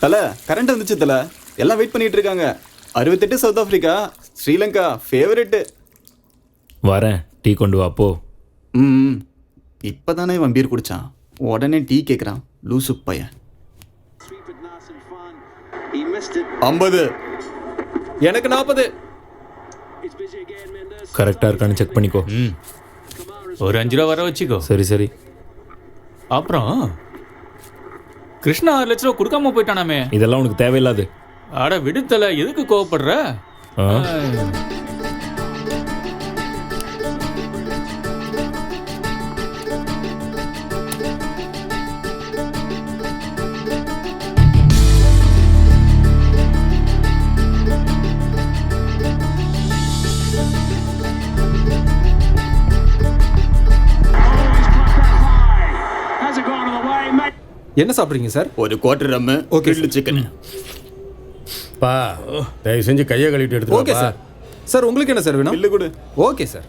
தல கரண்ட் வந்துச்சு தல. எல்லாம் வெயிட் பண்ணிட்டு இருக்காங்க. 68 சவுத் ஆப்பிரிக்கா, ஸ்ரீலங்கா ஃபேவரெட்டு. வரேன், டீ கொண்டு வா போ. ம் இப்போதானே இவன் பீர் குடிச்சான், உடனே டீ கேட்குறான் லூசு பையன். 50. எனக்கு 40. கரெக்டாக இருக்கான்னு செக் பண்ணிக்கோ. ஒரு 5 ரூபா வர வச்சுக்கோ. சரி சரி. அப்புறம் கிருஷ்ணா 6 லட்ச ரூபா கொடுக்காம போயிட்டானாமே. இதெல்லாம் உனக்கு தேவையில்லாது. அட விடுத்தல, எதுக்கு கோவப்படுற? ஆ? என்ன சாப்பிட்றீங்க சார்? ஒரு quarter rum, Okay, grill chicken. பா தயவு செஞ்சு கையை கழுவிட்டு எடுத்து ஓகே சார். சார் உங்களுக்கு என்ன சார் வேணும்? பில்லு கொடு. Okay sir.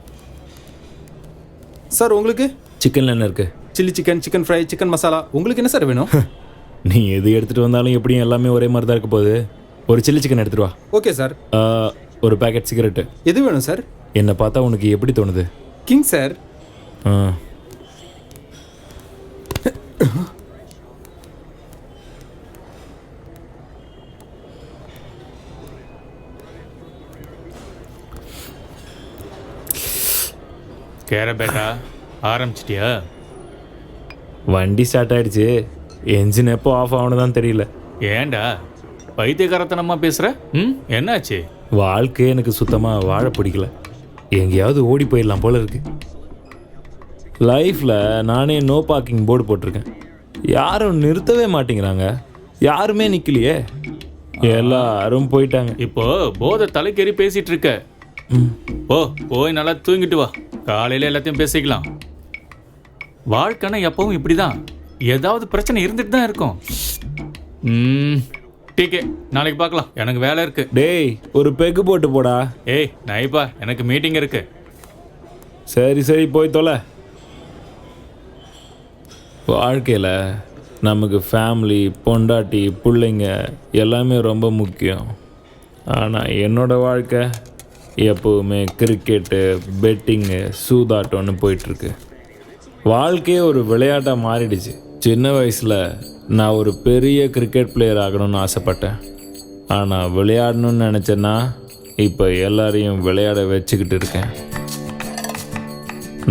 சார் உங்களுக்கு சிக்கனில் என்ன இருக்கு? Chilli chicken, chicken fry, chicken masala, உங்களுக்கு என்ன சார் வேணும்? நீ எது எடுத்துகிட்டு வந்தாலும் எப்படியும் எல்லாமே ஒரே மாதிரி தான் இருக்க போகுது. ஒரு சில்லி சிக்கன் எடுத்துட்டு வா. Okay sir. ஒரு பேக்கெட் சிகரெட்டு. எது வேணும் சார்? என்னை பார்த்தா உனக்கு எப்படி தோணுது? King sir. ஆ, கேர பேட்டா ஆரம்பிச்சிட்டியா? வண்டி ஸ்டார்ட் ஆயிடுச்சு. என்ஜின் எப்போ ஆஃப் ஆகணுதான் தெரியல. ஏன்டா பைத்தியக்காரத்தனமா பேசுற? என்னாச்சு? வாழ்க்கை எனக்கு சுத்தமாக வாழ பிடிக்கல. எங்கேயாவது ஓடி போயிடலாம் போல இருக்கு. லைஃப்பில் நானே நோ பார்க்கிங் போர்டு போட்டிருக்கேன். யாரும் நிறுத்தவே மாட்டேங்கிறாங்க. யாருமே நிற்கலையே, எல்லாரும் போயிட்டாங்க. இப்போ போதை தலைக்கேறி பேசிட்டு இருக்க. போய் நல்லா தூங்கிட்டு வா, காலையில எல்லாத்தையும் பேசிக்கலாம். வாழ்க்கைன்னா எப்பவும் இப்படிதான், ஏதாவது பிரச்சனை இருந்துட்டு தான் இருக்கும். டீக்கே, நாளைக்கு பார்க்கலாம், எனக்கு வேலை இருக்கு. டேய், ஒரு பெக்கு போட்டு போடா. ஏய் நைப்பா, எனக்கு மீட்டிங் இருக்கு. சரி சரி, போய் தொலை. வாழ்க்கையில் நமக்கு ஃபேமிலி, பொண்டாட்டி, பிள்ளைங்க எல்லாமே ரொம்ப முக்கியம். ஆனால் என்னோடய வாழ்க்கை எப்போவுமே கிரிக்கெட்டு, பெட்டிங்கு, சூதாட்டம்னு போயிட்டுருக்கு. வாழ்க்கையே ஒரு விளையாட்டாக மாறிடுச்சு. சின்ன வயசில் நான் ஒரு பெரிய கிரிக்கெட் பிளேயர் ஆகணும்னு ஆசைப்பட்டேன். ஆனால் விளையாடணும்னு நினச்சேன்னா இப்போ எல்லாரையும் விளையாட வச்சுக்கிட்டு இருக்கேன்.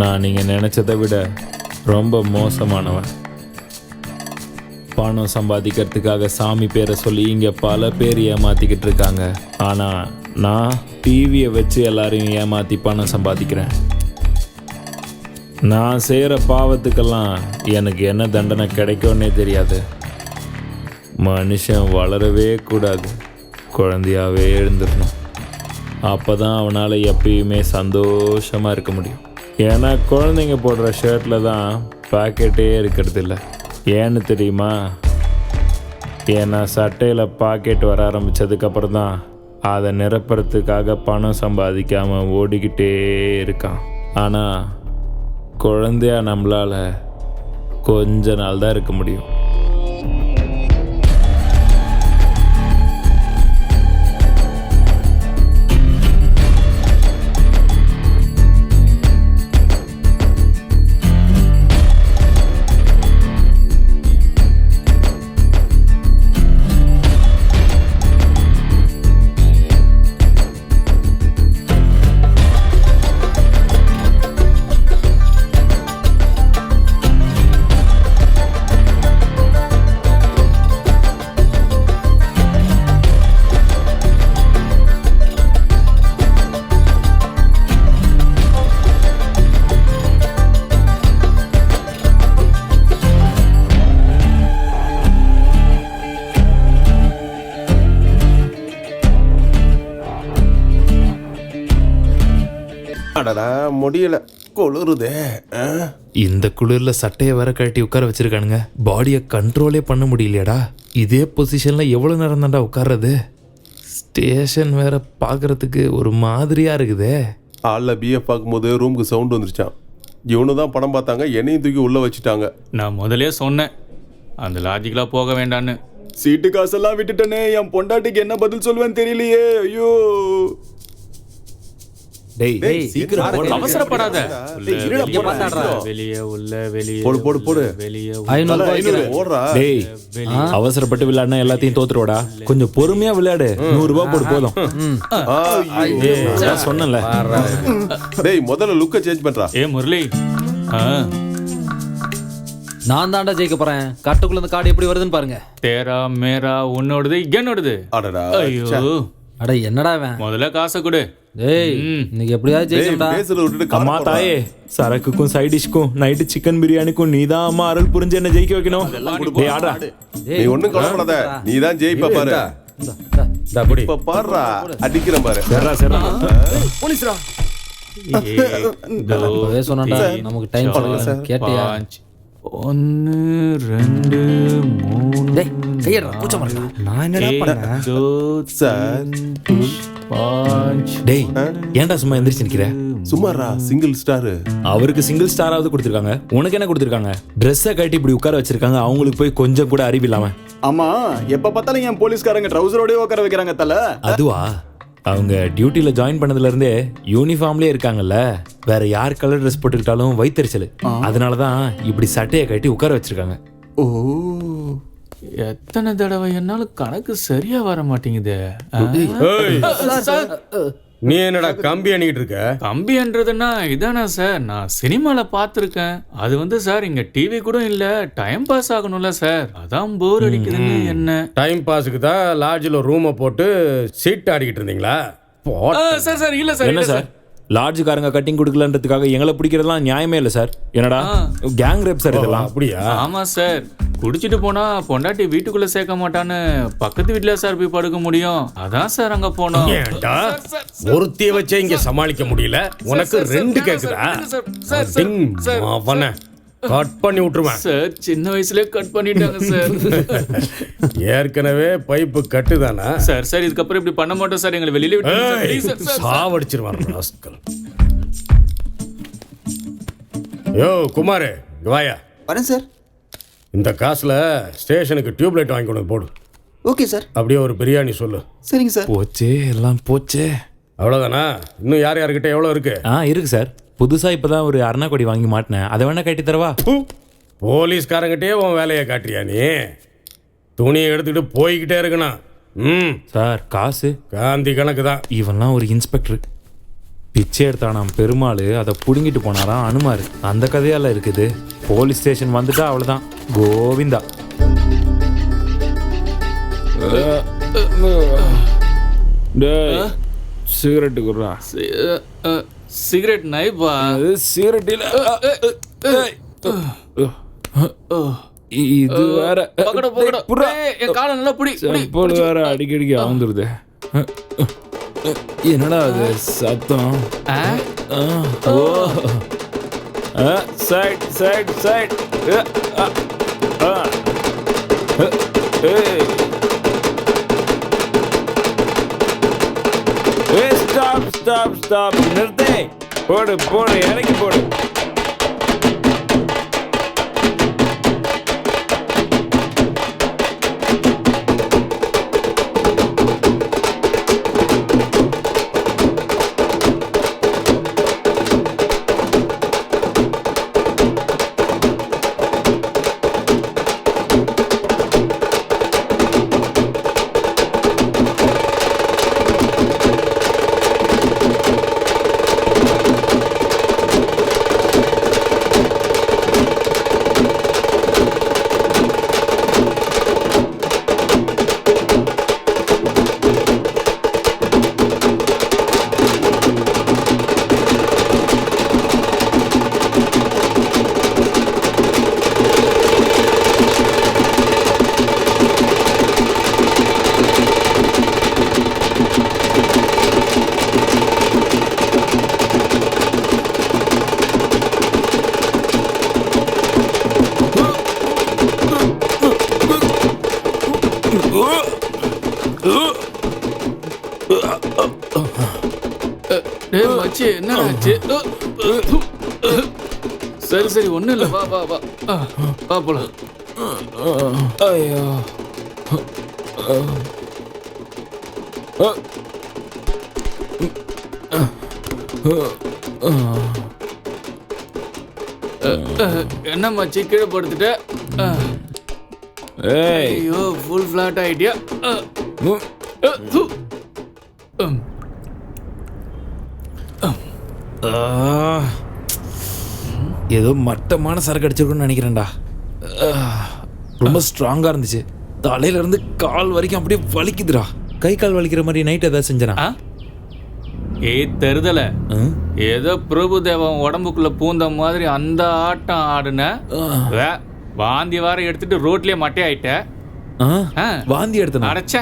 நான் நீங்கள் நினச்சதை விட ரொம்ப மோசமானவன். பணம் சம்பாதிக்கிறதுக்காக சாமி பேரை சொல்லி இங்கே பல பேர் ஏமாற்றிக்கிட்டு இருக்காங்க. ஆனால் நான் டிவியை வச்சு எல்லாரையும் ஏமாற்றி பணம் சம்பாதிக்கிறேன். நான் செய்கிற பாவத்துக்கெல்லாம் எனக்கு என்ன தண்டனை கிடைக்கும்னே தெரியாது. மனுஷன் வளரவே கூடாது, குழந்தையாகவே எழுந்துடணும். அப்போ தான் அவனால் எப்பயுமே சந்தோஷமாக இருக்க முடியும். ஏன்னா குழந்தைங்க போடுற ஷர்ட்டில் தான் பாக்கெட்டே இருக்கிறது இல்லை. ஏன்னு தெரியுமா? ஏன்னா சட்டையில் பாக்கெட் வர ஆரம்பித்ததுக்கப்புறம் தான் அதை நிரப்புறதுக்காக பணம் சம்பாதிக்காமல் ஓடிக்கிட்டே இருக்கான். ஆனால் குழந்தையா நம்மளால் கொஞ்ச நாள் தான் இருக்க முடியும். அடடா முடியல, கொளுருதே. இந்த குளிரில் சட்டையை வேற கழட்டி உட்கார வச்சிருக்கானுங்க. பாடியை கண்ட்ரோலே பண்ண முடியலையாடா. இதே பொசிஷனில் எவ்வளோ நேரம் தான்டா உட்கார்றது? ஸ்டேஷன் வேற பார்க்கறதுக்கு ஒரு மாதிரியாக இருக்குதே. ஆளில் பிஎஃப் பார்க்கும்போது ரூமுக்கு சவுண்ட் வந்துருச்சான். இவனு தான் படம் பார்த்தாங்க, என்னையும் தூக்கி உள்ளே வச்சுட்டாங்க. நான் முதலே சொன்னேன் அந்த லாஜிக்கலாக போக வேண்டான்னு. சீட்டு காசெல்லாம் விட்டுட்டனே, என் பொண்டாட்டிக்கு என்ன பதில் சொல்வேன்னு தெரியலையே. ஐயோ. டேய் சீக்கிரம் போடு. அவசரப்படாத. டேய், இருடா, இங்க பார்த்தாடுறா. வெளியே உள்ள வெளியே போடு, போடு, போடு. வெளியே 500 ரூபாய் வைக்கிறேன். ஓடுறா. டேய் அவசரப்பட்டு விளையாடினா எல்லாத்தையும் தோத்துருவாடா. கொஞ்சம் பொறுமையா விளையாடு. 100 ரூபாய் போடு போதும். நான் சொன்னேன்ல. டேய் முதல்ல லுக்க சேஞ்ச் பண்றா. ஏ முரளி, நான் தாண்டா ஜெயிக்க போறேன். கட்டுக்குள்ள இந்த கார்டு எப்படி வருதுன்னு பாருங்க. தேரா மேரா உன்னோடது என்னோடது. அடடா. ஐயோ, அட என்னடா இவன்? முதல்ல காசை கொடு. டேய் இன்னைக்கு எப்படியாவது டேய் ஜெயிக்கணும்டா. பேசுறத விட்டுட்டு அம்மா காரை தாயே, சரக்குக்கும் சைட் டிஷ்க்கும் நைட்டு சிக்கன் பிரியாணிக்கும் நீதான் அம்மா அருள் புரிஞ்சு என்ன ஜெயிக்க வைக்கணும். டேய் ஆடா. போடுறா. நீ ஒண்ணும் கவலைப்படாத, நீ தான் ஜெயிப்ப பாரு. இப்ப பாருடா, அடிக்கிற பாரு. போலீஸ்ரா. இதோ அப்பவே சொன்னேன்டா, நமக்கு டைம் கொடுக்கல. கேட்டியா? 1 2 3 டேய் கையடா பூச்ச மாட்டா. நான் என்னடா பண்ணேன்? 5 டேய் ஏன்டா சும்மா எந்திரிச்சு நிக்கிற? சும்மாரா, சிங்கிள் ஸ்டார். அவருக்கு சிங்கிள் ஸ்டாராவது கொடுத்துருக்காங்க. உனக்கு என்ன கொடுத்துருக்காங்க? ட்ரெஸ்ஸை கட்டி இப்படி உட்கார வச்சிருக்காங்க. அவங்களுக்கு போய் கொஞ்சம் கூட அறிவு இல்லாம. ஆமா, எப்ப பார்த்தாலும் என் போலீஸ்காரங்க ட்ரவுசரோடய உட்கார வைக்கிறாங்க தல. அதுவா? அவங்க டியூட்டில ஜாயின் பண்ணதுல இருந்தே யூனிஃபார்ம்லயே இருக்காங்கல்ல. வேற யார் கலர் ட்ரெஸ் போட்டுக்கிட்டாலும் வயித்தெரிச்சல். அதனாலதான் இப்படி சட்டையை கட்டி உட்கார வச்சிருக்காங்க. ஓ, எத்தனை தடவை என்னாலும் கணக்கு சரியா வர மாட்டேங்குது. சார், நீ என்னடா கம்பி அணிக்கிட்டு இருக்க? கம்பின்றதுன்னா இதானா சார்? நான் சினிமால பார்த்துருக்கேன். அது வந்து சார் இங்க டிவி கூட இல்ல, டைம் பாஸ் ஆகணும்ல சார், அதான் போர் அடிக்குதுன்னு. என்ன டைம் பாஸுக்கு தான் லாட்ஜில் ரூமை போட்டு சீட் ஆடிக்கிட்டு இருந்தீங்களா? சார் சார் இல்ல சார், என்ன இல்ல சார், லாட்ஜுக்காரங்க கட்டிங் கொடுக்கலன்றதுக்காக எங்களை பிடிக்கிறதுலாம் நியாயமே இல்லை சார். என்னடா கேங் ரேப் சார் இதெல்லாம்? அப்படியா? ஆமா சார், குடிச்சிட்டு போனா பொண்டாட்டி வீட்டுக்குள்ள சேர்க்க மாட்டான்னு பக்கத்து வீட்டுல சார் போய் படுக்க முடியும். அதான் சார் அங்க போனோம். ஏன்டா ஒருத்திய வச்சே இங்க சமாளிக்க முடியல, உனக்கு ரெண்டு கேக்குதா? அவனை கட் பண்ணி விட்டுருவேன் சார். சின்ன வயசுலயே கட் பண்ணிட்டாங்க சார். ஏற்கனவே பைப்பு கட்டுதானா சார்? சார் இதுக்கப்புறம் இப்படி பண்ண மாட்டோம் சார், எங்களை வெளியில விட்டு சாவடிச்சிருவான் ராஸ்கல். யோ குமார், இங்க வாயா. வரேன் சார். இந்த காசுல ஸ்டேஷனுக்கு டியூப்லைட் வாங்கி கொண்டு போடு. Okay sir. அப்படியே ஒரு பிரியாணி சொல்லு. சரிங்க சார். போச்சே, எல்லாம் போச்சே. அவ்வளோதானா? இன்னும் யார் யார்கிட்ட எவ்வளோ இருக்கு? இருக்கு சார். புதுசா இப்பதான் ஒரு அருணாக்கொடி வாங்கி மாட்டினேன். அதை வேணா கட்டி தரவா? போலீஸ்காரங்கிட்டே உன் வேலையை காட்டுறியா நீ? துணியை எடுத்துக்கிட்டு போய்கிட்டே இருக்கணும். சார் காசு காந்தி கணக்கு தான். இவன்லாம் ஒரு இன்ஸ்பெக்டர். பிச்சை எடுத்தானாம் பெருமாள், அதை புடுங்கிட்டு போனாராம் அனுமார். அந்த கதையால இருக்குது. போலீஸ் ஸ்டேஷன் வந்துட்டா அவ்வளவுதான், கோவிந்தா. சிகரெட்டு குடுறா. சிகரெட் நைப்பா. சிகரெட் இல்ல, இது வேற. என் காலை நல்லா புடி. போல வேற அடிக்கடிக்கு ஆந்துருது. என்னடா அது சத்தம்? Side side side. Stop stop stop, நிறுத்தே. போடு போடு, இறங்கி போடு. மச்சி என்ன ஆச்சு? சரி சரி ஒண்ணும் இல்ல, வா வா வா வா போலாம். ஐயோ என்ன மச்சி கீழே படுத்துட்ட? ஏய் ஐயோ ஃபுல் ஃபிளாட் ஆயிட்டியா? ஏதோ மட்டமான சரக்கு அடிச்சிருக்குன்னு நினைக்கிறேன்டா. ரொம்ப ஸ்ட்ராங்கா இருந்துச்சு. தலையில இருந்து கால் வரைக்கும் அப்படியே வலிக்குதுடா. கை கால் வலிக்கிற மாதிரி நைட் ஏதாவது செஞ்சனா? ஏய் தருதல, ஏதோ பிரபுதேவன் உடம்புக்குள்ள பூந்த மாதிரி அந்த ஆட்டம் ஆடுன. வாந்தி வார எடுத்துட்டு ரோட்லயே மட்டை ஆயிட்ட. வாந்தி எடுத்தனா? அடைச்ச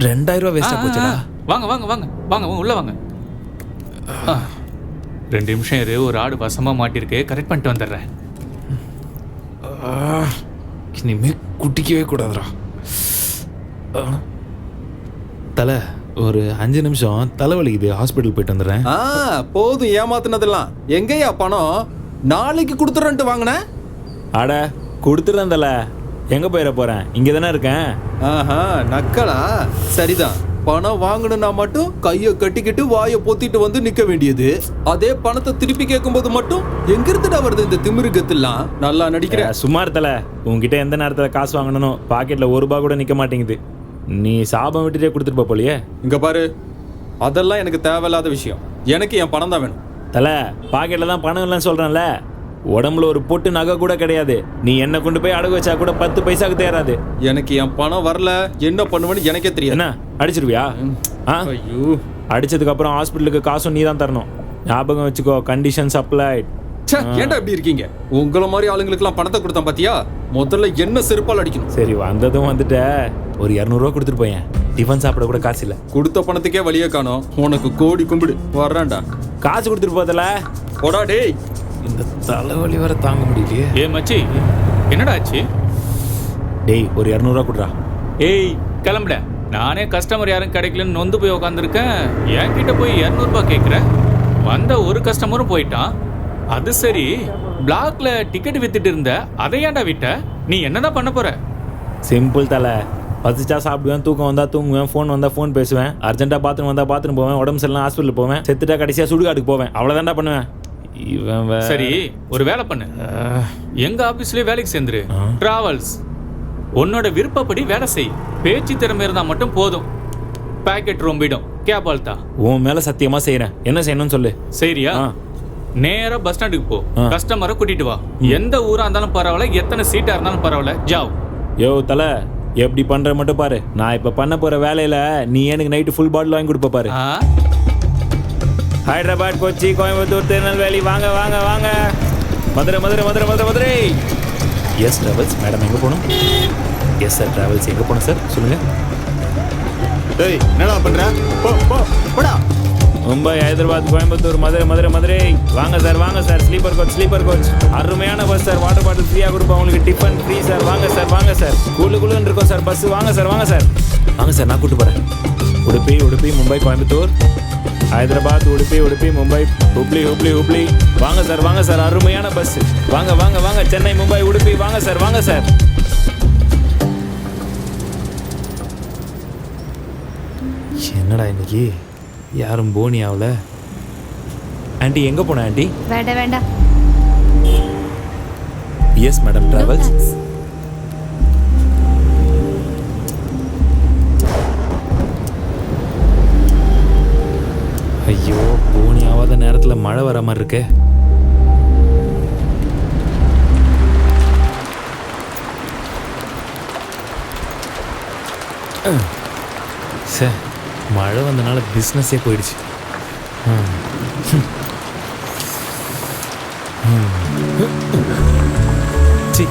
2000 ரூபாய் வேஸ்டா போச்சுடா. வாங்க வாங்க வாங்க வாங்க உள்ள வாங்க. 2 நிமிஷம் இரு, ஒரு ஆடு வசமா மாட்டிருக்கு, கரெக்ட் பண்ணிட்டு வந்துடுறேன். இனிமே குட்டிக்கவே கூடாதுடா. தலை ஒரு 5 நிமிஷம் தலைவலிக்குது, ஹாஸ்பிட்டல் போயிட்டு வந்துடுறேன். போதும் ஏமாத்துனதெல்லாம். எங்கேயா பணம்? நாளைக்கு கொடுத்துறேன்ட்டு வாங்கினேன். அட கொடுத்துறேன் தலை. எங்க போயிட போறேன்? இங்க தானே இருக்கேன். ஆஹா நக்கலா? சரிதான். பணம் வாங்கணும்னா மட்டும் கையை கட்டிக்கிட்டு வாயை பொத்திட்டு வந்து நிக்க வேண்டியது. அதே பணத்தை திருப்பி கேட்கும்போது மட்டும் எங்க இருந்துடா வருது இந்த திமிருகத்தெல்லாம்? நல்லா நடிக்கிறேன். சும்மா இருத்தல. உங்ககிட்ட எந்த நேரத்துல காசு வாங்கணும், பாக்கெட்ல ₹1 கூட நிக்க மாட்டேங்குது. நீ சாபம் விட்டுட்டே கொடுத்துட்டு போலியே. இங்க பாரு, அதெல்லாம் எனக்கு தேவையில்லாத விஷயம். எனக்கு என் பணம் தான் வேணும். தலை பாக்கெட்ல தான் பணம் இல்லைன்னு சொல்றேன்ல. உடம்புல ஒரு பொட்டு நகை கூட கிடையாது. நீ என்ன கொண்டு போய் அடகு வச்சா கூட 10 பைசாக்கு தேராது. எனக்கு என் பணம் வரல, என்ன பண்ணுவேன்னு எனக்கே தெரியாது. என்ன அடிச்சிருவியா? ஐயோ, அடிச்சதுக்கு அப்புறம் ஹாஸ்பிட்டலுக்கு காசும் நீ தான் தரணும். ஞாபகம் வச்சுக்கோ, கண்டிஷன் சப்ளைட். ஏன்டா இப்படி இருக்கீங்க? உங்களை மாதிரி ஆளுங்களுக்குலாம் பணத்தை கொடுத்தேன் பாத்தியா? முதல்ல என்ன செருப்பால் அடிக்கணும். சரி வந்ததும் வந்துட்ட. ஒரு 200 ரூபா கொடுத்துட்டு போயேன். டிஃபன் சாப்பிட கூட காசு இல்லை. கொடுத்த பணத்துக்கே வழியே காணோம். உனக்கு கோடி கும்பிடு. வர்றேன்டா. காசு கொடுத்துட்டு போதல. போடா டேய். இந்த தலைவலி வர தாங்க முடியலையே. ஏ மச்சி, என்னடா ஆச்சு? டேய் ஒரு 200 ரூபா கொடுறா. ஏய் கிளம்புட. நானே கஸ்டமர் யாரும் கிடைக்கலன்னு நொந்து போய் உட்காந்துருக்கேன். என்கிட்ட போய் 200 ரூபாய் கேட்குறேன். வந்த ஒரு கஸ்டமரும் போயிட்டான். அது சரி, பிளாக்ல டிக்கெட் வித்துட்டு இருந்த, அதை ஏன்டா விட்ட? நீ என்னதான் பண்ண போற? சிம்பிள் தலை. பசிச்சா சாப்பிடுவேன், தூக்கம் வந்தா தூங்குவேன், ஃபோன் வந்தா ஃபோன் பேசுவேன், அர்ஜென்ட்டா பாத்ரூம் வந்தா பாத்ரூம் போவேன், உடம்பு சரியில்லை ஹாஸ்பிட்டல் போவேன், செத்துட்டா கடைசியா சுடுகாட்டுக்கு போவேன். அவ்வளோதான்டா பண்ணுவேன். இவன் சரி ஒரு வேலை பண்ணு. எங்க ஆபீஸ்லயே வேலைக்கு சேர்ந்துரு. டிராவல்ஸ் உன்னோட விருப்பப்படி வேலை செய். பேச்சு திறமை இருந்தா மட்டும் போதும். பேக்கெட் ரொம்பிடும். கேபால் தான். உன் மேல சத்தியமா செய்யறேன். என்ன செய்யணும்னு சொல்லு. சரியா? நேரா பஸ் ஸ்டாண்டுக்கு போ. கஸ்டமரை கூட்டிட்டு வா. எந்த ஊரா இருந்தாலும் பரவாயில்ல, எத்தனை சீட்டா இருந்தாலும் பரவாயில்ல, ஜாவ். யோ தலை, எப்படி பண்ற மட்டும் பாரு. நான் இப்ப பண்ண போற வேலையில நீ எனக்கு நைட்டு ஃபுல் பாட்டில் வாங்கி கொடுப்ப பாரு. ஹைதராபாத், கொச்சி, கோயம்புத்தூர், திருநெல்வேலி, வாங்க வாங்க வாங்க. Madurai Madurai Madurai Madurai Madurai. Yes travels madam, எங்க போகணும்? எஸ் சார் டிராவல்ஸ், எங்க போகணும் சார் சொல்லுங்க. டேய் என்னடா பண்ற? போ போ போடா. மும்பை, ஹைதராபாத், கோயம்புத்தூர், மதுரை மதுரை மதுரை. வாங்க சார் வாங்க sir. Sleeper coach sleeper coach. அருமையான பஸ் சார். வாட்டர் பாட்டில் ஃப்ரீயாக கொடுப்போம். உங்களுக்கு டிஃபன் ஃப்ரீ சார். வாங்க சார் வாங்க சார். குளுன்னு இருக்கும் சார் பஸ். வாங்க சார் வாங்க சார். வாங்க சார், நான் கூட்டு போகிறேன். உடுப்பி உடுப்பி, மும்பை, கோயம்புத்தூர், ஹைதராபாத், உடுப்பி உடுப்பி, மும்பை, ஹுப்ளி ஹுப்ளி ஹுப்ளி. வாங்க சார் வாங்க சார். அருமையான பஸ். வாங்க வாங்க வாங்க. சென்னை, மும்பை, உடுப்பி. வாங்க சார் வாங்க சார். என்னடா இன்னைக்கு யாரும் போனி ஆகல. ஆண்டி எங்க போன ஆண்டி? வேண்டாம் வேண்டாம். Yes madam travels. ஐயோ, போனி ஆகாத நேரத்தில் மழை வர மாதிரி இருக்கே. சார், மழை வந்தனால பிஸ்னஸே போயிடுச்சு. சி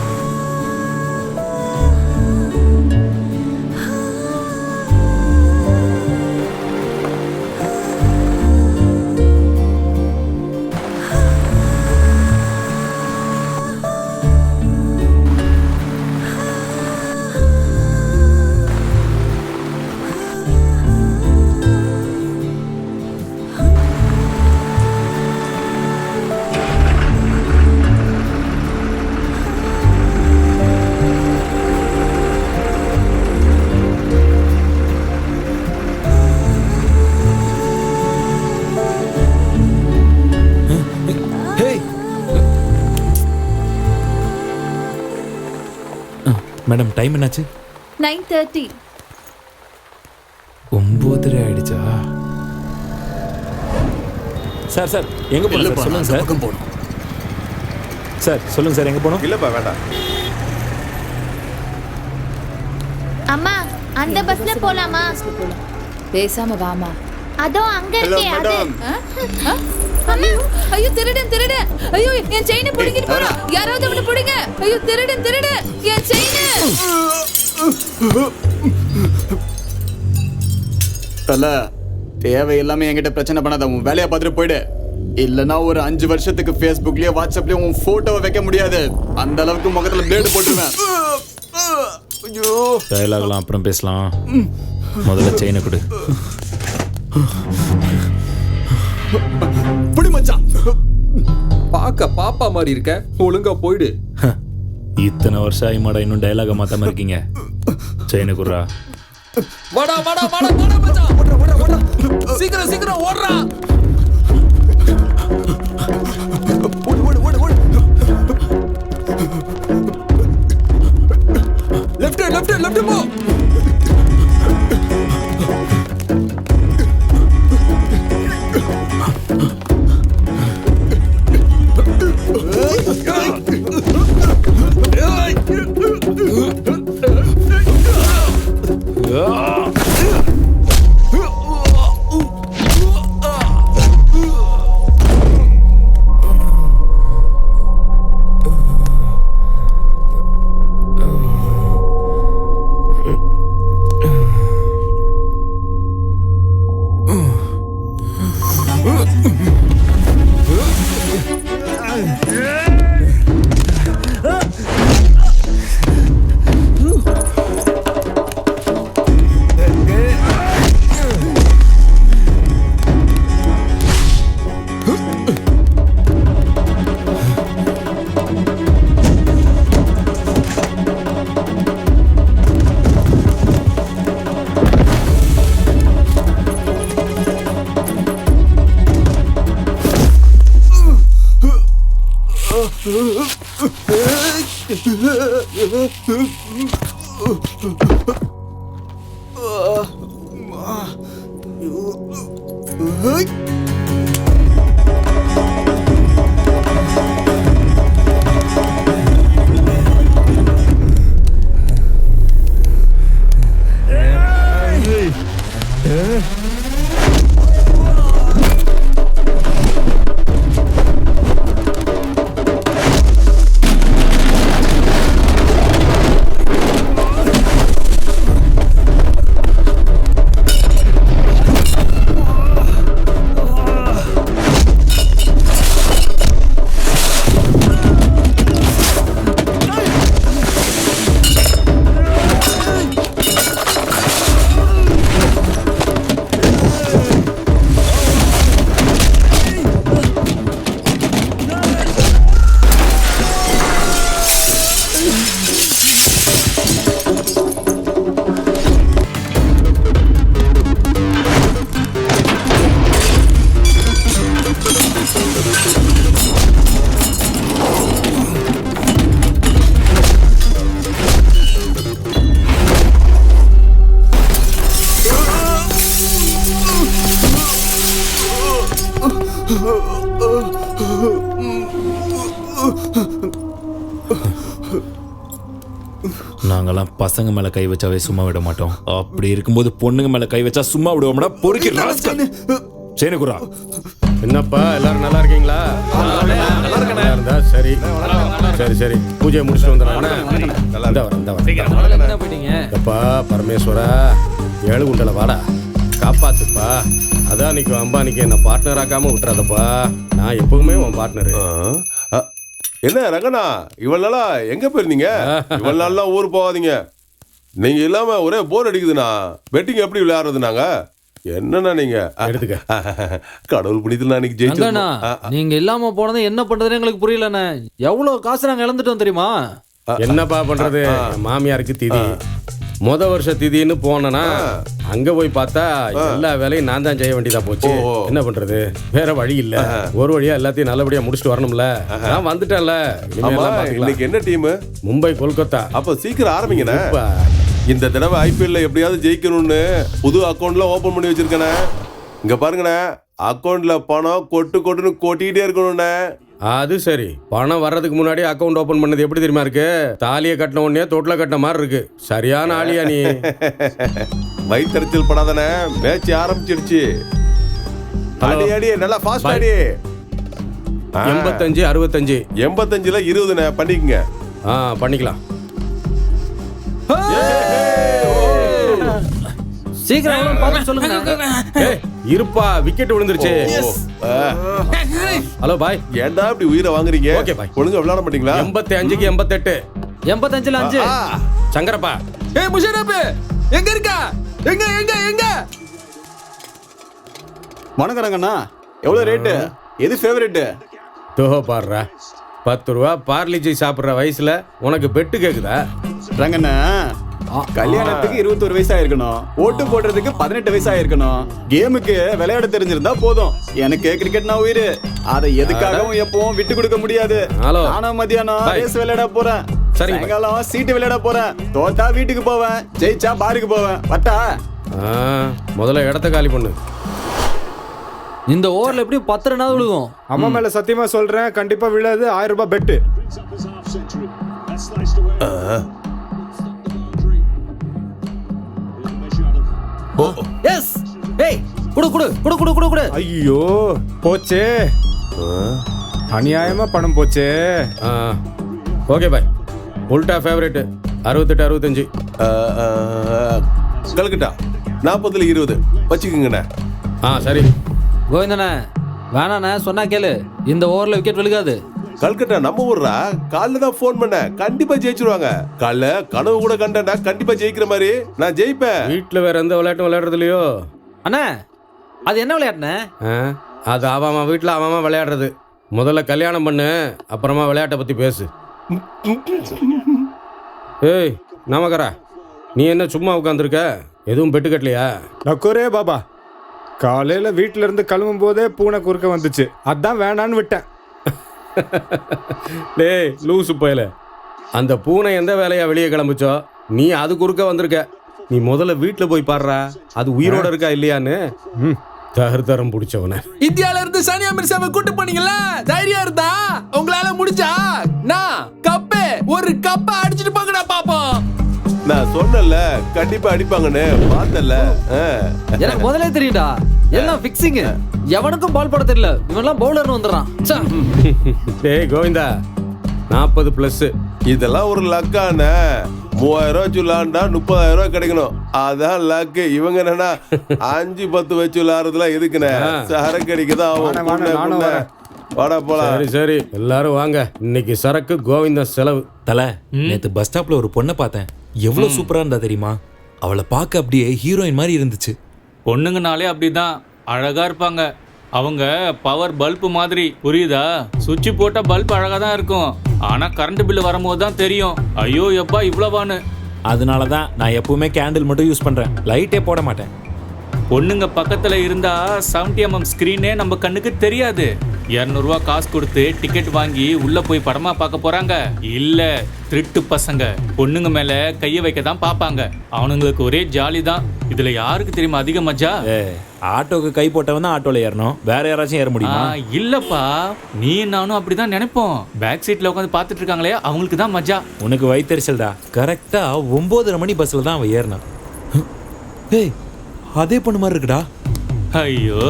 மேடம் டைம் என்னாச்சு? 9:30. 9:30 ஆயிடுச்சா? சார் சார் எங்க போகணும் சார் சொல்லுங்க சார். சார் சொல்லுங்க சார் எங்க போகணும்? இல்லப்பா வேண்டாம். அம்மா அந்த பஸ்ல போலாமா? பேசாம வாமா. அதோ அங்க இருக்கே அது. அம்மா ஐயோ திருடன் ஐயோ என் செயினை புடிங்கிட்டு போறான். யாராவது அவனை புடிங்க. ஐயோ திருடன் என் செயினை. தல தேவையில்லாம என்கிட்ட பிரச்சனை பண்ணாத, உன் வேலையை பார்த்துட்டு போயிடு. இல்லனா ஒரு 5 வருஷத்துக்கு Facebookலயே வாட்ஸ்அப்லயே உன் போட்டோவை வைக்க முடியாது. அந்த அளவுக்கு முகத்துல பிளேடு போட்டுருவேன். ஐயோ டயலாக்லாம் அப்புறம் பேசலாம், முதல்ல செயினை கொடு. புடி மச்சான். பார்க்க பாப்பா மாதிரி இருக்க, ஒழுங்கா போயிடு. இத்தனை வருஷம் ஆயிமாடா இன்னும் டயலாக மாத்தாம இருக்கீங்க. செயினை குடுறா. வாடா வாடா வாடா வாடா மச்சான். ஓடுறா. சீக்கிரம் ஓடுறா. ஓடு. லெஃப்ட் போ. நாங்கெல்லாம் பசங்க மேல கை வச்சாவே சும்மா விட மாட்டோம். அப்படி இருக்கும்போது பொண்ணுங்க மேல கை வச்சா சும்மா விடுவோம்டா. பொறுக்கி செயினை குடுறா. என்னப்பா எல்லாரும் நல்லா இருக்கீங்களா? நல்லா இருந்தா சரி. சரி பூஜையை முடிச்சுட்டு வந்துடுறேன். போயிட்டீங்க. அப்பா பரமேஸ்வரா, 7 குண்டல வாடா, காப்பாத்துப்பா. அதான் அன்னைக்கு அம்பானிக்கு என்ன பார்ட்னர் ஆக்காம விட்டுறாதப்பா. நான் எப்பவுமே உன் பார்ட்னரு. என்ன ரங்கண்ணா, இவ்வளவு நாளா எங்க போயிருந்தீங்க? இவ்வளவு நாள்லாம் ஊர் போகாதீங்க. நீங்க இல்லாம ஒரே போர் அடிக்குதுண்ணா. பெட்டிங் எப்படி விளையாடுறது நாங்க? என்னண்ணா நீங்க எடுத்துக்க. கடவுள் புனிதல் அன்னைக்கு அங்கண்ணா, ஜெயிச்சோம். நீங்க இல்லாம போனது என்ன பண்றதுன்னு எங்களுக்கு புரியலண்ணே. எவ்வளவு காசு நாங்க இழந்துட்டோம் தெரியுமா? என்னப்பா பண்றது? மாமியாருக்கு திதி, வருஷ திதின்னு போனேன்னா அங்க போய் பார்த்தா எல்லா வேலையும் நான் தான் செய்ய வேண்டியதா போச்சு. என்ன பண்றது, வேற வழி இல்ல. ஒரு வழியா எல்லாத்தையும் நல்லபடியா முடிச்சுட்டு வரணும்ல. நான் வந்துட்டேன்ல. இன்னைக்கு என்ன டீம்? மும்பை கொல்கத்தா. அப்ப சீக்கிரம் ஆரம்பிங்கண்ணே. இந்த தடவை ஐபிஎல்ல எப்படியாவது ஜெயிக்கணும்னு புது அக்கௌண்ட்ல ஓபன் பண்ணி வச்சிருக்கேனே. இங்க பாருங்கண்ணே, அக்கௌண்ட்ல பணம் கொட்டுன்னு கொட்டிக்கிட்டே இருக்கணும்ண்ணே. அது சரி, பணம் வர்றதுக்கு முன்னாடி அக்கௌண்ட் ஓபன் பண்ணது எப்படி தெரியுமா இருக்கு? தாலியை கட்டின உடனே தொட்டில கட்டின மாதிரி இருக்கு. சரியான ஆளியா நீ. வயிற்றுச்சல் படாதானே, மேட்ச் ஆரம்பிச்சிடுச்சு. அடி அடி, நல்லா ஃபாஸ்ட் அடி. 85 65 85ல 20ண்ணே, பண்ணிக்கங்க. பண்ணிக்கலாம். சீக்கிரம் பார்த்து சொல்லுங்க. இருப்பா, விக்கெட் விழுந்துருச்சு. ஹலோ பாய். ஏன்டா இப்படி உயிரை வாங்குறீங்க? Okay bye. ஒழுங்கா விளையாட மாட்டீங்களா? 85க்கு 88. 85ல 5. சங்கரப்பா. முஷரப் எங்க இருக்கா? எங்க எங்க எங்க? வணக்கம் ரங்கண்ணா. எவ்வளவு ரேட்டு? எது ஃபேவரட்? தோஹோ பாடுறா. 10 ரூபா பார்லிஜி சாப்பிட்ற வயசுல உனக்கு பெட்டு கேக்குதா? ரங்கண்ணா, கல்யாணத்துக்கு 21 வயசா இருக்கணும், ஓட்டு போடுறதுக்கு 18 வயசா இருக்கணும், கேமுக்கு விளையாட தெரிஞ்சிருந்தா போதும். எனக்கு கிரிக்கெட்னா உயிர். அதை எதுக்காகவும் எப்பவும் விட்டு கொடுக்க முடியாது. ஆனா மத்தியானம் ரேஸ் விளையாட போறேன், சாயங்காலம் சீட்டு விளையாட போறேன், தோத்தா வீட்டுக்கு போவேன், ஜெயிச்சா பாருக்கு போவேன். வட்டா முதல்ல இடத்த காலி பண்ணு. இந்த ஓவர்ல எப்படி 10 ரன்னாவது விழுகும். அம்மா மேல சத்தியமா சொல்றேன், கண்டிப்பா விழாது. 1000 ரூபாய் பெட்டு. எஸ். ஏய், குடு குடு குடு குடு குடு குடு. ஐயோ போச்சே, அநியாயமா பணம் போச்சே. Okay bye. உல்டா ஃபேவரட் 68 65. கல்கட்டா 40ல 20 வச்சுக்கோங்கண்ணே. சரி கோவிந்தண்ணே, வேணாண்ணே, சொன்னா கேளு. இந்த ஓவர்ல விக்கெட் விழுகாது. கல்கட்டா நம்ம ஊர்ரா. காலைல தான் ஃபோன் பண்ண, கண்டிப்பா ஜெயிச்சிருவாங்க. காலைல கனவு கூட கண்டா கண்டிப்பா ஜெயிக்கிற மாதிரி நான் ஜெயிப்பேன். வீட்டுல வேற எந்த விளையாட்டும் விளையாடுறது இல்லையோ? அண்ணா, அது என்ன விளையாட்டுண்ணே? அது அவன் வீட்டுல அவன் விளையாடுறது. முதல்ல கல்யாணம் பண்ணு, அப்புறமா விளையாட்டை பத்தி பேசு. ஏய் நமக்கரா, நீ என்ன சும்மா உட்காந்துருக்க? எதுவும் பெட்டு கட்டலையா? நக்கோரே பாபா, காலையில வீட்டுல இருந்து கிளம்பும் போதே பூனை குறுக்க வந்துச்சு, அதான் வேணான்னு விட்டேன். டேய் லூசு பயல, அந்த பூனை எந்த வேலையா வெளியே கிளம்புச்சோ, நீ அது குறுக்க வந்திருக்க. நீ முதல்ல வீட்டுல போய் பாடுறா, அது உயிரோட இருக்கா இல்லையான்னு. தரம் பிடிச்சவன. இந்தியால இருந்து சானியா மிர்சாவை கூட்டு போனீங்களா? தைரியம் இருந்தா உங்களால முடிஞ்சா நான் கப்பே ஒரு கப்பை அடிச்சிட்டு போங்கடா பாப்போம். நான் சொன்னல கண்டிப்பா அடிப்பாங்கன்னு, பார்த்தல. எனக்கு முதல்ல தெரியும்டா, எல்லாம் ஃபிக்ஸிங். எவனுக்கும் பால் போட தெரியல, இவன்லாம் பவுலர்னு வந்துடுறான். டேய் கோவிந்தா, 40+. இதெல்லாம் ஒரு லக்கான. 3000 ரூபாய் சொல்லாண்டா 30,000 ரூபாய் கிடைக்கணும். அதான் லக்கு. இவங்க என்னன்னா 5-10 வச்சு விளையாடுறதுல எதுக்குண்ணே? சரக்கு அடிக்கதான் ஆகும். வாடா போலாம். சரி சரி, எல்லாரும் வாங்க. இன்னைக்கு சரக்கு கோவிந்தா செலவு. தல, நேத்து பஸ் ஸ்டாப்ல ஒரு பொண்ணை பார்த்தேன். எவ்வளவு சூப்பரா இருந்தா தெரியுமா? அவளை பார்க்க அப்படியே ஹீரோயின் மாதிரி இருந்துச்சு. பொண்ணுங்கனாலே அப்படிதான் அழகா இருப்பாங்க. அவங்க பவர் பல்ப் மாதிரி, புரியுதா? சுவிட்ச் போட்ட பல்ப் அழகா தான் இருக்கும், ஆனா கரண்ட் பில்லு வரும்போது தான் தெரியும், ஐயோ எப்பா இவ்வளவான்னு. அதனால தான் நான் எப்பவுமே கேண்டில் மட்டும் யூஸ் பண்றேன், லைட்டே போட மாட்டேன். பொண்ணுங்க பக்கத்துல இருந்தா 70mm ஸ்கிரீனே நம்ம கண்ணுக்கு தெரியாது. 200 ரூபா காசு கொடுத்து டிக்கெட் வாங்கி உள்ள போய் படமா பார்க்க போறாங்க. இல்ல திருட்டு பசங்க பொண்ணுங்க மேல கைய வைக்க தான் பாப்பாங்க. அவனுங்களுக்கு ஒரே ஜாலி தான். இதுல யாருக்கு தெரியுமா அதிக மஜா? ஆட்டோக்கு கை போட்டவன் தான் ஆட்டோல ஏறணும், வேற யாராச்சும் ஏற முடியுமா? இல்லப்பா, நீ நானும் அப்படிதான் நினைப்போம். பேக் சீட்ல உட்காந்து பாத்துட்டு இருக்காங்களே, அவங்களுக்கு தான் மஜா. உனக்கு வயிற்றுச்சல்டா. கரெக்டா 9:30 மணி பஸ்ல தான் அவன் ஏறினான். ஏய், அதே பொண்ணு மாதிரி இருக்குடா. ஐயோ,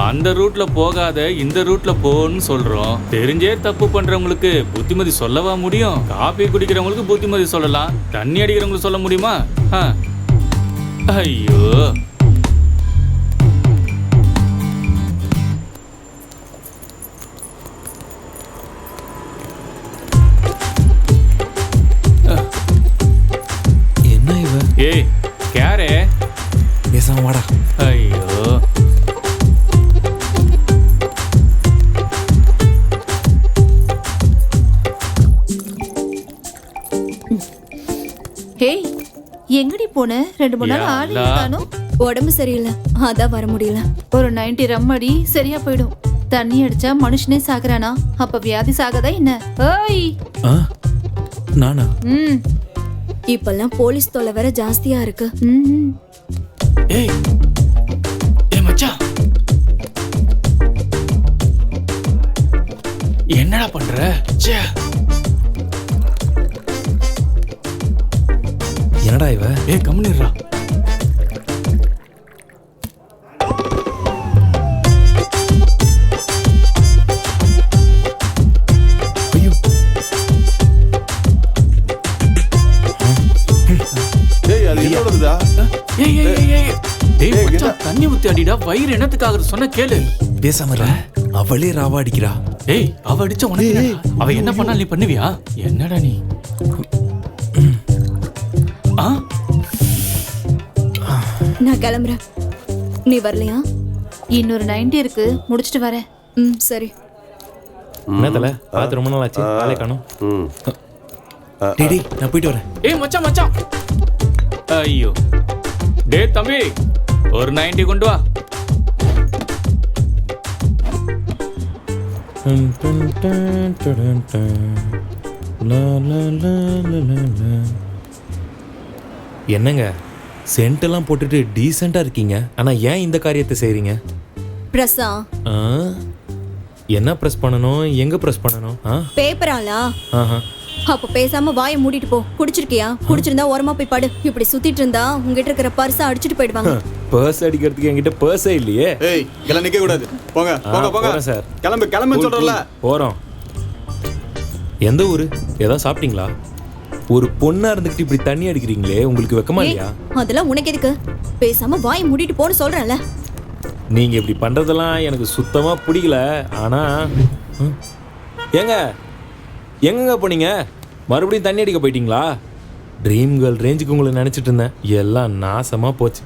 அந்த ரூட்ல போகாத இந்த ரூட்ல போன்னு சொல்றோம். தெரிஞ்சே தப்பு பண்றவங்களுக்கு புத்திமதி சொல்லவா முடியும்? காபி குடிக்கிறவங்களுக்கு புத்திமதி சொல்லலாம், தண்ணி அடிக்கிறவங்களுக்கு சொல்ல முடியுமா? ஐயோ, என்ன இவ? ஏய் கேரே, பேசாம வாடா. ஐயோ, ஹேய், எங்கடி போன? 2-3 நாள் யா ஆளே அல்லா. காணோம். உடம்பு சரியில்லை, அதான் வர முடியல. ஒரு 90 ரம் அடி சரியா போயிடும். தண்ணி அடிச்சா மனுஷனே சாகுறானா? அப்ப வியாதி சாகதா என்ன? ஓய். ஆ நானா? ம். இப்பெல்லாம் போலீஸ் தொல்லை வேற ஜாஸ்தியா இருக்கு. ம். ஏய் ஏய் மச்சான், என்னடா பண்ற? ச்சே. என்னடா இவ? ஏய் கம்முனிடுறா. டேய் அது என்னோடதுடா. ஏய் ஏய் ஏய் ஏய் டேய் ஏய், மச்சான், தண்ணி ஊத்தி அடிடா. வயிறு என்னத்துக்காக சொன்ன கேளு. பேசாம இருடா. அவளே ராவா அடிக்கிறா. ஏய் அவ அடிச்ச உனக்கு என்னடா? அவ என்ன பண்ணாலும் நீ பண்ணுவியா? என்னடா நீ? ஆ நான் கிளம்புறேன். நீ வரலையா? இன்னொரு 90 இருக்கு, முடிச்சிட்டு வரேன். ம் சரி. என்ன தல? பார்த்து ரொம்ப நாள் ஆச்சு. ஆளே காணோம். ம். டேடி நான் போயிட்டு வரேன். ஏய் மச்சான் மச்சான். ஐயோ. டேய் தம்பி, ஒரு 90 கொண்டு வா. என்னங்க சென்ட் எல்லாம் போட்டுட்டு டீசெண்டா இருக்கீங்க, ஆனா ஏன் இந்த காரியத்தை செய்றீங்க? பிரசா, ஆ? என்ன பிரஸ் பண்ணணும், எங்க பிரஸ் பண்ணணும்? பேப்பராலா? ஆஹா. அப்ப பேசாம வாயை மூடிட்டு போ. குடிச்சிருக்கியா? குடிச்சிருந்தா ஓரமா போய் படு. இப்படி சுத்திட்டு இருந்தா உங்ககிட்ட இருக்கிற பர்ஸை அடிச்சிட்டு போயிடுவாங்க. பர்ஸ் அடிக்கிறதுக்கு என்கிட்ட பர்ஸே இல்லையே. ஏய் இதெல்லாம் நிக்க கூடாது. போங்க போங்க போங்க போறேன் சார். கிளம்பு கிளம்புன்னு சொல்றல. போறோம். எந்த ஊரு? ஏதாவது சாப்பிட்டீங்களா? ஒரு பொண்ணா இருந்துகிட்டு இப்படி தண்ணி அடிக்கிறீங்களே, உங்களுக்கு வெக்கமா இல்லையா? அதெல்லாம் உனக்கு எதுக்கு? பேசாம வாயை மூடிட்டு போன்னு சொல்றேன்ல. நீங்க இப்படி பண்றதெல்லாம் எனக்கு சுத்தமா பிடிக்கல. ஆனா ஏங்க எங்கங்க போனீங்க? மறுபடியும் தண்ணி அடிக்க போயிட்டீங்களா? ட்ரீம் கேர்ள் ரேஞ்சுக்கு உங்களை நினைச்சிட்டு இருந்தேன். எல்லாம் நாசமா போச்சு.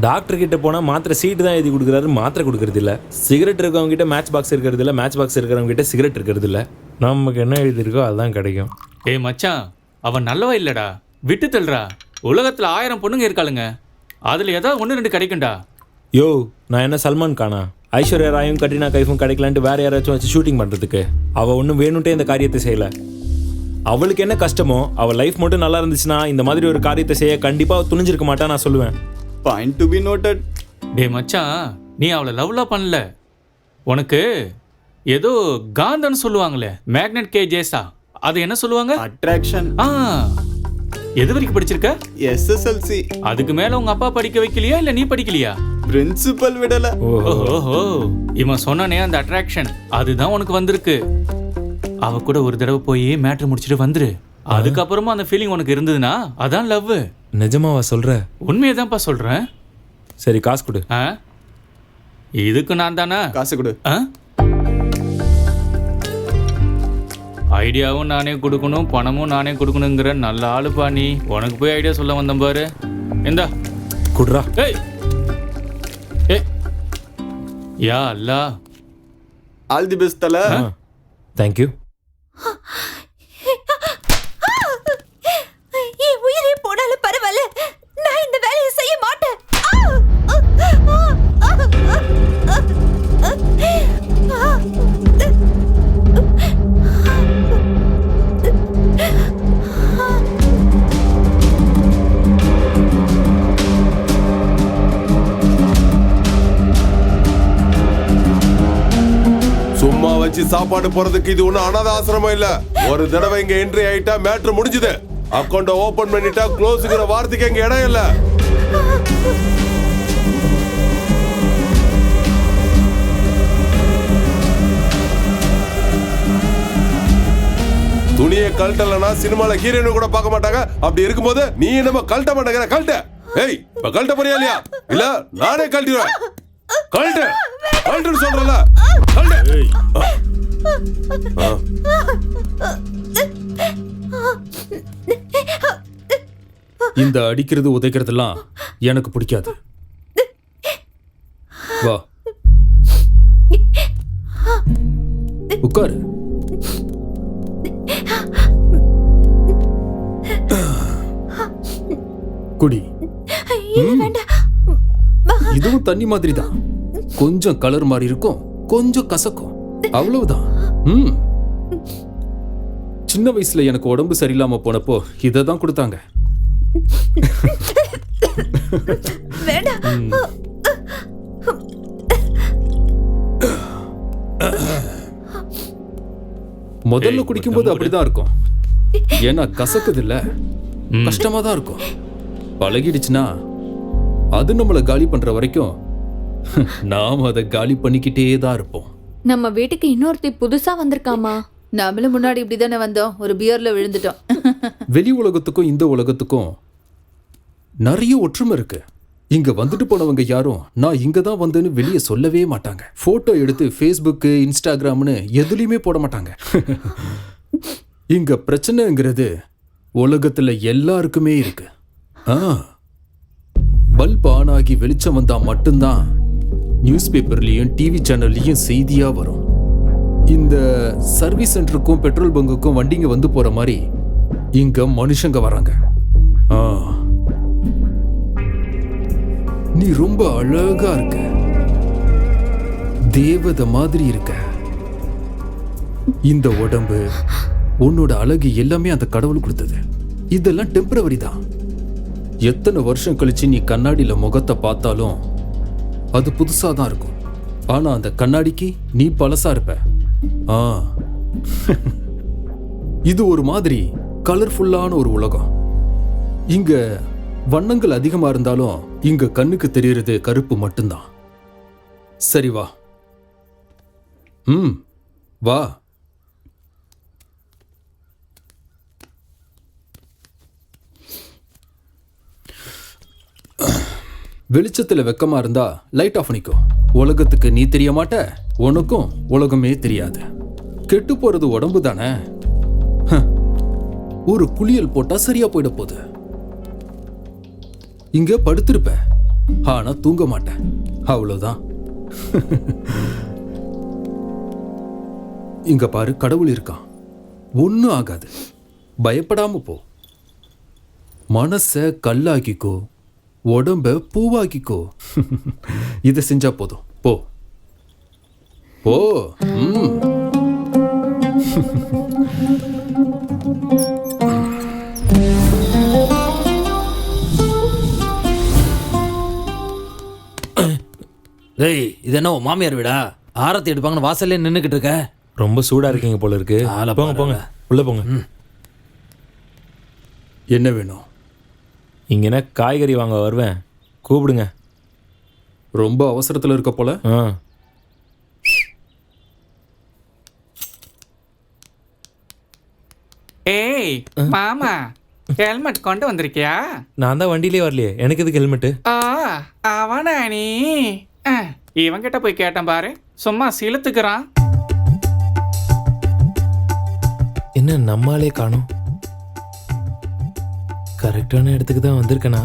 டாக்டர் கிட்ட போனா மாத்திரை சீட்டு தான் எழுதி கொடுக்குறாரு, மாத்திரை கொடுக்கறது இல்ல. சிகரெட் இருக்கவங்க கிட்ட மேட்ச் பாக்ஸ் இருக்கிறது இல்ல, மேட்ச் பாக்ஸ் இருக்கிறவங்க கிட்ட சிகரெட் இருக்கிறது இல்ல. நமக்கு என்ன எழுதிருக்கோ அதுதான் கிடைக்கும். ஏய் மச்சான், அவன் நல்லவா இல்லடா, விட்டு தள்ளுறா. உலகத்துல 1000 பொண்ணுங்க இருக்காளுங்க, அதுல ஏதாவது 1-2 கிடைக்கும்டா. யோ நான் என்ன சல்மான் கானா? ஐஸ்வர்யா ராயும் கட்ரினா கைஃபும் கிடைக்கலான்ட்டு வேற யாராச்சும் வச்சு ஷூட்டிங் பண்றதுக்கு? அவ ஒன்றும் வேணும்ட்டே இந்த காரியத்தை செய்யல. அவளுக்கு என்ன கஷ்டமோ, அவள் லைஃப் மட்டும் நல்லா இருந்துச்சுன்னா இந்த மாதிரி ஒரு காரியத்தை செய்ய கண்டிப்பா துணிஞ்சிருக்க மாட்டா நான் சொல்லுவேன். Point to be noted. டேய் மச்சான், நீ அவளை லவ்லாம் பண்ணல. உனக்கு ஏதோ காந்தன்னு சொல்லுவாங்களே, மேக்னெட் கே ஜேசா, அது என்ன சொல்லுவாங்க? அட்ராக்ஷன். எது வரைக்கும் படிச்சிருக்க? SSLC. அதுக்கு மேல உங்க அப்பா படிக்க வைக்கலையா இல்ல நீ படிக்கலையா? பிரின்சிபல் விடல. ஓஹோ, இவன் சொன்னானே அந்த அட்ராக்ஷன், அதுதான் உனக்கு வந்திருக்கு. அவ கூட ஒரு தடவை போய் மேட்ரு முடிச்சிட்டு வந்துரு. அதுக்கப்புறமா அந்த ஃபீலிங் உனக்கு இருந்ததுன்னா அதான் லவ். நிஜமாவா சொல்ற? உண்மையதான்ப்பா சொல்றேன். சரி காசு கொடு. இதுக்கு நான் தானே காசு கொடு. ஐடியாவும் நானே கொடுக்கணும், பணமும் நானே கொடுக்கணுங்கிற நல்ல ஆளுப்பா நீ. உனக்கு போய் ஐடியா சொல்ல வந்தேன் பாரு. இந்தா குடுறா. ஏய் ஏய், யா அல்லா. ஆல் தி பெஸ்ட் தல. தேங்க்யூ. என் உயிரே போனாலும் பரவாயில்ல, நான் இந்த வேலையை செய்ய மாட்டேன். சும்மா வச்சு சாப்பாடு போறதுக்கு இது ஒண்ணும் அனாதை ஆசிரமம் இல்ல. ஒரு தடவை இங்க என்ட்ரி ஆயிட்டா மேட்ரு முடிஞ்சுது. அக்கௌண்ட ஓபன் பண்ணிட்டா க்ளோஸ்ங்கிற வார்த்தைக்கு இங்க இடம் இல்ல. துணியை கழட்டலனா சினிமால ஹீரோயின் கூட பார்க்க மாட்டாங்க. அப்படி இருக்கும்போது நீ என்னமா கழட்ட மாட்டேங்கிற? கழட்ட. ஏய் இப்ப கழட்ட போறியா இல்லையா? இல்ல நானே கழட்டிடுவேன். கழட்ட கழட்டுன்னு சொல்றல. கழட்ட. இந்த அடிக்கிறது உதைக்கிறதெல்லாம் எனக்கு பிடிக்காது. வா உட்காரு. குடி. இல்ல வேண்டாம். இதுவும் தண்ணி மாதிரி தான். கொஞ்சம் கலர் மாதிரி இருக்கும், கொஞ்சம் கசக்கும், அவ்வளவுதான். சின்ன வயசுல எனக்கு உடம்பு சரியில்லாம போனப்போ இதை தான் கொடுத்தாங்க. வேண்டாம். முதல்ல குடிக்கும்போது அப்படிதான் இருக்கும். ஏன்னா கசக்குது இல்ல, கஷ்டமா தான் இருக்கும். பழகிடுச்சுன்னா அது நம்மளை காலி பண்ற வரைக்கும் நாம அதை காலி பண்ணிக்கிட்டே தான் இருப்போம். நம்ம வீட்டுக்கு இன்னொருத்தி புதுசா வந்திருக்காமா. நம்மளும் முன்னாடி இப்படிதானே வந்தோம், ஒரு பியர்ல விழுந்துட்டோம். வெளி உலகத்துக்கும் இந்த உலகத்துக்கும் நிறைய ஒற்றுமை இருக்கு. இங்க வந்துட்டு போனவங்க யாரும் நான் இங்க தான் வந்தேன்னு வெளியே சொல்லவே மாட்டாங்க. போட்டோ எடுத்து ஃபேஸ்புக்கு, இன்ஸ்டாகிராம்னு எதுலயுமே போட மாட்டாங்க. இங்க பிரச்சனைங்கிறது உலகத்துல எல்லாருக்குமே இருக்கு. பல்ப் ஆன் ஆகி வெளிச்சம் வந்தா மட்டும்தான் நியூஸ் பேப்பர்லயும் டிவி சேனல்லையும் செய்தியா வரும். இந்த சர்வீஸ் சென்டருக்கும் பெட்ரோல் பங்குக்கும் வண்டிங்க வந்து போற மாதிரி இங்க மனுஷங்க வராங்க. நீ ரொம்ப அழகா இருக்க, தேவதை மாதிரி இருக்க. இந்த உடம்பு, உன்னோட அழகு எல்லாமே அந்த கடவுள் கொடுத்தது. இதெல்லாம் டெம்பரவரி தான். எத்தனை வருஷம் கழிச்சு நீ கண்ணாடியில முகத்தை பார்த்தாலும் அது புதுசா தான் இருக்கும். ஆனா அந்த கண்ணாடிக்கு நீ பழசா இருப்ப. இது ஒரு மாதிரி கலர்ஃபுல்லான ஒரு உலகம். இங்க வண்ணங்கள் அதிகமா இருந்தாலும் இங்க கண்ணுக்கு தெரியறது கருப்பு மட்டும்தான். சரி வா. வா. வெளிச்சத்துல வெக்கமா இருந்தா லைட் ஆஃப் பண்ணிக்கோ. உலகத்துக்கு நீ தெரிய மாட்ட, உனக்கும் உலகமே தெரியாது. கெட்டு போறது உடம்பு தானே. ஒரு குளியல் போட்டா சரியா போயிட போகுது. இங்க படுத்திருப்ப, ஆனா தூங்க மாட்டேன், அவ்வளவுதான். இங்க பாரு, கடவுள் இருக்கான், ஒன்னும் ஆகாது, பயப்படாம போ. மனச கல்லாக்கிக்கோ, உடம்ப பூவாக்கிக்கோ. இதை செஞ்சா போதும். போ போ. டேய், இது என்ன உன் மாமியார் வீடா? ஆரத்தி எடுப்பாங்கன்னு வாசல்ல நின்னுக்கிட்டு இருக்க. ரொம்ப சூடா இருக்கீங்க போல இருக்கு. போங்க போங்க, உள்ள போங்க. என்ன வேணும்? இங்கன்னா காய்கறி வாங்க வருவேன், கூப்பிடுங்க. ரொம்ப அவசரத்துல இருக்க போல. ஏய் மாமா, ஹெல்மெட் கொண்டு வந்திருக்கியா? நான் தான் வண்டியிலே வரலையே, எனக்கு எதுக்கு ஹெல்மெட்டு? அவனா நீ? இவங்கிட்ட போய் கேட்டேன் பாரு, சும்மா சிலுத்துக்கிறான். என்ன நம்மாலே காணோம்? கரெக்டான இடத்துக்கு தான் வந்திருக்கனா?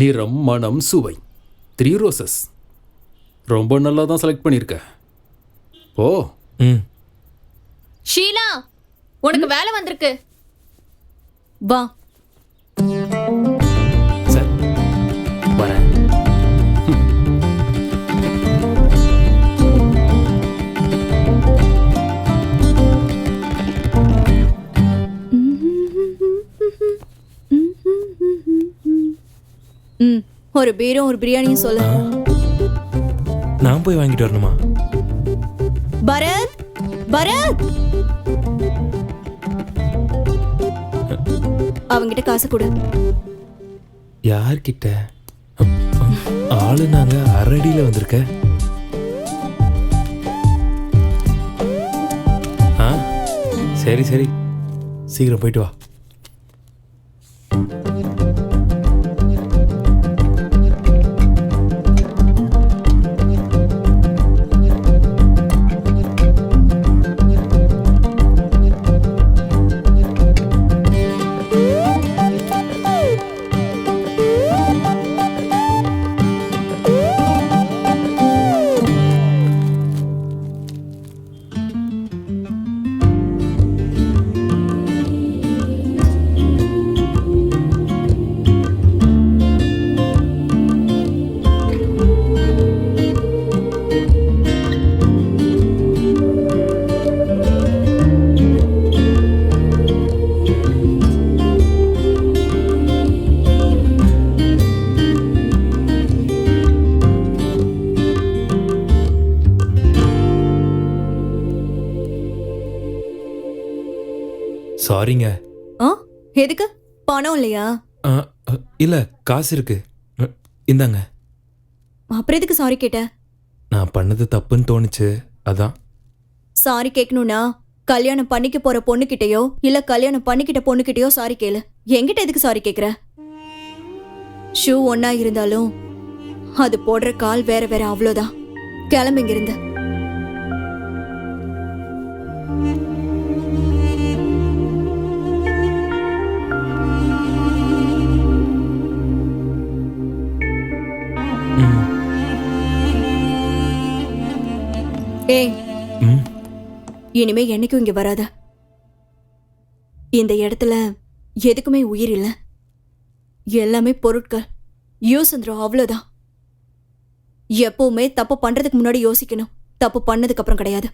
நிறம், மனம், சுவை, 3 ரோசஸ். ரொம்ப நல்லா தான் செலக்ட் பண்ணியிருக்க. ஓ. ஷீலா, உனக்கு வேலை வந்திருக்கு. வா. சார் வரேன். ஒரு பீரும் ஒரு பிரியாணியும் சொல்லு. நான் போய் வாங்கிட்டு வரணுமா? பரத், பரத், அவங்கிட்ட காசு கொடு. யார்கிட்ட? ஆளு நாங்க அரடியில வந்திருக்க. சரி சரி, சீக்கிரம் போயிட்டு வா. சாரிங்க. ஆ எதுக்கு? பணம் இல்லையா? இல்ல, காசு இருக்கு. இந்தாங்க. அப்புறம் எதுக்கு சாரி கேட்ட? நான் பண்ணது தப்புன்னு தோணுச்சு, அதான். சாரி கேட்கணும்னா கல்யாணம் பண்ணிக்க போற பொண்ணுகிட்டயோ இல்ல கல்யாணம் பண்ணிக்கிட்ட பொண்ணுகிட்டயோ சாரி கேளு. என்கிட்ட எதுக்கு சாரி கேக்குற? ஷூ ஒன்னா இருந்தாலும் அது போடுற கால் வேற வேற, அவ்வளோதான். கிளம்புங்க இருந்து. ஏய், இனிமே என்னைக்கும் இங்க வராத. இந்த இடத்துல எதுக்குமே உயிர் இல்ல, எல்லாமே பொருட்கள். யூஸ் வந்துடும், அவ்வளவுதான். எப்பவுமே தப்பு பண்றதுக்கு முன்னாடி யோசிக்கணும், தப்பு பண்ணதுக்கு அப்புறம் கிடையாது.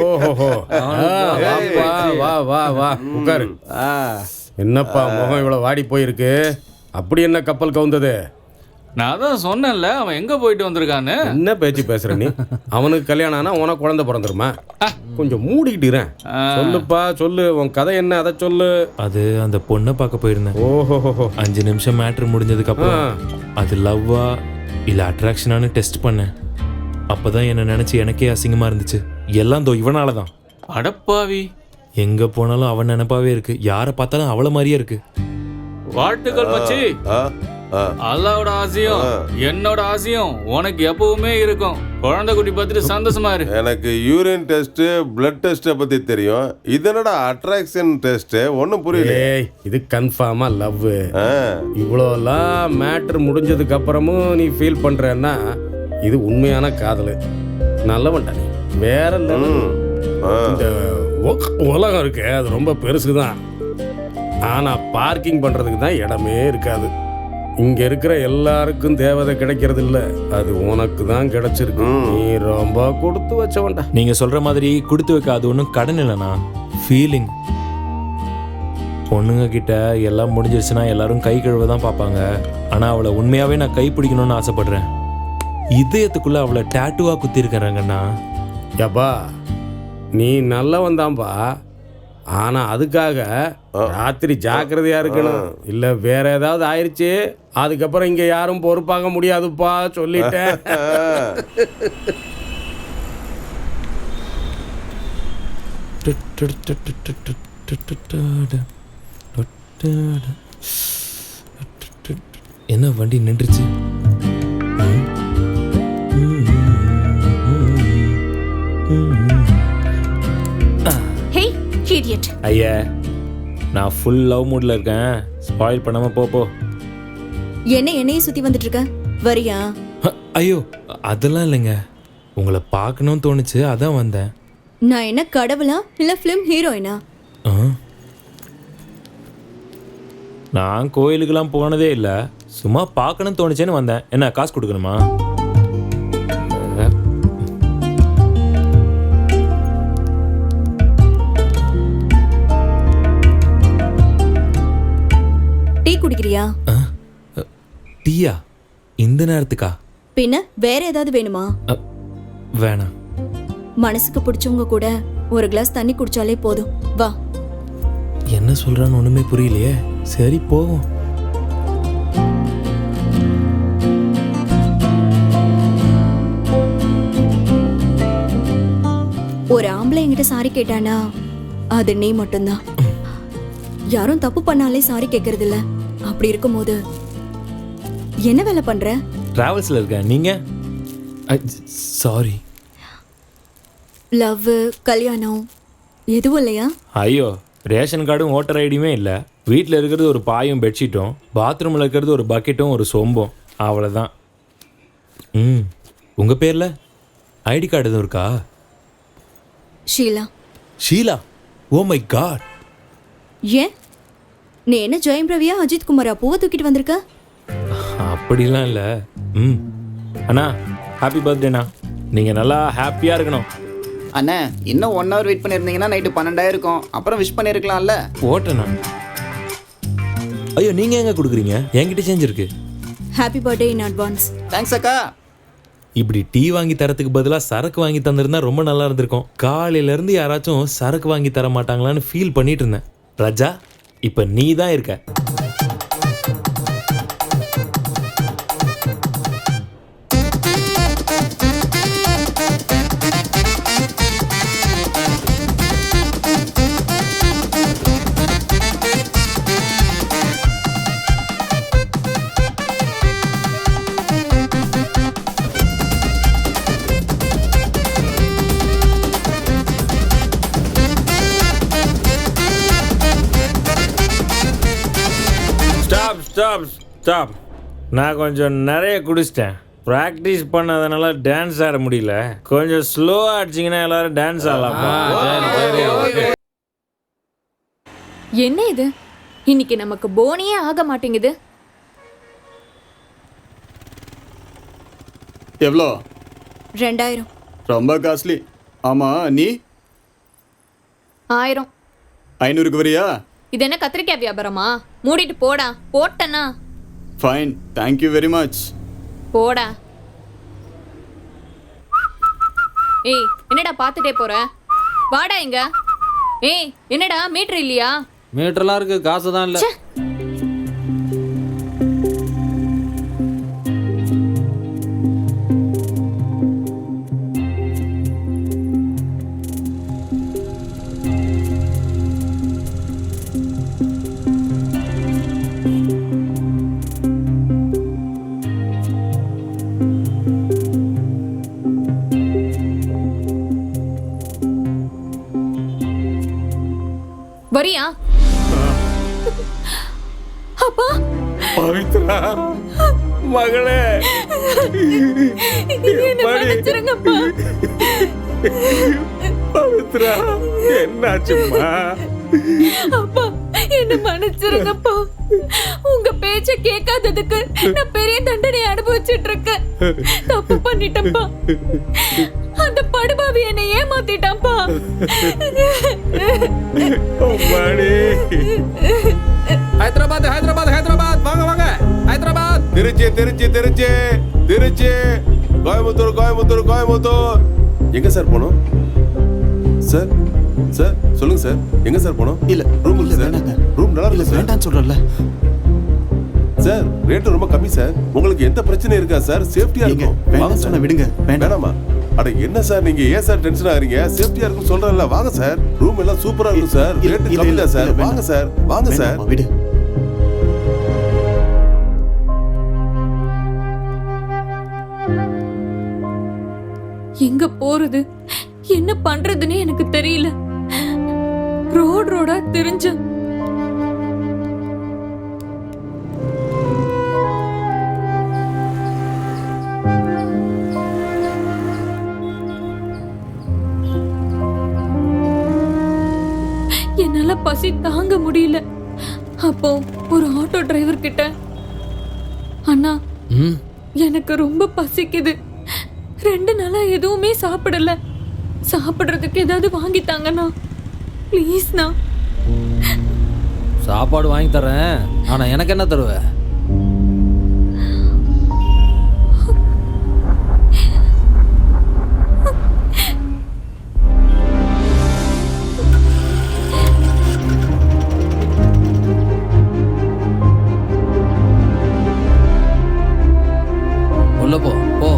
ஓஹோ, வா வா உட்காரு. என்னப்பா முகம் இவ்வளவு வாடி போயிருக்கு? அப்படி என்ன கப்பல் கவுந்தது? நான் தான் சொன்னேன்ல, அவன் எங்க போயிட்டு வந்திருக்கான்னு. என்ன பேச்சு பேசுற நீ? அவனுக்கு கல்யாணம் ஆனா உனக்கு குழந்தை பிறந்துருமா? கொஞ்சம் மூடிக்கிட்டு சொல்லுப்பா, சொல்லு. உன் கதை என்ன, அதை சொல்லு. அது அந்த பொண்ணை பார்க்க போயிருந்தேன். ஓஹோ, 5 நிமிஷம் மேட்ரு முடிஞ்சதுக்கு அப்புறம் அது லவ்வா இல்ல அட்ராக்ஷனானு டெஸ்ட் பண்ணேன். அப்பதான் என்ன நினைச்சு எனக்கே அசிங்கமா இருந்துச்சு. எல்லாம் தோ இவனாலதான். அடப்பாவி, எங்க போனாலும் அவன் நினைப்பாவே இருக்கு. யாரை பார்த்தாலும் அவள மாதிரியே இருக்கு. வாழ்த்துக்கள் மச்சி. அல்லாவோட ஆசையும் என்னோட ஆசையும் உனக்கு எப்பவுமே இருக்கும். குழந்தை குட்டி பார்த்துட்டு சந்தோஷமா இரு. எனக்கு யூரின் டெஸ்ட், பிளட் டெஸ்ட்டை பத்தி தெரியும். இது என்னடா அட்ராக்ஷன் டெஸ்ட்? ஒன்றும் புரியல. இது கன்ஃபார்மா லவ். இவ்வளோலாம் மேட்ரு முடிஞ்சதுக்கு அப்புறமும் நீ ஃபீல் பண்றன்னா இது உண்மையான காதல். நல்லவன்டா நீ, வேற லெவல். இந்த உலகம் இருக்கு, அது ரொம்ப பெருசுதான். ஆனா பார்க்கிங் பண்றதுக்கு தான் இடமே இருக்காது. இங்க இருக்கிற எல்லாருக்கும் தேவதை கிடைக்கிறது இல்ல, அது உனக்கு தான் கிடைச்சிருக்கு. நீ ரொம்ப கொடுத்து வச்சவன்டா. நீங்க சொல்ற மாதிரி கொடுத்து வைக்க அது ஒன்றும் கடன் இல்லைண்ணா, ஃபீலிங். பொண்ணுங்க கிட்ட எல்லாம் முடிஞ்சிருச்சுன்னா எல்லாரும் கை கழுவ தான் பார்ப்பாங்க. ஆனா அவளை உண்மையாவே நான் கை பிடிக்கணும்னு ஆசைப்படுறேன். இதயத்துக்குள்ள அவளை டேட்டுவா குத்தி இருக்கிறாங்கண்ணா. யப்பா, நீ நல்லவன் தான்பா. ஆனா அதுக்காக ராத்திரி ஜாக்கிரதையா இருக்கணும். இல்ல வேற ஏதாவது ஆயிடுச்சு, அதுக்கப்புறம் இங்க யாரும் பொறுப்பாக முடியாதுப்பா, சொல்லிட்டேன். என்ன வண்டி நின்றுச்சு? ஐயா, நான் ஃபுல் லவ் மூட்ல இருக்கேன். ஸ்பாயில் பண்ணாம போ. என்னையே சுத்தி வந்துட்டு இருக்க, வரியா? ஐயோ, அதெல்லாம் இல்லைங்க. உங்களை பார்க்கணும்னு தோணுச்சு, அதான் வந்தேன். நான் என்ன கடவுளா இல்ல பிலிம் ஹீரோயினா? நான் கோயிலுக்கெல்லாம் போனதே இல்லை, சும்மா பார்க்கணும்னு தோணுச்சேன்னு வந்தேன். என்ன காசு கொடுக்கணுமா? டீ குடிக்கிறியா? டீயா? இந்த நேரத்துக்கா? பின்ன வேற ஏதாவது வேணுமா? வேணாம். மனசுக்கு பிடிச்சவங்க கூட ஒரு கிளாஸ் தண்ணி குடிச்சாலே போதும். வா. என்ன சொல்றான்னு ஒண்ணுமே புரியலையே. சரி போவோம். ஒரு ஆம்பளை என்கிட்ட சாரி கேட்டானா அது நீ மட்டும்தான். யாரும் தப்பு பண்ணாலே சாரி கேட்கறது இல்ல. அப்படி இருக்கும்போது என்ன வேலை பண்ற? டிராவல்ஸ்ல இருக்கேன். நீங்க? சாரி. லவ், கல்யாணம் எதுவும் இல்லையா? ஐயோ, ரேஷன் கார்டும் ஓட்டர் ஐடியுமே இல்லை. வீட்டில் இருக்கிறது ஒரு பாயும் பெட்ஷீட்டும், பாத்ரூமில் இருக்கிறது ஒரு பக்கெட்டும் ஒரு சொம்பும், அவ்வளோதான். உங்கள் பேரில் ஐடி கார்டு எதுவும் இருக்கா? Sheela. Sheela? Oh my god. ஏன், நீ என்ன ஜெயம் ரவியா அஜித் குமாரா பூவை தூக்கிட்டு வந்திருக்க? அப்படிலாம் இல்லை. அண்ணா ஹாப்பி பர்த்டேண்ணா. நீங்கள் நல்லா ஹாப்பியாக இருக்கணும். அண்ணா, இன்னும் 1 hour வெயிட் பண்ணியிருந்தீங்கன்னா நைட்டு 12 இருக்கும். அப்புறம் விஷ் பண்ணியிருக்கலாம்ல. ஓட்டண்ணா. ஐயோ நீங்க எங்க கொடுக்குறீங்க? என்கிட்ட சேஞ்ச் இருக்கு. Happy birthday in advance. Thanks அக்கா. இப்படி டீ வாங்கி தரத்துக்கு பதிலா சரக்கு வாங்கி தந்திருந்தா ரொம்ப நல்லா இருந்திருக்கும். காலையில இருந்து யாராச்சும் சரக்கு வாங்கி தர மாட்டாங்களான்னு ஃபீல் பண்ணிட்டு இருந்தேன். ராஜா, இப்ப நீ தான் இருக்க. ஸ்டாப். நான் கொஞ்சம் நிறைய குடிச்சிட்டேன். ப்ராக்டிஸ் பண்ணதுனால டான்ஸ் ஆட முடியல. கொஞ்சம் ஸ்லோவாக அடிச்சிங்கன்னா எல்லாரும் டான்ஸ் ஆடலாமா? என்ன இது இன்னைக்கு நமக்கு போனியே ஆக மாட்டேங்குது. எவ்வளோ? 2000. ரொம்ப காஸ்ட்லி. ஆமா, நீ 1000. 500க்கு வரியா? இது என்ன கத்திரிக்காய் வியாபாரமா? மூடிட்டு போடா. போட்டனா? Fine, thank you very much. போடா. ஏய், என்னடா பார்த்துட்டே போற? வாடா இங்க. ஏய், என்னடா மீட்டர் இல்லையா? மீட்டர்லாம் இருக்கு, காசு தான் இல்ல. வரியா? அப்பா பவித்ரா மகளே, மன்னிச்சிருங்கப்பா. பவித்ரா என்னாச்சும்மா? அப்பா என்ன மன்னிச்சிருங்கப்பா. உங்க பேச்ச கேட்காததுக்கு நான் பெரிய தண்டனை அனுபவிச்சிட்டு இருக்கேன். தப்பு பண்ணிட்டேன்ப்பா. அந்த படுபாவி என்னை ஏமாத்திட்டான்ப்பா. ஹைதராபாத் ஹைதராபாத் ஹைதராபாத், வாங்க வாங்க. ஹைதராபாத், திருச்சி திருச்சி திருச்சி திருச்சி, கோயம்புத்தூர் கோயம்புத்தூர் கோயம்புத்தூர். எங்க சார் போனோம்? சார் சார் சொல்லுங்க சார், எங்க சார் போனோம்? இல்ல ரூம் இல்ல, இல்ல வேணாங்க. ரூம் நல்லா இல்ல இருக்கு சார். வேண்டான்னு சொல்றல சார். ரேட் ரொம்ப கம்மி சார். உங்களுக்கு எந்த பிரச்சனை இருக்கா சார்? சேஃப்டியா நீங்க இருக்கும். வாங்க வேண்டாம் சொன்னா சார். விடுங்க. வேண்டாம். வேணாமா? அட என்ன சார் நீங்க ஏன் சார் டென்ஷன் ஆகுறீங்க? சேஃப்டியா இருக்கும் சொல்றேன்ல. வாங்க சார், ரூம் எல்லாம் சூப்பரா இருக்கும் சார். இல்ல, ரேட் இல்ல, கம்மி இல்ல, தான் சார். இல்ல, வாங்க வேண்டாம். சார், வாங்க சார். வேண்டாம்மா, விடு. எங்க போறது, என்ன பண்றதுன்னு எனக்கு தெரியல. ரோடா தெரிஞ்ச என்னால பசி தாங்க முடியல. அப்போ ஒரு ஆட்டோ டிரைவர் கிட்ட, அண்ணா எனக்கு ரொம்ப பசிக்குது, 2 நாளா எதுவுமே சாப்பிடல, சாப்பிடுறதுக்கு ஏதாவது வாங்கி தாங்கண்ணா ப்ளீஸ்ண்ணா. சாப்பாடு வாங்கி தரேன், ஆனா எனக்கு என்ன தருவ? உள்ள போ போ.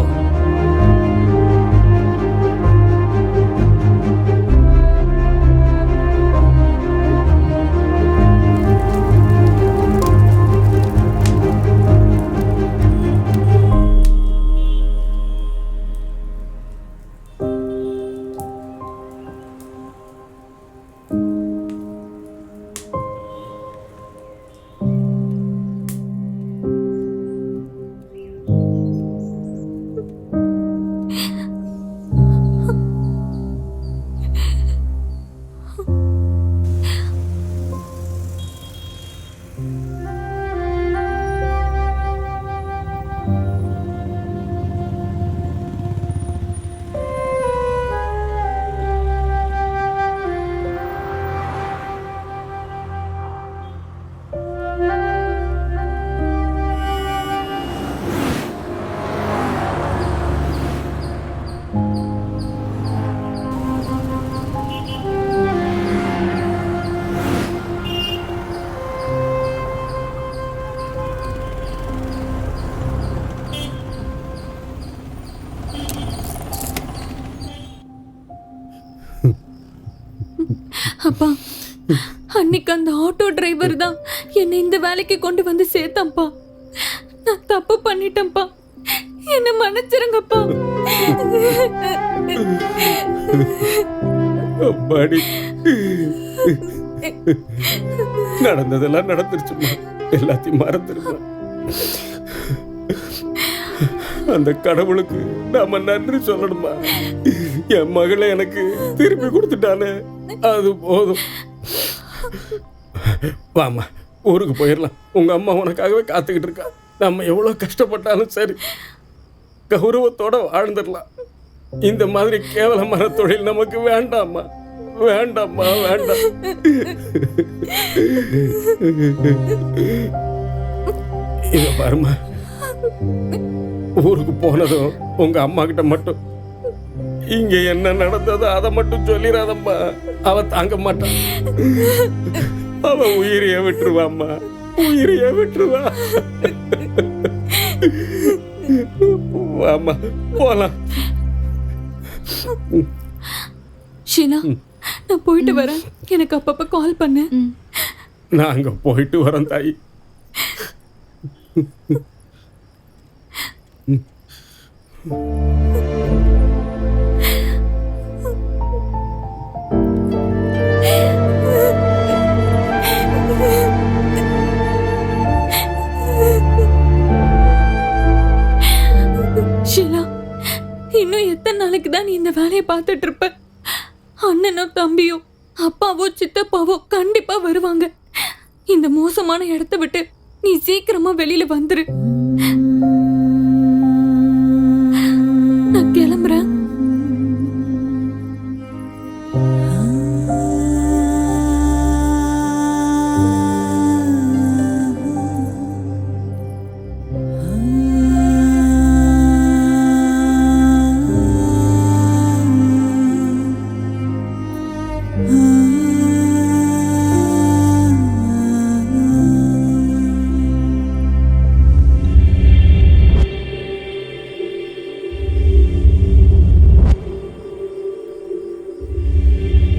அப்பா, அன்னைக்கு அந்த ஆட்டோ டிரைவர் தான் என்னை இந்த வேலைக்கு கொண்டு வந்து சேர்த்தான்ப்பா. நான் தப்பு பண்ணிட்டேன்ப்பா, என்ன மன்னிச்சிருங்கப்பா. அம்மாடி, நடந்ததெல்லாம் நடந்துருச்சுமா, எல்லாத்தையும் மறந்துருமா. அந்த கடவுளுக்கு நாம நன்றி சொல்லணுமா. என் மகளை எனக்கு திருப்பி கொடுத்துட்டானே, அது போதும். வாமா, ஊருக்கு போயிடலாம். உங்க அம்மா உனக்காகவே காத்துக்கிட்டு இருக்கா. நம்ம எவ்வளவு கஷ்டப்பட்டாலும் சரி, கௌரவத்தோட வாழ்ந்துடலாம். இந்த மாதிரி கேவலமான தொழில் நமக்கு வேண்டாம்மா, வேண்டாம்மா, வேண்டாம். இத பாருமா, ஊருக்கு போனதும் உங்க அம்மா கிட்ட மட்டும் இங்க என்ன நடந்ததோ அதை மட்டும் சொல்லிடாதம்மா. அவ தாங்க மாட்டான். அவ உயிரைய விட்டுருவாம்மா, உயிரைய விட்டுருவா. வாம்மா, போலாம். ஷீலா, நான் போயிட்டு வரேன். எனக்கு அப்பப்ப கால் பண்ணு. நாங்க போயிட்டு வரோம் தாயி. ஷீலா, இன்னும் எத்தனை நாளைக்கு தான் நீ இந்த வேலையை பார்த்துட்டு இருப்ப? அண்ணனோ தம்பியோ அப்பாவோ சித்தப்பாவோ கண்டிப்பா வருவாங்க. இந்த மோசமான இடத்தை விட்டு நீ சீக்கிரமா வெளியில வந்துரு. நான் கிளம்புறேன்.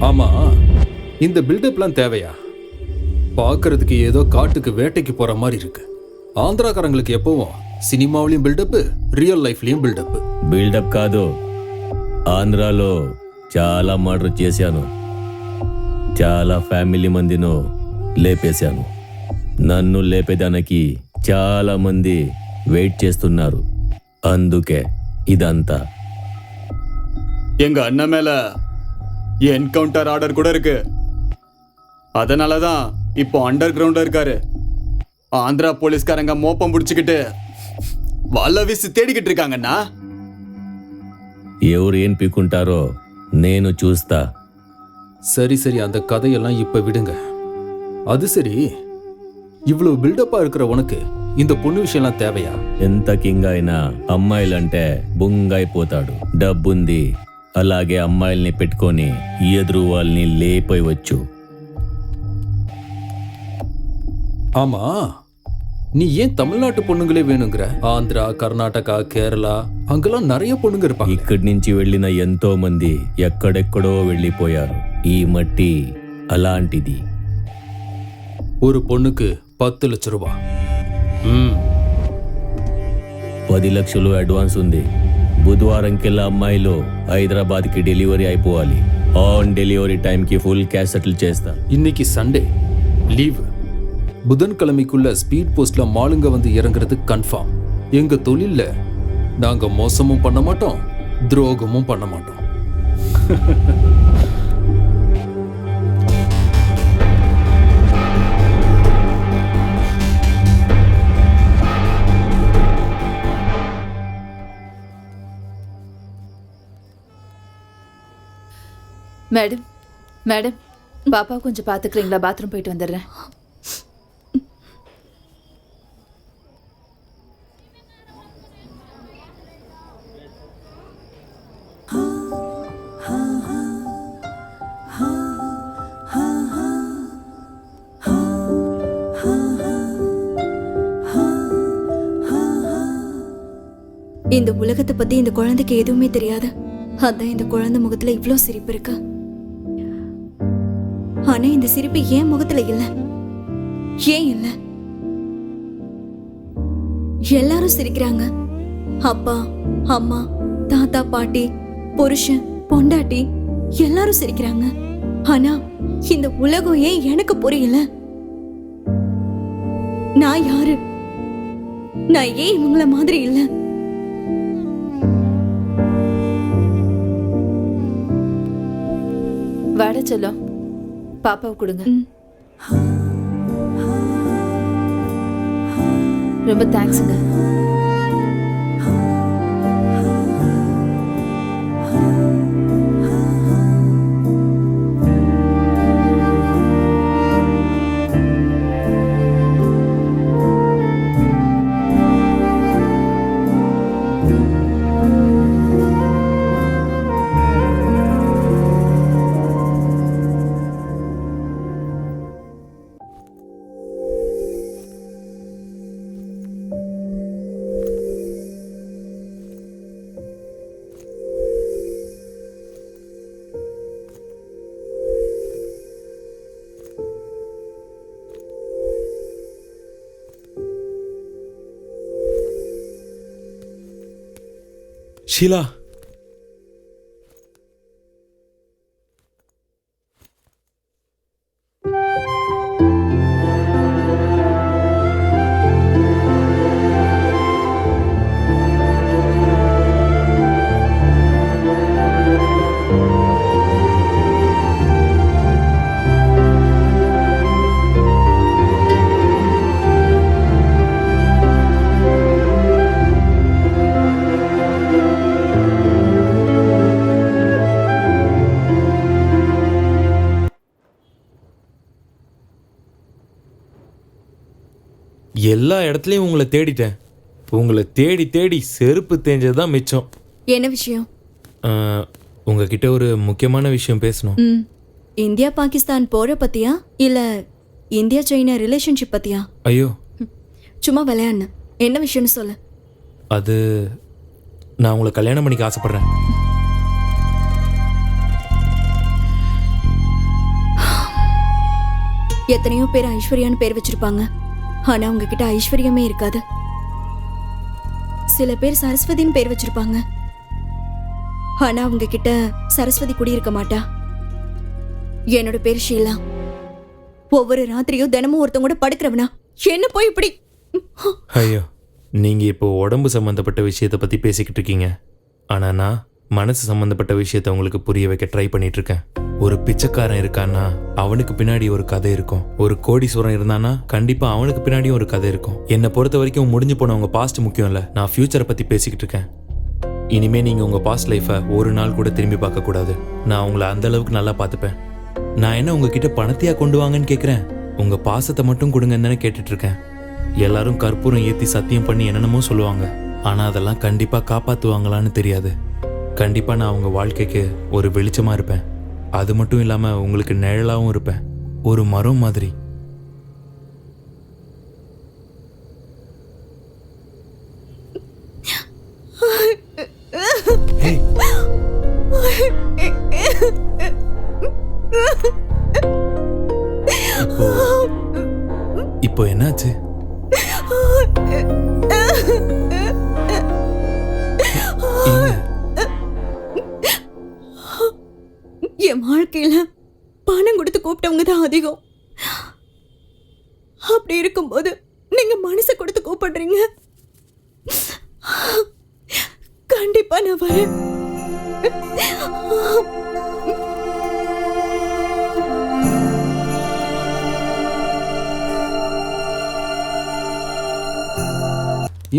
ஆமா, இந்த பில்டப்லாம் தேவையா? பார்க்கறதுக்கு ஏதோ காட்டுக்கு வேட்டைக்கு போற மாதிரி இருக்கு. ஆந்திராக்காரங்களுக்கு எப்பவும் సినిమావలియం బిల్డప్, రియల్ లైఫ్లియం బిల్డప్. బిల్డప్ కాదు, ఆంధ్రాలో చాలా మర్డర్ చేశాను, చాలా ఫ్యామిలీ మందిను లేపేశాను. నన్ను లేపేదానికి చాలా మంది వెయిట్ చేస్తున్నారు. అందుకే ఇదంతా. எங்க அண்ணன் மேல என்கவுண்டர் ஆர்டர் கூட இருக்கு. அதனாலதான் இப்போ அண்டர் கிரவுண்ட்ல இருக்காரு. ஆந்திரா போலீஸ்காரங்க மோப்பம் பிடிச்சுக்கிட்டு வலை வீசி தேடிக்கிட்டு இருக்காங்கண்ணா. ఎవరు ఏం పీకుంటారో నేను చూస్తా. சரி சரி, அந்த கதையெல்லாம் இப்ப விடுங்க. அது சரி, இவ்வளவு பில்டப்பா இருக்கிற உனக்கு இந்த பொண்ணு விஷயம்லாம் தேவையா? ఎంత కింగ్ అయినా అమ్మాయిలంటే బొంగైపోతాడు. డబ్బుంది, అలాగే అమ్మాయిల్ని పెట్టుకొని ఎదురు వాళ్ళని లేపేయవచ్చు. ஆமா, நீ ஏன் தமிழ்நாட்டு பொண்ணுங்களே வேணுங்கிற? ஆந்திரா, கர்நாடகா, கேரளா அங்கெல்லாம் நிறைய பொண்ணுங்க இருப்பாங்க. ఇక్కడి నుంచి వెళ్ళిన ఎంతో మంది ఎక్కడెక్కడో వెళ్ళిపోయారు. ఈ మట్టి అలాంటిది. ஒரு பொண்ணுக்கு 10 லட்சம் ரூபாய். 10 లక్షలు అడ్వాన్స్ ఉంది. బుధవారంకెల్లా అమ్మాయిలు హైదరాబాద్కి డెలివరీ అయిపోవాలి. ఆన్ డెలివరీ టైంకి ఫుల్ క్యాష్ సెటిల్ చేస్తా. இன்னைக்கு சண்டே லீவு. புதன்கிழமைக்குள்ள ஸ்பீட் போஸ்ட்ல மாலுங்க வந்து இறங்குறது கன்ஃபார்ம். எங்க தொழில்ல நாங்க மோசமும் பண்ண மாட்டோம், துரோகமும் பண்ண மாட்டோம். மேடம், மேடம், பாப்பா கொஞ்சம் பாத்துக்கிறீங்களா? பாத்ரூம் போயிட்டு வந்துடுறேன். இந்த உலகத்தை பத்தி இந்த குழந்தைக்கு எதுவுமே தெரியாது. அதான் இந்த குழந்தை முகத்துல இவ்ளோ சிரிப்பு இருக்கு. ஆனா இந்த சிரிப்பு ஏன் முகத்துல இல்ல? ஏன் இல்ல? எல்லாரும் சிரிக்கிறாங்க. அப்பா, அம்மா, தாத்தா, பாட்டி, புருஷன், பொண்டாட்டி எல்லாரும் சிரிக்கிறாங்க. ஆனா இந்த உலகம் ஏன் எனக்கு புரியல? நான் யாரு? நான் ஏன் இவங்கள மாதிரி இல்ல? வாட செல்லம், பாப்பாவை கொடுங்க. ரொம்ப தேங்க்ஸுங்க. ஷீலா, எல்லா இடத்துலையும் உங்களை தேடிட்டேன். உங்களை தேடி தேடி செருப்பு தேஞ்சது தான் மிச்சம். என்ன விஷயம்? உங்ககிட்ட ஒரு முக்கியமான விஷயம் பேசணும். இந்தியா பாகிஸ்தான் போற பத்தியா இல்ல இந்தியா சைனா ரிலேஷன்ஷிப் பத்தியா? ஐயோ, சும்மா விளையாடுன. என்ன விஷயம்னு சொல்லு. அது நான் உங்களை கல்யாணம் பண்ணிக்க ஆசைப்படுறேன். எத்தனையோ பேர் ஐஸ்வர்யான்னு பேர் வச்சிருப்பாங்க. ஆனா உங்ககிட்ட ஐஸ்வர்யமே இருக்காது. சில பேர் சரஸ்வதின்னு பேர் வச்சிருப்பாங்க. ஆனா உங்ககிட்ட சரஸ்வதி குடியிருக்க மாட்டா. என்னோட பேர் ஷீலா. ஒவ்வொரு ராத்திரியும் தினமும் ஒருத்தவங்க கூட படுக்கிறவனா என்ன போய் இப்படி? ஐயோ, நீங்க இப்போ உடம்பு சம்பந்தப்பட்ட விஷயத்தை பத்தி பேசிக்கிட்டு இருக்கீங்க. ஆனா நான் மனசு சம்பந்தப்பட்ட விஷயத்தை உங்களுக்கு புரிய வைக்க ட்ரை பண்ணிட்டு இருக்கேன். ஒரு பிச்சைக்காரன் இருக்கான்னா அவனுக்கு பின்னாடி ஒரு கதை இருக்கும். ஒரு கோடீஸ்வரன் இருந்தானா கண்டிப்பா அவனுக்கு பின்னாடியும் ஒரு கதை இருக்கும். என்னை பொறுத்த வரைக்கும் முடிஞ்சு போனவங்க பாஸ்ட் முக்கியம் இல்ல, நான் ஃபியூச்சரை பத்தி பேசிக்கிட்டு இருக்கேன். இனிமே நீங்க உங்க பாஸ்ட் லைஃபை ஒரு நாள் கூட திரும்பி பார்க்க கூடாது. நான் உங்களை அந்த அளவுக்கு நல்லா பார்த்துப்பேன். நான் என்ன உங்ககிட்ட பணத்தையா கொண்டு வாங்கன்னு கேட்குறேன்? உங்க பாசத்தை மட்டும் கொடுங்கன்னு தானே கேட்டுட்டு இருக்கேன். எல்லாரும் கற்பூரம் ஏற்றி சத்தியம் பண்ணி என்னென்னமோ சொல்லுவாங்க. ஆனா அதெல்லாம் கண்டிப்பா காப்பாத்துவாங்களான்னு தெரியாது. கண்டிப்பா நான் உங்க வாழ்க்கைக்கு ஒரு வெளிச்சமா இருப்பேன். அது மட்டும் இல்லாம உங்களுக்கு நிழலாவும் இருப்பேன், ஒரு மரம் மாதிரி. இப்போ என்னாச்சு? என் வாழ்க்கையில பணம் கொடுத்து கூப்பிட்டவங்க தான் அதிகம். அப்படி இருக்கும்போது நீங்க மனசை கொடுத்து கூப்பிடுறீங்க. கண்டிப்பா நான் வரேன்.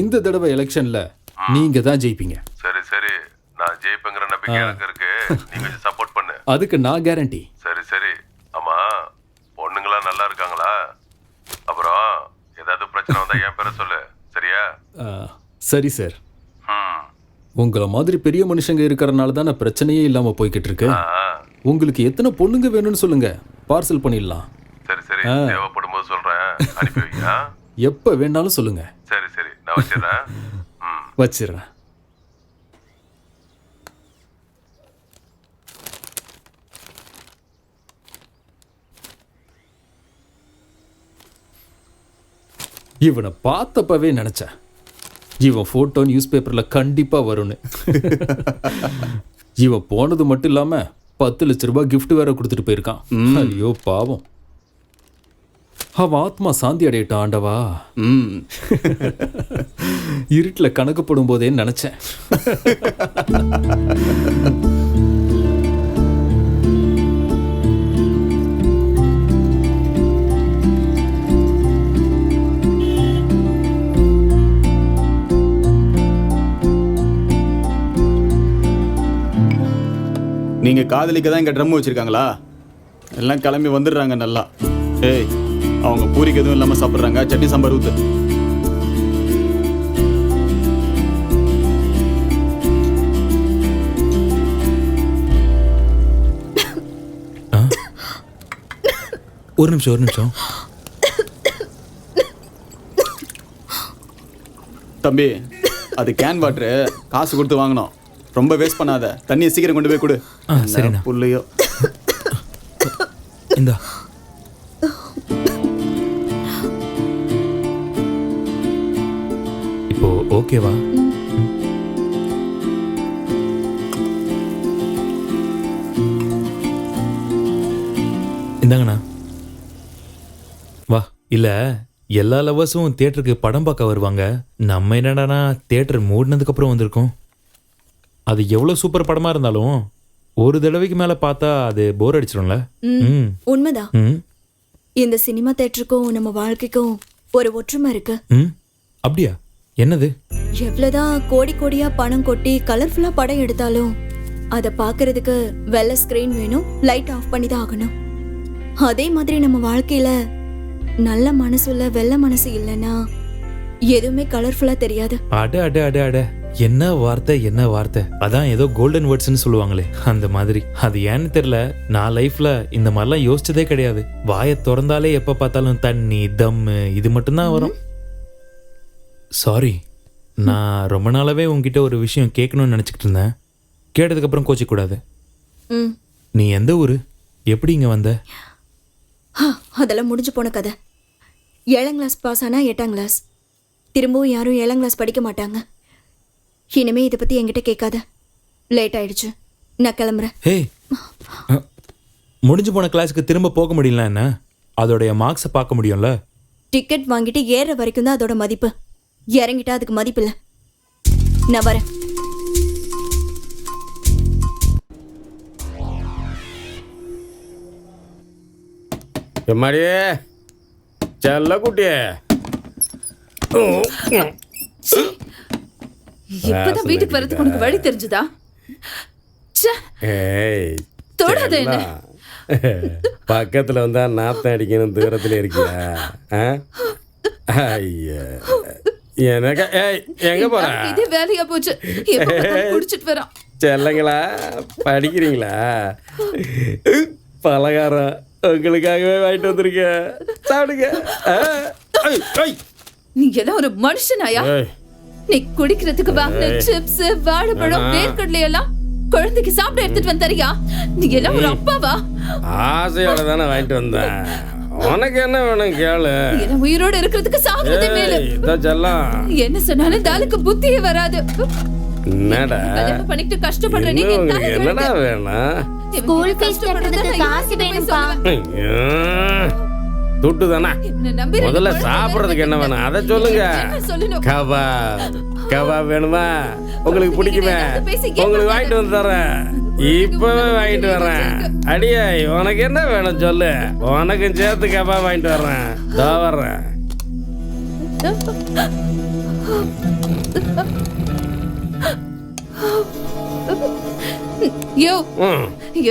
இந்த தடவை எலெக்ஷன்ல நீங்க தான் ஜெயிப்பீங்க. சரி சரி, நான் ஜெயிப்பேங்கிற நம்பிக்கை எனக்கு இருக்கு. நீங்க கொஞ்சம் சப்போர்ட் பண்ணு. அதுக்கு நான் கேரண்டி. சரி சரி. ஆமா, பொண்ணுங்களா நல்லா இருக்காங்களா? அப்புறம் ஏதாவது பிரச்சனை வந்தா என் பேரை சொல்லு, சரியா? சரி சார். உங்களை மாதிரி பெரிய மனுஷங்க இருக்கிறனால தானே பிரச்சனையே இல்லாம போய்கிட்டு இருக்கு. உங்களுக்கு எத்தனை பொண்ணுங்க வேணும்னு சொல்லுங்க, பார்சல் பண்ணிடலாம். சரி சரி, தேவைப்படும் போது சொல்றேன், அனுப்பி வைங்க. எப்ப வேணாலும் சொல்லுங்க. சரி சரி, நான் வச்சிடுறேன். வச்சிடுறேன். இவனை பார்த்தப்பவே நினைச்சேன் இவன் போட்டோ நியூஸ் பேப்பர்ல கண்டிப்பா வரும்னு. இவன் போனது மட்டும் இல்லாம 10 லட்ச ரூபாய் gift வேற கொடுத்துட்டு போயிருக்கான். ஐயோ பாவம், அவன் ஆத்மா சாந்தி அடையட்டும் ஆண்டவா. இருட்டில் கணக்கு போடும் போதே நினைச்சேன். நீங்க காதலிக்க தான் இங்க ட்ரம் வச்சிருக்காங்களா? எல்லாம் கிளம்பி வந்துடுறாங்க நல்லா. ஏய், அவங்க பூரிக்கு எதுவும் இல்லாம சாப்பிடுறாங்க. சட்னி சாம்பார் ஊத்து. ஒரு நிமிஷம். தம்பி, அது கேன் வாட்டரு, காசு கொடுத்து வாங்கணும். ரொம்ப வேஸ்ட் பண்ணாத. தண்ணியை சீக்கிரம் கொண்டு போய் கொடு. சரிண்ணா. புள்ளையோ இந்தா. இப்போ ஓகேவா? இந்தாங்கண்ணா. வா. இல்ல, எல்லா லவர்ஸும் தியேட்டருக்கு படம் பார்க்க வருவாங்க. நம்ம என்னடானா தியேட்டர் மூடினதுக்கு அப்புறம் வந்திருக்கோம். அது எவ்வளவு சூப்பர் படமா இருந்தாலும் ஒரு தடவைக்கு மேல பார்த்தா அது போர் அடிச்சிடும்ல. உண்மைதான். இந்த சினிமா தியேட்டருக்கும் நம்ம வாழ்க்கைக்கும் ஒரு ஒற்றுமை இருக்கு. அப்படியா? என்னது? எவ்வளவுதான் கோடி கோடியா பணம் கொட்டி கலர்ஃபுல்லா படம் எடுத்தாலும் அதை பாக்குறதுக்கு வெள்ளை ஸ்கிரீன் வேணும், லைட் ஆஃப் பண்ணி தான் ஆகணும். அதே மாதிரி நம்ம வாழ்க்கையில நல்ல மனசுல வெள்ளை மனசு இல்லைன்னா எதுவுமே கலர்ஃபுல்லா தெரியாது. அட அட அட அட, என்ன வார்த்தை. அதான் ஏதோ கோல்டன் வேர்ட்ஸ்னு சொல்லுவாங்களே, அந்த மாதிரி. அது ஏன்னு தெரியல, நான் லைஃப்ல இந்த மாதிரிலாம் யோசிச்சதே கிடையாது. வாயை திறந்தாலே எப்ப பார்த்தாலும் தண்ணி, தம்மு, இது மட்டும்தான் வரும். சாரி, நான் ரொம்ப நாளாவே உங்ககிட்ட ஒரு விஷயம் கேட்கணும்னு நினைச்சிட்டு இருந்தேன். கேட்டதுக்கு அப்புறம் கோச்சிக்கூடாது. நீ எந்த ஊரு? எப்படி இங்க வந்த? அதெல்லாம் முடிஞ்சு போன கதை. 7ஆம் கிளாஸ் பாஸ் ஆனா 8ஆம் கிளாஸ். திரும்பவும் யாரும் 7ஆம் கிளாஸ் படிக்க மாட்டாங்க. இனிமே இதை பத்தி என்கிட்ட கேட்காத. லேட் ஆயிடுச்சு, நான் கிளம்புறேன். ஹே, முடிஞ்சு போன கிளாஸுக்கு திரும்ப போக முடியல என்ன? அதோடைய மார்க்ஸை பார்க்க முடியும்ல. டிக்கெட் வாங்கிட்டு ஏற வரைக்கும் தான் அதோட மதிப்பு. இறங்கிட்டா அதுக்கு மதிப்பு இல்லை. நான் வரேன். எம்மாடியே செல்ல குட்டியே, இப்பதான் வீட்டுக்கு வரதுக்கு உனக்கு வழி தெரிஞ்சுதா? ஏய், தொடாத என்ன. பக்கத்துல வந்தா நாத்தம் அடிக்கணும், தூரத்துல இருக்கியா? ஐயா, எனக்கு எங்க போற? இதே வேலையா போச்சு. குடிச்சிட்டு வரான். செல்லங்களா, படிக்கிறீங்களா? பலகாரம் உங்களுக்காகவே வாங்கிட்டு வந்திருக்கேன், சாப்பிடுங்க. நீ எல்லாம் ஒரு மனுஷனாயா? நீ குடிக்கிறதுக்கு வாங்கின சிப்ஸ், வாழைப்பழம், வேர்க்கடலை எல்லாம் குழந்தைக்கு சாப்பிட எடுத்துட்டு வந்தறியா? நீ எல்லாம் ஒரு அப்பாவா? ஆசையோட தானே வாங்கிட்டு வந்தேன். உனக்கு என்ன வேணும் கேளு. எல்லாம் உயிரோட இருக்கிறதுக்கு சாப்பிடுறதே மேல. என்ன சொன்னாலும் தாலுக்கு புத்தியே வராது. என்னடா பண்ணிட்டு கஷ்டப்படுற நீ என்னடா வேணும்? ஸ்கூல் ஃபீஸ் கட்டுறதுக்கு காசு வேணும்பா. துட்டு தானே. முதல்ல சாப்பிடுறதுக்கு என்ன வேணும் அதை சொல்லுங்க. கபாப் வேணுமா? உங்களுக்கு பிடிக்குமே, உங்களுக்கு வாங்கிட்டு வந்து தரேன். இப்பவே வாங்கிட்டு வரேன். அடியே, உனக்கு என்ன வேணும் சொல்லு, உனக்கும் சேர்த்து கபாப் வாங்கிட்டு வர்றேன். தோ வர்றேன். யோ,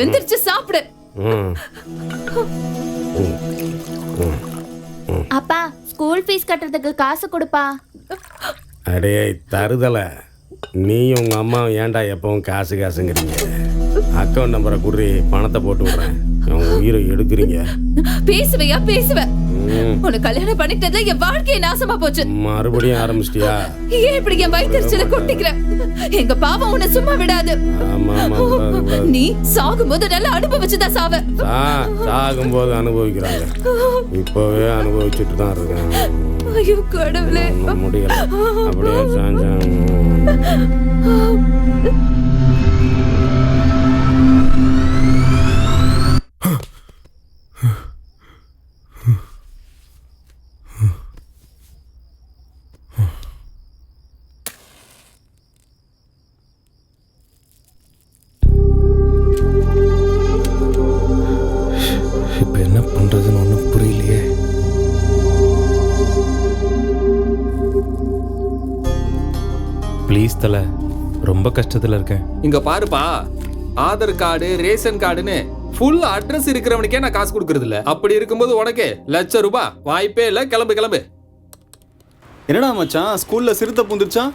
எந்திரிச்சு சாப்பிடு. அப்பா, ஸ்கூல் ஃபீஸ் கட்டுறதுக்கு காசு கொடுப்பா. அடே தருதலை, நீ உங்க அம்மா ஏன்டா எப்பவும் காசுங்கிறீங்க? அக்கௌண்ட் நம்பரை குடுறி, பணத்தை போட்டு விடுறேன். உங்க உயிரை எடுக்கிறீங்க. பேசுவையா பேசுவ? உனக்கு கல்யாணம் பண்ணிட்டதுல என் வாழ்க்கையை நாசமா போச்சு. மறுபடியும் ஆரம்பிச்சிட்டியா? ஏன் இப்படி என் வயிற்றுல கொட்டிக்கிற? எங்க பாவம் உன்னை சும்மா விடாது. நீ சாகும்போது நல்லா அனுபவிச்சுதான் சாவ. சாகும்போது அனுபவிக்கிறாங்க, இப்பவே அனுபவிச்சுட்டு தான் இருக்கேன். ஐயோ கடவுளே. முடியல அப்படியே சாஞ்சேன். இப்போ என்ன பண்ணுறதுன்னு ஒன்றும் புரியலையே. ப்ளீஸ் தலை, ரொம்ப கஷ்டத்தில் இருக்கேன். இங்க பாருப்பா, ஆதார் கார்டு ரேஷன் கார்டுன்னு ஃபுல் அட்ரஸ் இருக்கிறவனுக்கே நான் காசு கொடுக்கறது இல்ல. அப்படி இருக்கும்போது உனக்கு ₹1,00,000 வாய்ப்பே இல்ல. கிளம்பு கிளம்பு. என்னடா மச்சான், ஸ்கூல்ல சிறுத்தை பூந்துருச்சான்?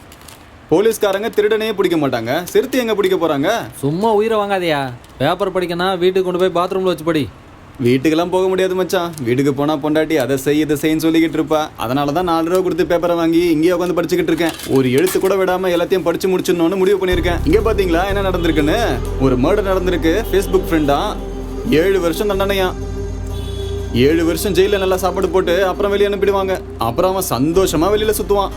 போலீஸ்காரங்க திருடனையே பிடிக்க மாட்டாங்க, சிறுத்தை எங்க பிடிக்க போறாங்க? சும்மா உயிரை வாங்காதயா. பேப்பர் படிக்கணும், வீட்டுக்கு கொண்டு போய் பாத்ரூம்ல வச்சு படி. வீட்டுக்கெல்லாம் போக முடியாது மச்சான். வீட்டுக்கு போனா பொண்டாட்டி அதை செய் இதை செய்ன்னு சொல்லிக்கிட்டு இருப்பா. அதனால தான் 4 ரூபா கொடுத்து பேப்பரை வாங்கி இங்கேயே உட்காந்து படிச்சுக்கிட்டு இருக்கேன். ஒரு எழுத்து கூட விடாம எல்லாத்தையும் படிச்சு முடிச்சிடணும்னு முடிவு பண்ணியிருக்கேன். இங்க பாத்தீங்களா என்ன நடந்திருக்குன்னு? ஒரு மர்டர் நடந்திருக்கு. ஃபேஸ்புக் ஃப்ரெண்டா 7 வருஷம் தண்டனையா. 7 வருஷம் ஜெயில நல்லா சாப்பாடு போட்டு அப்புறம் வெளியே அனுப்பிடுவாங்க. அப்புறம் அவன் சந்தோஷமா வெளியில சுத்துவான்.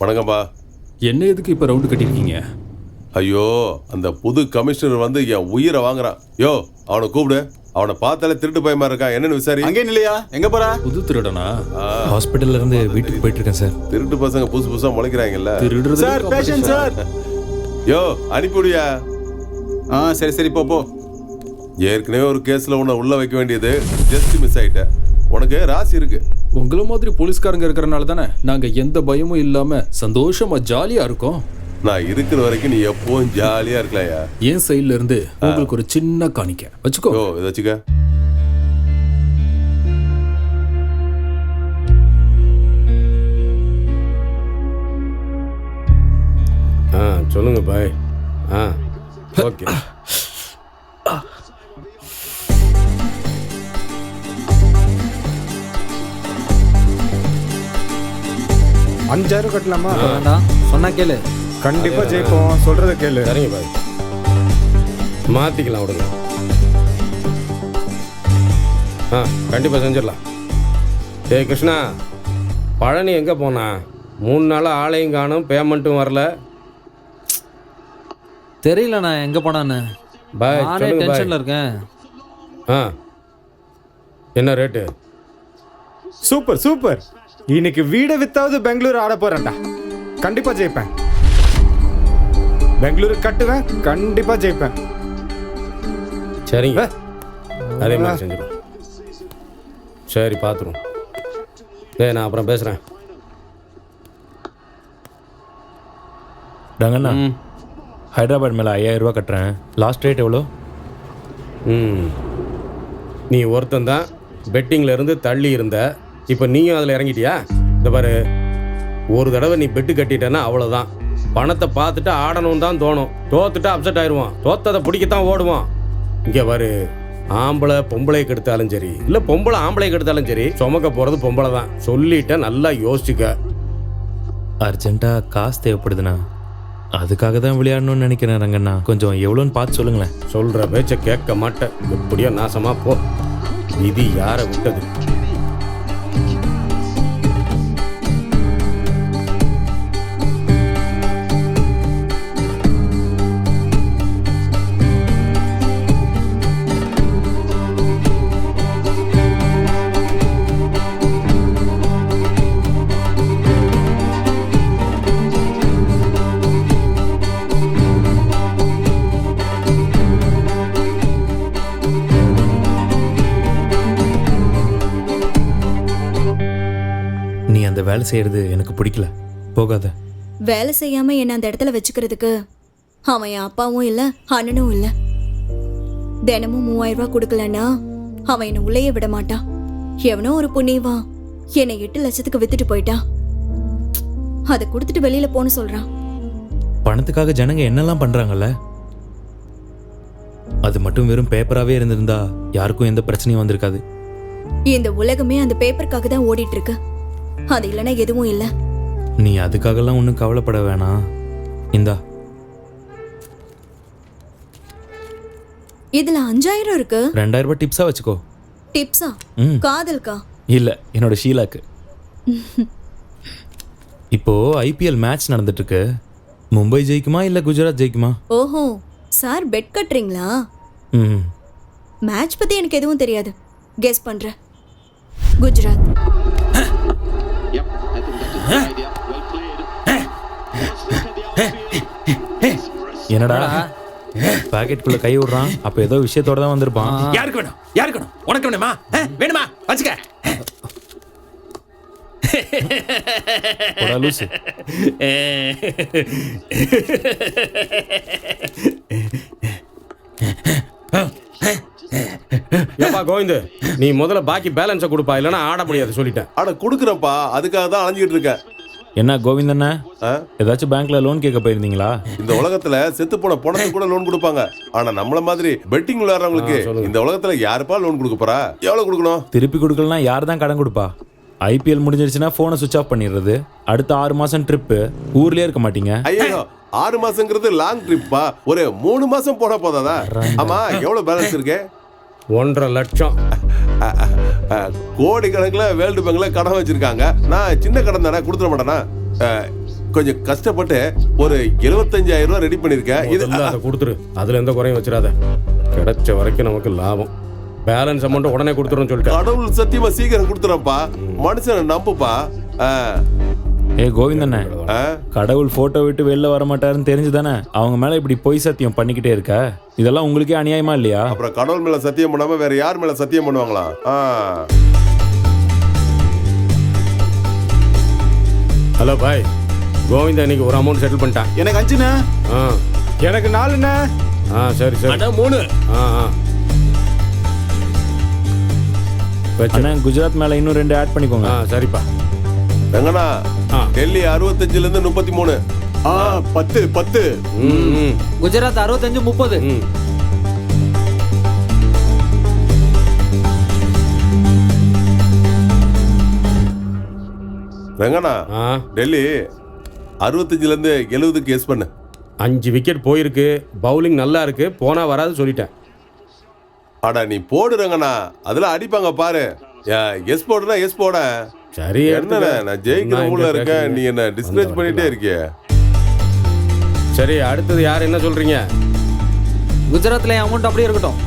வணக்கம்பா. என்ன எதுக்கு இப்ப ரவுண்டு கட்டிருக்கீங்க? ஐயோ, அந்த புது கமிஷனர் வந்து என் உயிரை வாங்குறான். யோ, அவனை கூப்பிடு. அவனை பார்த்தாலே திருட்டு பயமா இருக்கான். என்னன்னு விசாரி. அங்கே இல்லையா? எங்க போறா? புது திருடனா? ஹாஸ்பிட்டல்ல இருந்து வீட்டுக்கு போயிட்டு இருக்கேன் சார். திருட்டு பசங்க புதுசு புதுசா முளைக்கிறாங்கல்ல. திருடுறது சார், பேஷண்ட் சார். யோ, அனுப்பிவிடியா? சரி சரி போ போ. ஏற்கனவே ஒரு கேஸ்ல உன்னை உள்ள வைக்க வேண்டியது ஜஸ்ட் மிஸ் ஆயிட்ட. உனக்கு ராசி இருக்கு. உங்களை மாதிரி போலீஸ்காரங்க இருக்கிறனால தானே நாங்க எந்த பயமும் இல்லாம சந்தோஷமா ஜாலியா இருக்கோம். நான் இருக்கிற வரைக்கும் நீ எப்பவும் ஜாலியா இருக்கலையா? என் சைட்ல இருந்து உங்களுக்கு ஒரு சின்ன காணிக்க வச்சுக்கோ. ஓ, இதை வச்சுக்க. சொல்லுங்க பாய். ஓகே. $5,000 கட்டலாமா? வேண்டாம், சொன்னா கேளு. கண்டிப்பா ஜெயிப்போம், சொல்றத கேளு. சரிங்க பாய், மாத்திக்கலாம் விடுங்க. கண்டிப்பா செஞ்சிடலாம். ஏய் கிருஷ்ணா, பழனி எங்க போனா? 3 நாளா ஆளையும் காணும், பேமெண்ட்டும் வரல. தெரியல நான் எங்க போனான்னு. பாய், நானே சொல்லுங்க பாய். டென்ஷன்ல இருக்கேன். என்ன ரேட்டு? Super super. இன்னைக்கு வீடை வித்தாவது பெங்களூர் ஆட போறேன்டா. கண்டிப்பா ஜெயிப்பேன். பெங்களூரு கட்டுவேன், கண்டிப்பா ஜெயிப்பேன். சரிங்க, அதே மாதிரி செஞ்சிடும். சரி பார்த்துருவோம். நான் அப்புறம் பேசுகிறேன். ரங்கண்ணா, ஹைதராபாத் மேலே $5,000 கட்டுறேன். லாஸ்ட் ரேட் எவ்வளோ? நீ ஒருத்தன் தான் பெட்டிங்கில் இருந்து தள்ளி இருந்த. இப்போ நீயும் அதில் இறங்கிட்டியா? இந்த பாரு, ஒரு தடவை நீ பெட்டு கட்டிட்டேன்னா அவ்வளோதான். பணத்தை பார்த்துட்டு ஆடணும் தான் தோணும். தோத்துட்டு அப்செட் ஆயிடுவான். தோத்ததை பிடிக்கத்தான் ஓடுவான். இங்கே பாரு, ஆம்பளை பொம்பளைக்கு எடுத்தாலும் சரி, இல்லை பொம்பளை ஆம்பளைக்கு எடுத்தாலும் சரி, சுமக்க போகிறது பொம்பளை தான். சொல்லிட்டேன், நல்லா யோசிச்சுக்க. அர்ஜென்ட்டாக காசு தேவைப்படுதுண்ணா, அதுக்காக தான் விளையாடணும்னு நினைக்கிறேன் ரங்கண்ணா. கொஞ்சம் எவ்வளோன்னு பார்த்து சொல்லுங்களேன். சொல்கிற பேச்சை கேட்க மாட்டேன். எப்படியோ நாசமாக போ. விதி யாரை விட்டது? நீ அந்த வேலை செய்கிறது எனக்கு பிடிக்கல, போகாத. வேலை செய்யாம என்ன அந்த இடத்துல வச்சுக்கிறதுக்கு அவன் என் அப்பாவும் இல்ல அண்ணனும் இல்ல. தினமும் 3000 ரூபாய் கொடுக்கலன்னா அவன் என்ன உள்ளேயே விட மாட்டான். எவனோ ஒரு புண்ணியவா என்னை 8 லட்சத்துக்கு வித்துட்டு போயிட்டான். அதை கொடுத்துட்டு வெளியில போன்னு சொல்றான். பணத்துக்காக ஜனங்க என்னெல்லாம் பண்றாங்கல்ல. அது மட்டும் வெறும் பேப்பராவே இருந்திருந்தா யாருக்கும் எந்த பிரச்சனையும் வந்திருக்காது. இந்த உலகமே அந்த பேப்பருக்காக தான் ஓடிட்டு இருக்கு. அது இல்லைன்னா எதுவும் இல்லை. நீ அதுக்காகலாம் ஒன்றும் கவலைப்பட வேணாம். இந்தா இதுல 5000 இருக்கு. 2000 ரூபாய் டிப்ஸா வச்சுக்கோ. டிப்ஸா? காதல்கா? இல்ல, என்னோட ஷீலாக்கு. இப்போ ஐபிஎல் மேட்ச் நடந்துட்டு இருக்கு. மும்பை ஜெயிக்குமா இல்ல குஜராத் ஜெயிக்குமா? ஓஹோ, சார் பெட் கட்டுறீங்களா? ம். மேட்ச் பத்தி எனக்கு எதுவும் தெரியாது. கெஸ் பண்றேன். குஜராத். என்னடா பாக்கெட்டுக்குள்ள கை விடுறான்? அப்ப ஏதோ விஷயத்தோட தான் வந்திருப்பான். யாருக்கு வேணும்? யாருக்கு வேணும்? உனக்கு வேணுமா? வேணுமா? வச்சுக்க. போடா லூசு. ஏப்பா கோவிந்து, நீ முதல்ல பாக்கி பேலன்ஸை கொடுப்பா, இல்லைன்னா ஆட முடியாது சொல்லிட்டேன். ஆட கொடுக்குறப்பா, அதுக்காக தான் அலைஞ்சிட்டு இருக்கேன். என்ன கோவிந்தண்ணா, ஏதாச்சும் பேங்க்ல லோன் கேட்க போயிருந்தீங்களா? இந்த உலகத்துல செத்து போன பணத்துக்கு கூட லோன் கொடுப்பாங்க. ஆனா நம்மள மாதிரி பெட்டிங் விளையாடுறவங்களுக்கு இந்த உலகத்துல யாருப்பா லோன் கொடுக்க போறா? எவ்வளவு கொடுக்கணும்? திருப்பி கொடுக்கலாம். யார் தான் கடன் கொடுப்பா? ஐபிஎல் முடிஞ்சிருச்சுன்னா போனை சுவிச் ஆஃப் பண்ணிடுறது. அடுத்த 6 மாசம் ட்ரிப்பு. ஊர்லயே இருக்க மாட்டீங்க. ஐயோ, 6 மாசங்கிறது லாங் ட்ரிப்பா? ஒரு 3 மாசம் போனா போதாதா? ஆமா, எவ்வளவு பேலன்ஸ் இருக்கு? 1.5 லட்சம். கோடி கணக்குல வேர்ல்டு பேங்க்ல கடன் வச்சிருக்காங்க. நான் சின்ன கடன் தானே, கொடுத்துட மாட்டேனா? கொஞ்சம் கஷ்டப்பட்டு ஒரு 75,000 ரூபாய் ரெடி பண்ணிருக்கேன். இது அதை கொடுத்துரு, அதுல எந்த குறையும் வச்சிடாத. கிடைச்ச வரைக்கும் நமக்கு லாபம். பேலன்ஸ் அமௌண்ட் உடனே கொடுத்துறோம்னு சொல்லிட்டு. கடவுள் சத்தியமா சீக்கிரம் கொடுத்துறப்பா. மனுஷனை நம்புப்பா. ஏ கோவிந்தண்ணே, கடவுள் போட்டோ விட்டு வெளில வர மாட்டாருன்னு தெரிஞ்சுதானே அவங்க மேல இப்படி பொய் சத்தியம் பண்ணிக்கிட்டே இருக்க? இதெல்லாம் உங்களுக்கே அநியாயமா இல்லையா? அப்புறம் கடவுள் மேல சத்தியம் பண்ணாம வேற யார் மேல சத்தியம் பண்ணுவாங்களா? ஹலோ பாய், கோவிந்தா இன்னைக்கு ஒரு அமௌண்ட் செட்டில் பண்ணிட்டான். எனக்கு 5ண்ணா. எனக்கு 4ண்ணா. சரி சரி. 3. அண்ணா, குஜராத் மேல இன்னும் 2 ஆட் பண்ணிக்கோங்க. சரிப்பா. வெங்கண்ணா, டெல்லி 65ல இருந்து 33. 10. குஜராத் 65 30. வெங்கண்ணா, டெல்லி 65ல இருந்து 70க்கு எஸ் பண்ணு. 5 விக்கெட் போயிருக்கு. பவுலிங் நல்லா இருக்கு. போனா வராது சொல்லிட்டேன். அடா நீ போடுறங்கண்ணா, அதெல்லாம் அடிப்பாங்க பாரு. எஸ் போடுனா எஸ் போட. சரி, என்ன நான் ஜெயிக்கிற ஊர்ல இருக்கேன், நீ என்ன டிஸ்கரேஜ் பண்ணிட்டே இருக்கிய. சரி, அடுத்தது யார் என்ன சொல்றீங்க? குஜராத்ல அமௌண்ட் அப்படியே இருக்கட்டும்.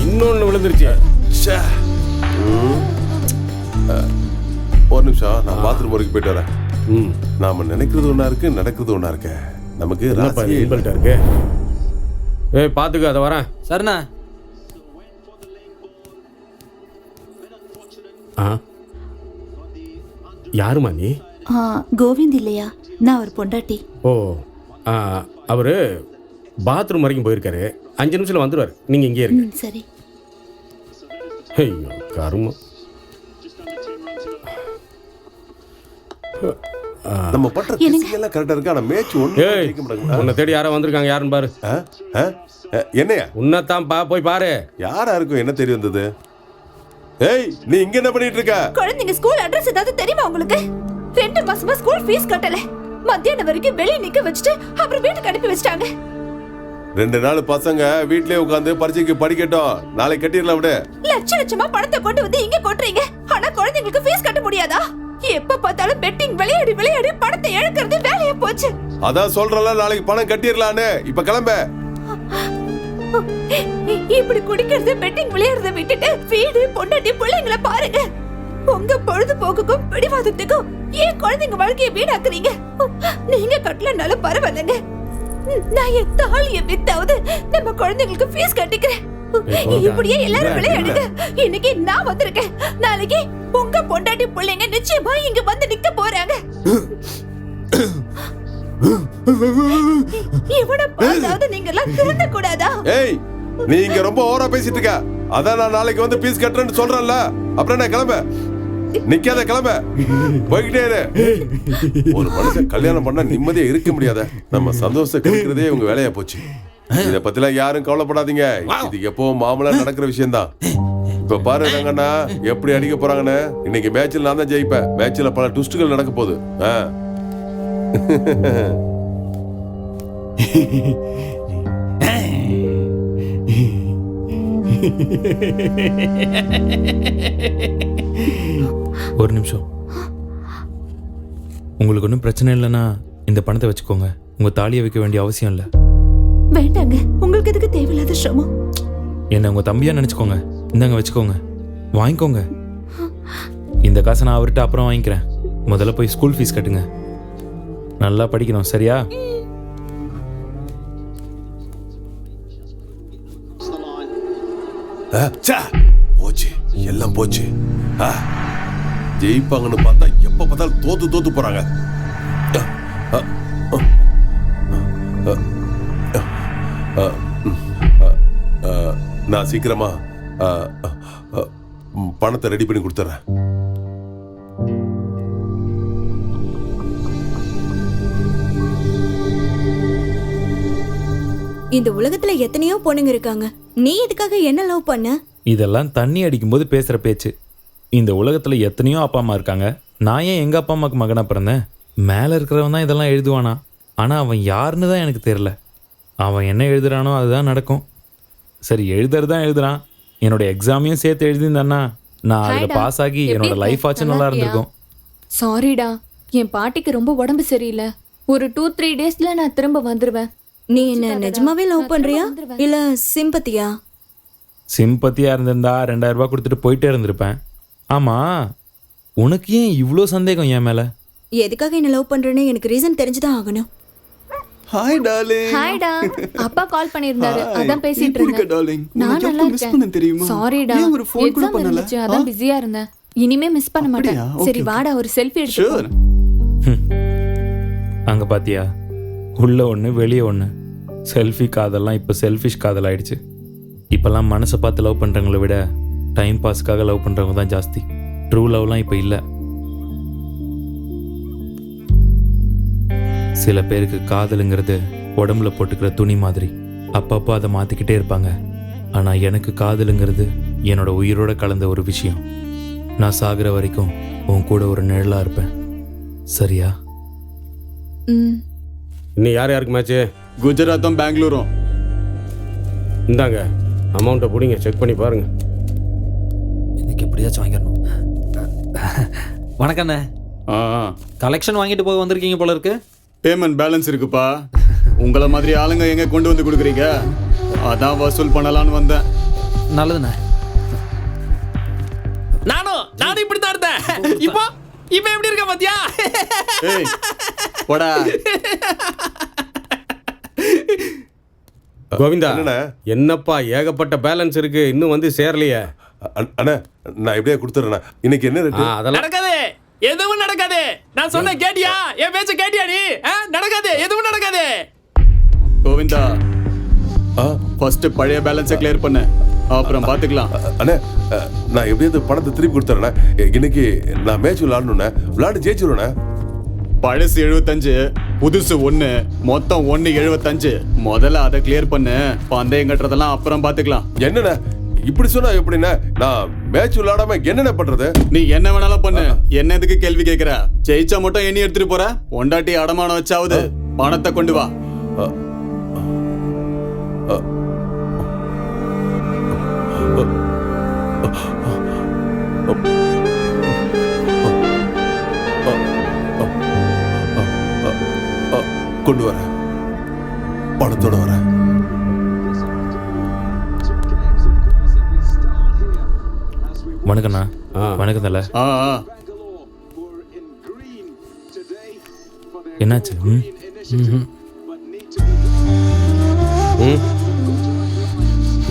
இன்னொன்னு விழுந்துருச்சு. ஒரு நிமிஷம், நான் பாத்ரூம் வரைக்கும் போயிட்டு வரேன். நாம நினைக்கிறது ஒண்ணா இருக்கு, நடக்கிறது ஒண்ணா இருக்கு. நமக்கு இருக்கு. ஏய் பாத்துக்க, அதை வரேன். சரிண்ணா. யாருமா நீ? கோவிந்த் இல்லையா? நான் ஒரு பொண்டாட்டி. ஓ, அவரு பாத்ரூம் வரைக்கும் போயிருக்காரு. 5 நிமிஷத்துல வந்துருவாரு. நீங்க இங்கே இருங்க. சரி. ஐயோ கருமம். நம்ம பண்ற திசிங்க எல்லாம் கரெக்டா இருக்கு. ஆனா மேட்ச் ஒண்ணு ஜெயிக்க மாட்டாங்க. உன்னை தேடி யாரோ வந்திருக்காங்க. யாருன்னு பாரு. என்னையா? உன்னதான் போய் பாரு. யாரா இருக்கும்? என்ன தெரிய வந்தது? ஏய், நீ இங்க என்ன பண்ணிட்டு இருக்க? குழந்தைங்க ஸ்கூல் அட்ரஸ் ஏதாவது தெரியுமா உங்களுக்கு? 2 மாசமா ஸ்கூல் ஃபீஸ் கட்டல. மத்தியானம் வரைக்கும் வெளிய நிக்க வச்சுட்டு அப்புறம் வீட்டுக்கு அனுப்பி வச்சிட்டாங்க. 2 நாள் பசங்க வீட்லயே உட்கார்ந்து பரீட்சைக்கு படிக்கட்டும். நாளைக்கு கட்டிரலாம் விடு. லட்சமா பணத்தை கொண்டு வந்து இங்க கொட்டுறீங்க. ஆனா குழந்தைங்களுக்கு ஃபீஸ் கட்ட முடியாதா? எப்ப பார்த்தாலும் பெட்டிங் விளையாடி விளையாடி பணத்தை இழக்கிறது வேலையா போச்சு. அதான் சொல்றல, நாளைக்கு பணம் கட்டிரலாம்னு. இப்ப கிளம்ப. இப்படி குடிக்கிறது பெட்டிங் விளையாடுறத விட்டுட்டு வீடு பொண்டாட்டி பிள்ளைங்களை பாருங்க. உங்க பொழுதுபோக்குக்கும் பிடிவாதத்துக்கும் ஏன் குழந்தைங்க வாழ்க்கையை வீணாக்குறீங்க? நீங்க கட்டலனாலும் பரவாயில்லைங்க. நான் என் தாலிய வித்தாவது நம்ம குழந்தைங்களுக்கு ஃபீஸ் கட்டிக்கிறேன். இப்படியே எல்லாரும் விளையாடுங்க. இன்னைக்கு நான் வந்திருக்கேன். நாளைக்கு உங்க பொண்டாட்டி பிள்ளைங்க நிச்சயமா இங்க வந்து நிக்க போறாங்க. இவனை பார்த்தாவது நீங்க எல்லாம் திருந்த கூடாதா? ஏய், நீ இங்க ரொம்ப ஓவரா பேசிட்டு இருக்க. அதான் நான் நாளைக்கு வந்து பீஸ் கட்டுறேன்னு சொல்றேன்ல. அப்புறம் என்ன கிளம்ப, நிக்காத கிளம்ப, போய்கிட்டே இரு. ஒரு மனுஷன் கல்யாணம் பண்ணா நிம்மதியா இருக்க முடியாத, நம்ம சந்தோஷத்தை கெடுக்கிறதே உங்க வேலையா போச்சு. இத பத்திலாம் யாரும் கவலைப்படாதீங்க, இது எப்பவும் மாமூலா நடக்கிற விஷயம்தான். இப்ப பாரு ரங்கண்ணா எப்படி அடிக்க போறாங்கன்னு. இன்னைக்கு மேட்ச்ல நான் தான் ஜெயிப்பேன். மேட்ச்ல பல ட்விஸ்டுகள் நடக்க போகுது. ஒரு நிமிஷம். உங்களுக்கு ஒன்றும் பிரச்சனை இல்லைன்னா இந்த பணத்தை வச்சுக்கோங்க. உங்க தாலியை வைக்க வேண்டிய அவசியம் இல்லை. வேண்டாங்க, உங்களுக்கு எதுக்கு தேவையில்லாத சிரமம்? என்ன உங்க தம்பியா நினைச்சுக்கோங்க. இந்தாங்க வச்சுக்கோங்க, வாங்கிக்கோங்க. இந்த காசை நான் அவர்கிட்ட அப்புறம் வாங்கிக்கிறேன். முதல்ல போய் ஸ்கூல் ஃபீஸ் கட்டுங்க. நல்லா படிக்கணும், சரியா? போச்சு, எல்லாம் போச்சு. ஜெயிப்பாங்கன்னு பார்த்தா எப்ப பார்த்தாலும் தோத்து போறாங்க. நான் சீக்கிரமா பணத்தை ரெடி பண்ணி கொடுத்துறேன். இந்த உலகத்துல எத்தனையோ பொண்ணுங்க இருக்காங்க, நீ எதுக்காக என்ன லவ் பண்ண? இதெல்லாம் தண்ணி அடிக்கும்போது பேசுகிற பேச்சு. இந்த உலகத்தில் எத்தனையோ அப்பா அம்மா இருக்காங்க. நான் ஏன் எங்கள் அப்பா அம்மாவுக்கு மகனாக பிறந்தேன்? மேலே இருக்கிறவன் தான் இதெல்லாம் எழுதுவானா? ஆனால் அவன் யாருன்னு தான் எனக்கு தெரில. அவன் என்ன எழுதுறானோ அதுதான் நடக்கும். சரி, எழுதுறது தான் எழுதுறான். என்னோட எக்ஸாமையும் சேர்த்து எழுதியிருந்தான்னா நான் அதில் பாஸ் ஆகி என்னோட லைஃப் ஆச்சு நல்லா இருந்திருக்கும். சாரிடா, என் பாட்டிக்கு ரொம்ப உடம்பு சரியில்லை. ஒரு 2-3 டேஸ்ல நான் திரும்ப வந்துருவேன். நீ என்ன நிஜமாவே லவ் பண்றியா இல்ல சிம்பத்தியா? சிம்பத்தியாக இருந்திருந்தா 2000 ரூபாய் கொடுத்துட்டு போயிட்டே இருந்திருப்பேன். ஆமாம், உனக்கு ஏன் இவ்வளோ சந்தேகம் என் மேலே? எதுக்காக என்ன லவ் பண்றேன்னு எனக்கு ரீசன் தெரிஞ்சுதான் ஆகணும். Hi darling. ஹாய்டா, அப்பா கால் பண்ணிருந்தாரு, அதான் பேசிட்டு இருந்தேன். டார்லிங், நான் நல்லா இருக்கேன். தெரியுமா? சாரிடா, ஏன் ஒரு ஃபோன் கூட எக்ஸாம் பண்ணல? இருந்துச்சு, அதான் பிஸியா இருந்தேன். இனிமே மிஸ் பண்ண மாட்டேன். அப்படியா? சரி Okay, வாடா, ஒரு செல்ஃபி எடுத்துக்கோ. ஷூர். அங்கே பார்த்தியா, உள்ள ஒன்று வெளியே ஒன்று. செல்ஃபி காதல்லாம் இப்போ செல்ஃபிஷ் காதல் ஆயிடுச்சு. இப்போல்லாம் மனசை பார்த்து லவ் பண்ணுறவங்கள விட டைம் பாஸ்க்காக லவ் பண்ணுறவங்க தான் ஜாஸ்தி. ட்ரூ லவ்லாம் இப்போ இல்லை. சில பேருக்கு காதலுங்கிறது உடம்புல போட்டுக்கிற துணி மாதிரி. அப்பப்போ அதை மாற்றிக்கிட்டே இருப்பாங்க. ஆனால் எனக்கு காதலுங்கிறது என்னோட உயிரோட கலந்த ஒரு விஷயம். நான் சாகிற வரைக்கும் உன் கூட ஒரு நிழலாக இருப்பேன், சரியா? இன்னும் யார் யாருக்கு மேட்ச்சு? குஜராத்தும் பெங்களூரும். இந்தாங்க அமௌண்ட்டை பிடிங்க, செக் பண்ணி பாருங்க. எனக்கு எப்படியாச்சும் வாங்கிடணும். வணக்கண்ணே, கலெக்ஷன் வாங்கிட்டு போக வந்திருக்கீங்க போல இருக்கு. பேமெண்ட் பேலன்ஸ் இருக்குப்பா. உங்களை மாதிரி ஆளுங்க எங்க கொண்டு வந்து கொடுக்குறீங்க, அதான் வசூல் பண்ணலான்னு வந்தேன். நல்லதுண்ணே. நானும் இப்படி தான் இருந்தேன். இப்போ எப்படி இருக்க பாத்தியா? ஏய் போடா. கோவிந்தா, என்னண்ணே? என்னப்பா ஏகப்பட்ட பேலன்ஸ் இருக்கு, இன்னும் வந்து சேரலையே. அண்ணா நான் எப்படியா கொடுத்துறேன். இன்னைக்கு என்ன ரேட்டு? அதெல்லாம் நடக்காது, எதுவும் நடக்காது. நான் சொன்ன கேட்டியா? என் பேச்ச கேட்டியா நீ? நடக்காது, எதுவும் நடக்காது. கோவிந்தா, ஃபர்ஸ்ட் பழைய பேலன்ஸை கிளியர் பண்ணு, அப்புறம் பாத்துக்கலாம். அண்ணே நான் எப்படியாவது பணத்தை திருப்பி கொடுத்துறேன். இன்னைக்கு நான் மேட்ச் விளையாடணுண்ணே, விளையாண்டு ஜெயிச்சிருவேண்ணே. பழசு 75, புதுசு 1, மொத்தம் 175. முதல்ல அதை கிளியர் பண்ணு, பந்தயம் கட்டுறதெல்லாம் அப்புறம் பாத்துக்கலாம். என்னண்ணே இப்படி சொன்னா எப்படின்னா? நான் மேட்ச் விளையாடாம என்னென்ன பண்றது? நீ என்ன வேணாலும் பண்ணு, என்ன எதுக்கு கேள்வி கேட்கிற? ஜெயிச்சா மட்டும் எண்ணி எடுத்துட்டு போற, பொண்டாட்டி அடமானம் வச்சாவது பணத்தை கொண்டு வா. கொண்டு வர, பணத்தோட வர. வணக்கண்ணா. வணக்கம் தல. என்னாச்சு?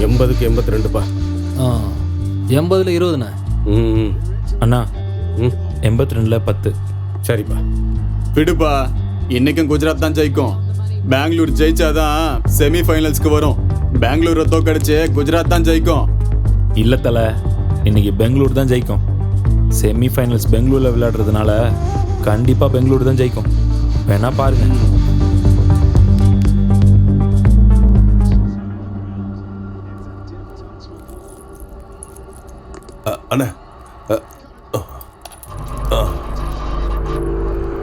80க்கு 82பா. 80ல் 20ண்ணா. அண்ணா 82ல் 10. சரிப்பா, விடுப்பா. இன்னைக்கும் குஜராத் தான் ஜெயிக்கும். பெங்களூர் ஜெயிச்சாதான் செமி ஃபைனல்ஸ்க்கு வரும். பெங்களூரை தோக்கடிச்சு குஜராத் தான் ஜெயிக்கும். இல்லை தலை, இன்னைக்கு பெங்களூர் தான் ஜெயிக்கும். செமிஃபைனல்ஸ் பெங்களூரில் விளையாடுறதுனால கண்டிப்பாக பெங்களூர் தான் ஜெயிக்கும். வேணா பாருங்க. அண்ணா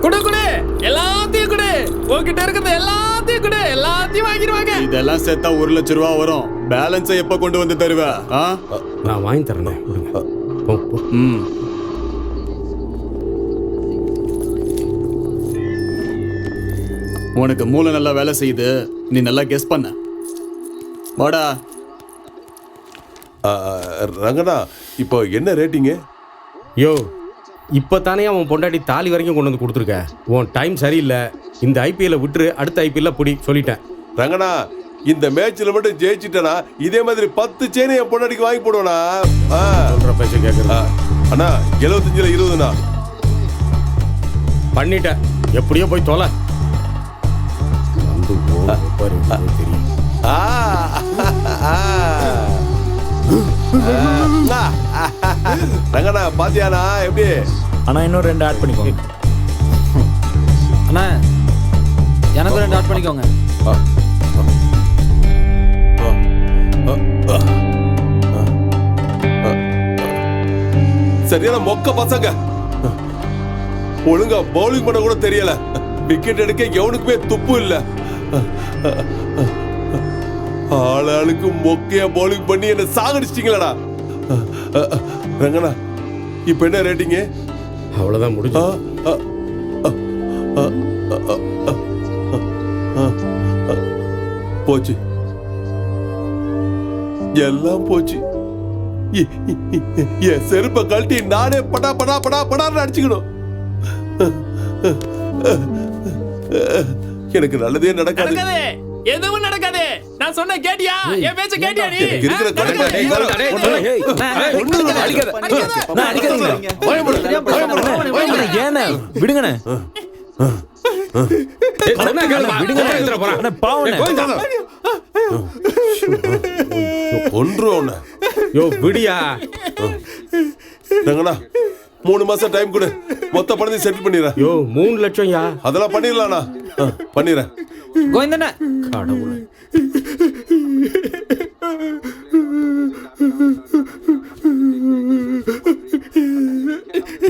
குடு குடு எல்லாத்தையும் குடு, உன்கிட்ட இருக்கிறது எல்லாத்தையும் குடு, எல்லாத்தையும் வாங்கிடுவாங்க. இதெல்லாம் சேர்த்தா 1 லட்சம் ரூபா வரும். பேலன்ஸை எப்ப கொண்டு வந்து தருவ? நான் வாங்கி தரேன். உனக்கு மூளை நல்லா வேலை செய்யுது, நீ நல்லா கெஸ் பண்ண. வாடா. ரங்கண்ணா, இப்போ என்ன ரேட்டிங்கு? யோ, இப்போ தானே அவன் பொண்டாட்டி தாலி வரைக்கும் கொண்டு வந்து கொடுத்துருக்க. உன் டைம் சரியில்லை. இந்த ஐபிஎல்ல விட்டுரு, அடுத்த ஐபிஎல்ல புடி சொல்லிட்டேன். ரங்கண்ணா, இந்த மேட்ச்ல மட்டும் ஜெயிச்சிட்டனா இதே மாதிரி 10 செயினை என் பொண்டாட்டிக்கு வாங்கி போடுவேனா? சொல்ற பேச கேட்கறா. அண்ணா 75ல 20ண்ணா பண்ணிட்டேன். எப்படியோ போய் தொலை. தெரியும். ரங்கண்ணா பாத்தியானா எப்படி? ஆனால் இன்னும் 2 ஆட் பண்ணிக்கோங்க. அண்ணா எனக்கு 2 ஆட் பண்ணிக்கோங்க. சரியான மொக்க பசங்க. ஒழுங்கா பவுலிங் பண்ண கூட தெரியல. விக்கெட் எடுக்க எவனுக்குமே துப்பு இல்ல. ஆளாளுக்கு மொக்கையா பவுலிங் பண்ணி என்ன சாகடிச்சிட்டீங்களா? ரங்கண்ணா, இப்ப என்ன ரேட்டிங்கு? அவ்வளவுதான் முடிஞ்சு. போச்சு, எல்லாம் போச்சு. என் செருப்பை கழட்டி நானே படா படா படா படான்னு அடிச்சுக்கணும். எனக்கு நல்லதே நடக்காது. எதுவும் நடக்காது. நான் சொன்ன கேட்டியா? என் பேச்ச கேட்டியா நீ? இருக்கிற ஏன விடுங்கண்ணே. ஒன்று யோ விடியா. ரங்கண்ணா 3 மாசம் டைம் கொடு, மொத்த பணத்தை செட்டில் பண்ணிடுறேன். யோ 3 லட்சம் யா. அதெல்லாம் பண்ணிடலாண்ணா. பண்ணிடுறேன். கோவிந்தண்ணா, கடவுளே.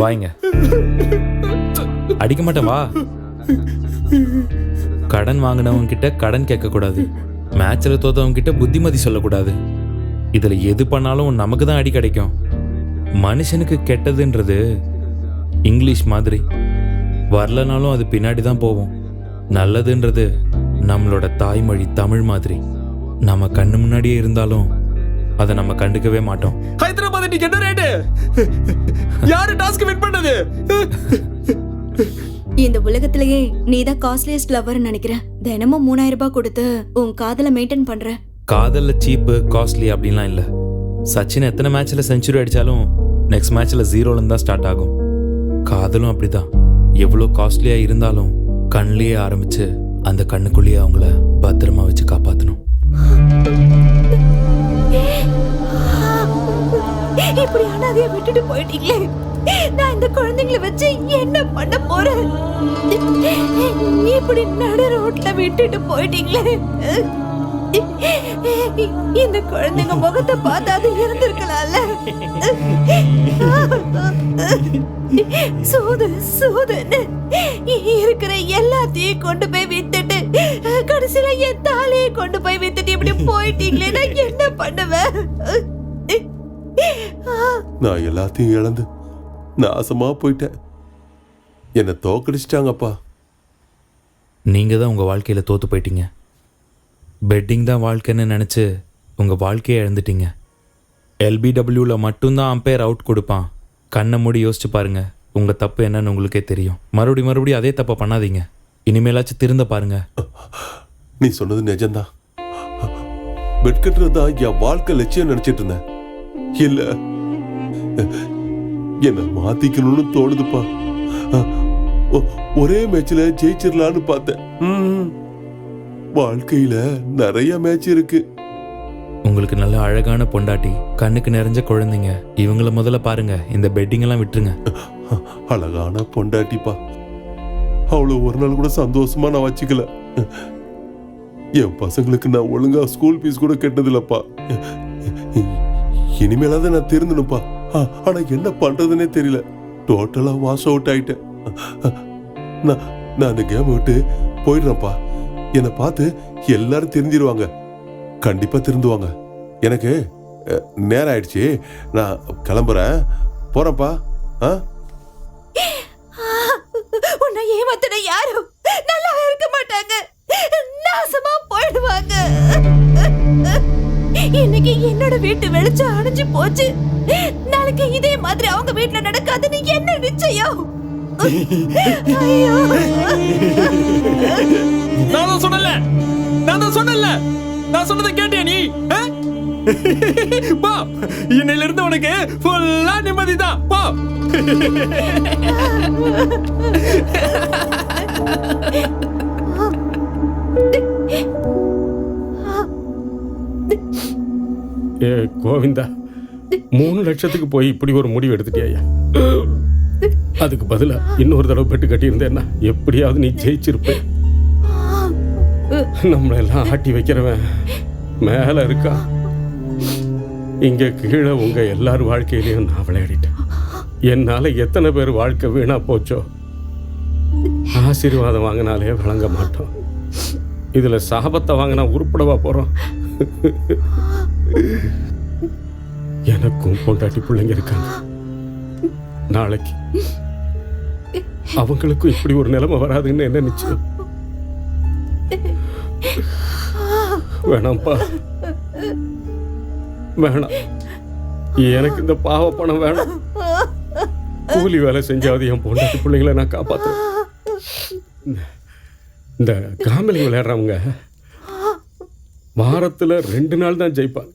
வாங்க, அடிக்க மாட்டேன் வா. கடன் வாங்கினவங்க கிட்ட கடன் கேட்க கூடாது. மேட்ச்ல தோத்தவங்க கிட்ட புத்திமதி சொல்லக்கூடாது. இதுல எது பண்ணாலும் நமக்கு தான் அடி கிடைக்கும். மனுஷனுக்கு கெட்டதுன்றது இங்கிலீஷ் மாதிரி, வரலனாலும் அது பின்னாடி தான் போவோம். நல்லதுன்றது நம்மளோட தாய்மொழி தமிழ் மாதிரி, நம்ம கண்ணு முன்னாடியே இருந்தாலும் அதை நம்ம கண்டுக்கவே மாட்டோம். ஹைதராபாத் டிக்கெட் ரேட் யாரு டாஸ்க் வின் பண்ணது? இந்த உலகத்திலேயே நீதான் காஸ்ட்லியஸ்ட் லவர் நினைக்கிறேன். தினமும் 3000 ரூபாய் கொடுத்து உன் காதலை மெயின்டைன் பண்ற. காதல்ல சீப்பு காஸ்ட்லி அப்படின்லாம் இல்லை. சச்சின் எத்தனை மேட்ச்ல செஞ்சுரி அடிச்சாலும் நெக்ஸ்ட் மேட்ச்ல 0ல தான் ஸ்டார்ட் ஆகும். காதலும் அப்படிதான். எவ்வளோ காஸ்ட்லியா இருந்தாலும் கண்ணிலேயே ஆரம்பிச்சு அந்த கண்ணுக்குள்ளேயே அவங்கள பத்திரமா வச்சு காப்பாற்றணும். இப்படி அனாதைய விட்டுட்டு போயிட்டீங்களே. நான் இந்த குழந்தைங்களை வச்சு என்ன பண்ண போறேன்? இப்படி நடு ரோட்ல விட்டுட்டு போயிட்டீங்களே. இந்த குழந்தைங்க முகத்தை பார்த்தாது இருந்திருக்கலாம்ல. சூதுன்னு இருக்கிற எல்லாத்தையும் கொண்டு போய் வித்துட்டு கடைசியில என் தாலியை கொண்டு போய் வித்துட்டு இப்படி போயிட்டீங்களே. நான் என்ன பண்ணுவேன்? நான் எல்லாத்தையும் இழந்து நாசமா போயிட்டேன். என்னை தோக்கடிச்சிட்டாங்கப்பா. நீங்க தான் உங்க வாழ்க்கையில தோத்து போயிட்டீங்க. பெட்டிங் தான் வாழ்க்கைன்னு நினச்சி உங்கள் வாழ்க்கையை இழந்துட்டீங்க. LBWல மட்டும்தான் அம்பையர் அவுட் கொடுப்பான். கண்ணை மூடி யோசிச்சு பாருங்க, உங்கள் தப்பு என்னன்னு உங்களுக்கே தெரியும். மறுபடியும் அதே தப்பை பண்ணாதீங்க. இனிமேலாச்சும் திருந்த பாருங்க. நீ சொன்னது நிஜம்தான். பெட் கட்டுறது தான் என் வாழ்க்கை லட்சியம் நினைச்சிட்டு இருந்தேன். இல்ல, என்ன மாத்திக்கணும்னு தோணுதுப்பா. ஒரே மேட்ச்ல ஜெயிச்சிடலான்னு பார்த்தேன். வாழ்க்கையில நிறைய மேட்ச் இருக்கு. உங்களுக்கு நல்ல அழகான பொண்டாட்டி, கண்ணுக்கு நிறைஞ்ச குழந்தைங்க. இவங்கள முதல்ல பாருங்க, இந்த பெட்டிங் எல்லாம் விட்டுருங்க. அழகான பொண்டாட்டிப்பா, அவ்வளோ ஒரு நாள் கூட சந்தோஷமா நான் வச்சுக்கல. என் பசங்களுக்கு நான் ஒழுங்கா ஸ்கூல் ஃபீஸ் கூட கெட்டதில்லப்பா. இனிமேலாவது நான் திருந்தணும்ப்பா. ஆனா என்ன பண்றதுன்னே தெரியல. டோட்டலா வாஷ் அவுட் ஆயிட்டேன். நான் அந்த கேம் விட்டு போயிடுறேன்ப்பா. என்னை பார்த்து எல்லாரும் தெரிஞ்சிருவாங்க. கண்டிப்பா திருந்துவாங்க. எனக்கு நேரம் ஆயிடுச்சு, நான் கிளம்புறேன். போறேன்ப்பா. உன்னை ஏமாத்தின யாரும் நல்லாவே இருக்க மாட்டாங்க, நாசமா போயிடுவாங்க. இன்னைக்கு என்னோட வீட்டு வெளிச்சம் அணைஞ்சு போச்சு, நாளைக்கு இதே மாதிரி அவங்க வீட்டுல நடக்காதுன்னு என்ன நிச்சயம்? ஐயோ, நான் சொன்னல, நான் சொன்னதை கேட்டியா நீ? பா, இன்னையில இருந்து உனக்கு ஃபுல்லா நிம்மதிதான். பா. ஏ கோவிந்தா, 3 லட்சத்துக்கு போய் இப்படி ஒரு முடிவு எடுத்துட்டியா? அதுக்கு பதிலா இன்னொரு தடவை பெட்டு கட்டியிருந்தேன்னா எப்படியாவது நீ ஜெயிச்சிருப்ப. நம்மளெல்லாம் ஆட்டி வைக்கிறவன் மேல இருக்கா, இங்க கீழே உங்க எல்லார் வாழ்க்கையிலையும் நான் விளையாடிட்டேன். என்னால எத்தனை பேர் வாழ்க்கை வீணா போச்சோ. ஆசீர்வாதம் வாங்கினாலே வழங்க மாட்டோம், இதுல சாபத்தை வாங்கினா உருப்படவா போறோம்? எனக்கும் பொண்டாட்டி பிள்ளைங்க இருக்காங்க. நாளைக்கு அவங்களுக்கும் இப்படி ஒரு நிலைமை வராதுன்னு என்ன நிச்சயம்? வேணாம்ப்பா, வேணாம். எனக்கு இந்த பாவ பணம் வேணாம். கூலி வேலை செஞ்சாவது என் பொண்டாட்டி பிள்ளைங்களை நான் காப்பாற்றுறேன். இந்த காமெடி விளையாடுறவங்க வாரத்துல 2 நாள் தான் ஜெயிப்பாங்க,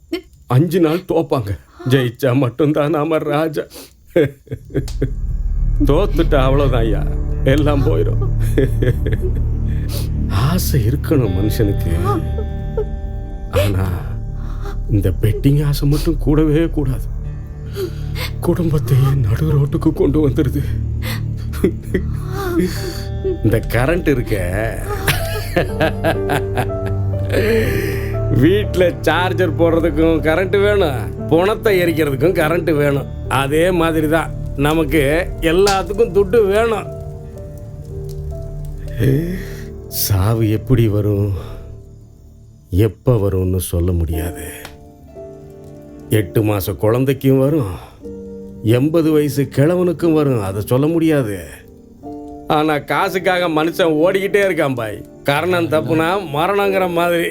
5 நாள் தோப்பாங்க. ஜெயிச்சா மட்டும்தான் நாம ராஜா. தோத்துட்டா அவ்வளவுதான் ஐயா, எல்லாம் போயிடும். ஆசை இருக்கணும் மனுஷனுக்கு, ஆனா இந்த பெட்டிங் ஆசை மட்டும் கூடவே கூடாது. குடும்பத்தையே நடு ரோட்டுக்கு கொண்டு வந்துருது. இந்த கரண்ட் இருக்க, வீட்டில் சார்ஜர் போடுறதுக்கும் கரண்ட் வேணும், பணத்தை எரிக்கிறதுக்கும் கரண்ட் வேணும். அதே மாதிரி தான் நமக்கு எல்லாத்துக்கும் துட்டு வேணும். சாவு எப்படி வரும், எப்போ வரும்னு சொல்ல முடியாது. 8 மாச குழந்தைக்கும் வரும், 80 வயசு கிழவனுக்கும் வரும், அதை சொல்ல முடியாது. ஆனா காசுக்காக மனுஷன் ஓடிக்கிட்டே இருக்கான் பாய். கரணம் தப்புனா மரணங்கிற மாதிரி.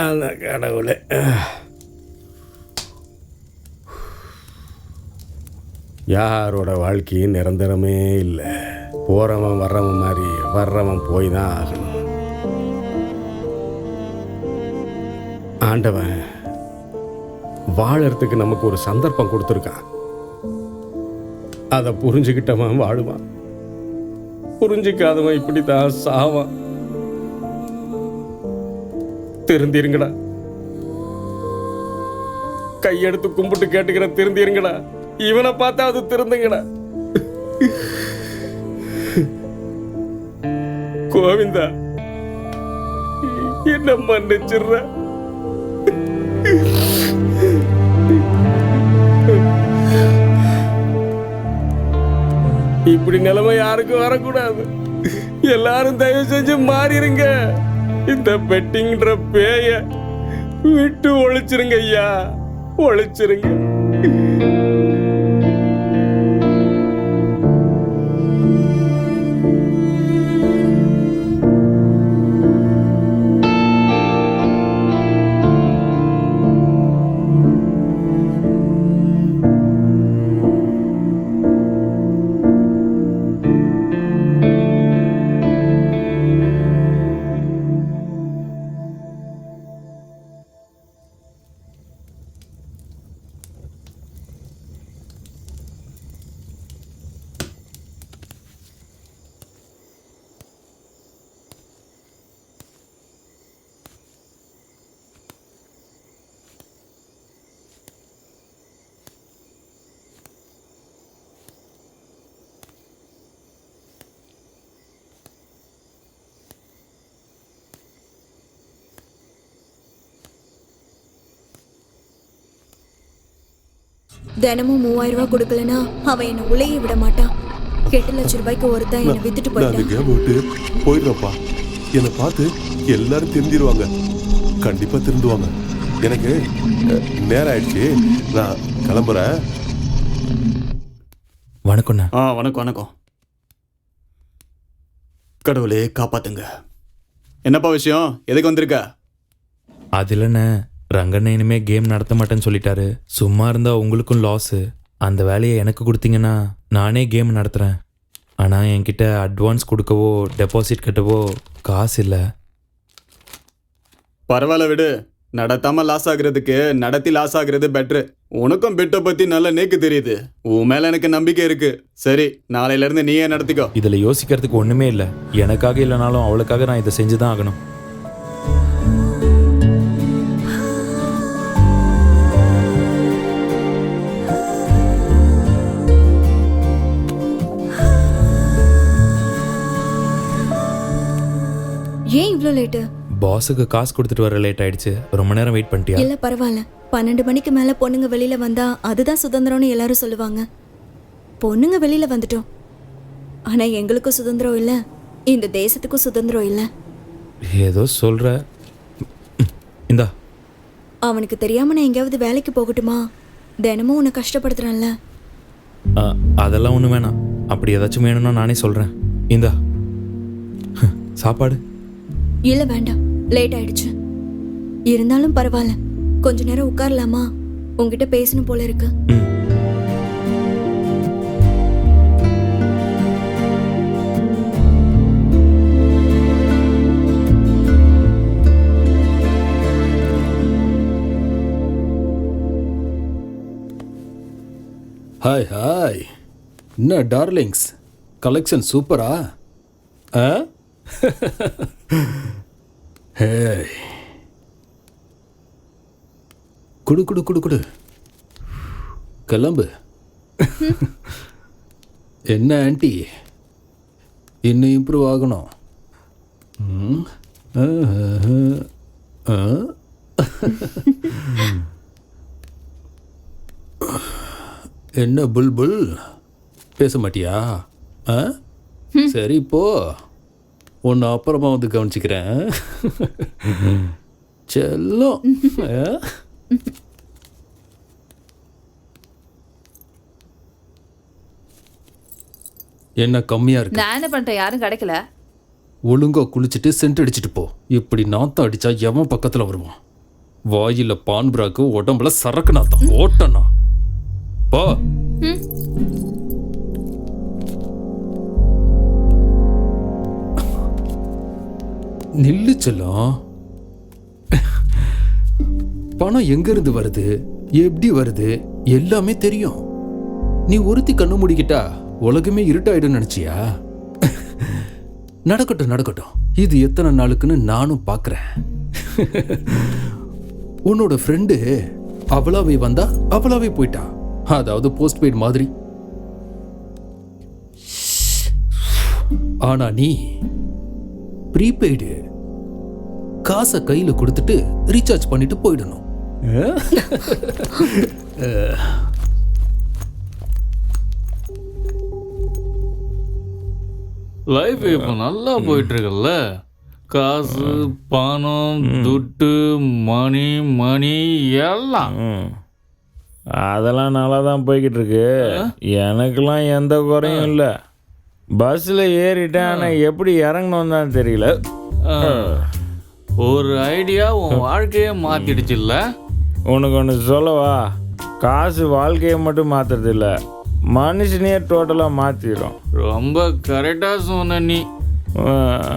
அந்த கடவுளே. யாரோட வாழ்க்கையும் நிரந்தரமே இல்லை. போறவன் வர்றவன் மாதிரி வர்றவன் போய் தான் ஆகணும். ஆண்டவன் வாழறதுக்கு நமக்கு ஒரு சந்தர்ப்பம் கொடுத்துருக்கான். அதை புரிஞ்சுக்கிட்டவன் வாழுவான், புரிஞ்சுக்காதவன் இப்படித்தான் சாவான். திருந்திருங்கடா, கையெடுத்து கும்பிட்டு கேட்டுக்கிற திருந்திருங்கடா. இவனை பார்த்தா அது திருந்துங்கடா. கோவிந்தா, என்ன மன்னிச்சிடுற. இப்படி நிலைமை யாருக்கும் வரக்கூடாது. எல்லாரும் தயவு செஞ்சு மாறிடுங்க. இந்த பெட்டிங்கிற பேய விட்டு ஒழிச்சிருங்க ஐயா, ஒழிச்சிருங்க. தினமும் 3000 ரூபாய் கொடுக்கலனா அவன் என்ன உலைய விட மாட்டான். 8 லட்சம் ரூபாய்க்கு ஒருத்தன் என்ன வித்துட்டு நான் அந்த போயிட்டான். கேம் விட்டு போயிடுறப்பா. என்னை பார்த்து எல்லாரும் தெரிஞ்சிருவாங்க. கண்டிப்பா திருந்துவாங்க. எனக்கு நேரம் ஆயிடுச்சு, நான் கிளம்புறேன். வணக்கம்ண்ணா. வணக்கம் வணக்கம். கடவுளே காப்பாத்துங்க. என்னப்பா விஷயம், எதுக்கு வந்திருக்க? அது இல்லைண்ணே, ரங்கண்ண இனிமே கேம் நடத்த மாட்டேன்னு சொல்லிட்டாரு. சும்மா இருந்தா உங்களுக்கும் லாஸு. அந்த வேலையை எனக்கு கொடுத்தீங்கன்னா நானே கேம் நடத்துகிறேன். ஆனால் என்கிட்ட அட்வான்ஸ் கொடுக்கவோ டெபாசிட் கட்டவோ காசு இல்லை. பரவாயில்ல விடு. நடத்தாம லாஸ் ஆகுறதுக்கு நடத்தி லாஸ் ஆகுறது பெட்ரு. உனக்கும் பெட்டை பத்தி நல்ல நேக்கு தெரியுது. உன் மேல எனக்கு நம்பிக்கை இருக்கு. சரி, நாளையில இருந்து நீயே நடத்திக்கோ. இதில் யோசிக்கிறதுக்கு ஒன்றுமே இல்லை. எனக்காக இல்லைனாலும் அவளுக்காக நான் இதை செஞ்சு தான் ஆகணும். ஏன் இவ்ளோ லேட்டு? பாஸுக்கு காசு கொடுத்துட்டு வர லேட் ஆயிடுச்சு. ரொம்ப நேரம் வெயிட் பண்ணிட்டியா? இல்ல பரவாயில்ல. 12 மணிக்கு மேல பொண்ணுங்க வெளியில வந்தா அதுதான் சுதந்திரம்னு எல்லாரும் சொல்லுவாங்க. பொண்ணுங்க வெளியில வந்துட்டோம். ஆனா எங்களுக்கும் சுதந்திரம் இல்ல, இந்த தேசத்துக்கும் சுதந்திரம் இல்ல. ஏதோ சொல்ற. இந்தா. அவனுக்கு தெரியாம நான் எங்கேயாவது வேலைக்கு போகட்டுமா? தினமும் உன்னை கஷ்டப்படுத்துறேன்ல. அதெல்லாம் ஒன்றும் வேணாம். அப்படி ஏதாச்சும் வேணும்னா நானே சொல்கிறேன். இந்தா சாப்பாடு. இல்ல வேண்டாம், லேட் ஆயிடுச்சு. இருந்தாலும் பரவாயில்ல, கொஞ்ச நேரம் உட்காரலாமா? உங்ககிட்ட பேசணும் போல இருக்கு. Hi hi. என்ன டார்லிங்ஸ், கலெக்ஷன் சூப்பரா? ஹே, குடு குடு குடு குடு, கிளம்பு. என்ன ஆண்டி, இன்னும் இம்ப்ரூவ் ஆகணும். என்ன புல்புல், பேச மாட்டியா? சரி போ, உன்னை அப்புறமா வந்து கவனிச்சுக்கிறேன். செல்லம். என்ன கம்மியா இருக்கு? நான் என்ன பண்றேன், யாரும் கிடைக்கல. ஒழுங்கா குளிச்சுட்டு சென்ட் அடிச்சுட்டு போ. இப்படி நாத்தம் அடிச்சா எவன் பக்கத்துல வருவான்? வாயில பான் பிராக்கு, உடம்புல சரக்கு நாத்தம் ஓட்டனா. போ. நில்லு செல்லம். பணம் எங்க இருந்து வருது, எப்படி வருது எல்லாமே தெரியும். நீ ஒருத்தி கண்ணு மூடிக்கிட்டா உலகமே இருட்டாயிடும் நினைச்சியா? நடக்கட்டும் நடக்கட்டும், இது எத்தனை நாளுக்குன்னு நானும் பார்க்கறேன். உன்னோட ஃப்ரெண்டு அவளாவே வந்தா அவளாவே போயிட்டா. அதாவது போஸ்ட் பெய்ட் மாதிரி. ஆனா நீ ப்ரீபெய்டு. காசை கையில கொடுத்துட்டு ரீசார்ஜ் பண்ணிட்டு போயிடணும். லைஃப் இப்போ நல்லா போயிட்டு இருக்குல்ல. காசு, பணம், துட்டு, மணி மணி எல்லாம் அதெல்லாம் நல்லா தான் போய்கிட்டு இருக்கு. எனக்கெல்லாம் எந்த குறையும் இல்லை. பஸ்ஸில் ஏறிட்டேன், ஆனால் எப்படி இறங்கணும் தான் தெரியல. ஒரு ஐடியா உன் வாழ்க்கையே மாத்திடுச்சுல்ல. உனக்கு ஒன்று சொல்லவா? காசு வாழ்க்கையை மட்டும் மாத்துறது இல்லை, மனுஷனையே டோட்டலாக மாற்றிடும். ரொம்ப கரெக்டாக சொன்ன நீ.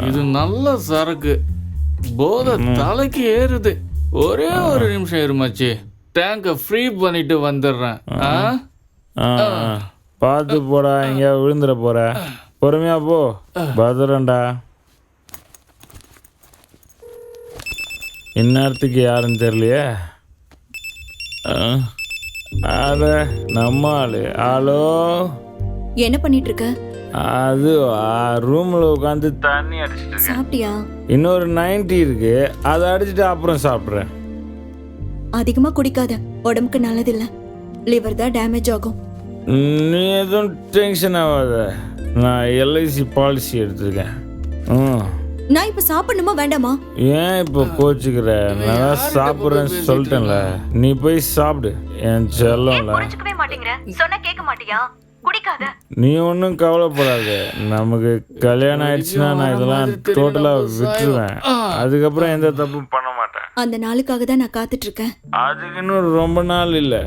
இது நல்ல சரக்கு, போதை தலைக்கு ஏறுது. ஒரே ஒரு நிமிஷம் இருமாச்சு, டேங்கை ஃப்ரீ பண்ணிட்டு வந்துடுறேன். பார்த்து போடா, எங்கேயா விழுந்துட போற. பொறுமையா போ, பத்திரம்டா. இந்நேரத்துக்கு யாருன்னு தெரியலையே. அட நம்ம ஆளு. ஹலோ, என்ன பண்ணிட்டு இருக்க? அது ரூம்ல உட்காந்து தண்ணி அடிச்சிட்டு. சாப்பிட்டியா? இன்னொரு 90 இருக்கு, அதை அடிச்சுட்டு அப்புறம் சாப்பிட்றேன். அதிகமா குடிக்காத, உடம்புக்கு நல்லதில்ல. லிவர் தான் டேமேஜ் ஆகும். நீ எதுவும் டென்ஷன் ஆகாத, நான் எல்ஐசி பாலிசி எடுத்துருக்கேன். நான் இப்ப சாப்பிடணுமா வேண்டாமா? ஏன் இப்போ கோச்சுக்கிற? நான் சாப்பிட்றேன்னு சொல்லிட்டேன்ல, நீ போய் சாப்பிடு என் செல்லம்ல. சொன்னா கேட்க மாட்டியா? குடிக்காத. நீ ஒன்றும் கவலைப்படாத, நமக்கு கல்யாணம் ஆயிடுச்சுன்னா நான் இதெல்லாம் டோட்டலாக விட்டுருவேன். அதுக்கப்புறம் எந்த தப்பும் பண்ண மாட்டேன். அந்த நாளுக்காக தான் நான் காத்துட்டு இருக்கேன். அதுக்கு இன்னும் ரொம்ப நாள் இல்லை,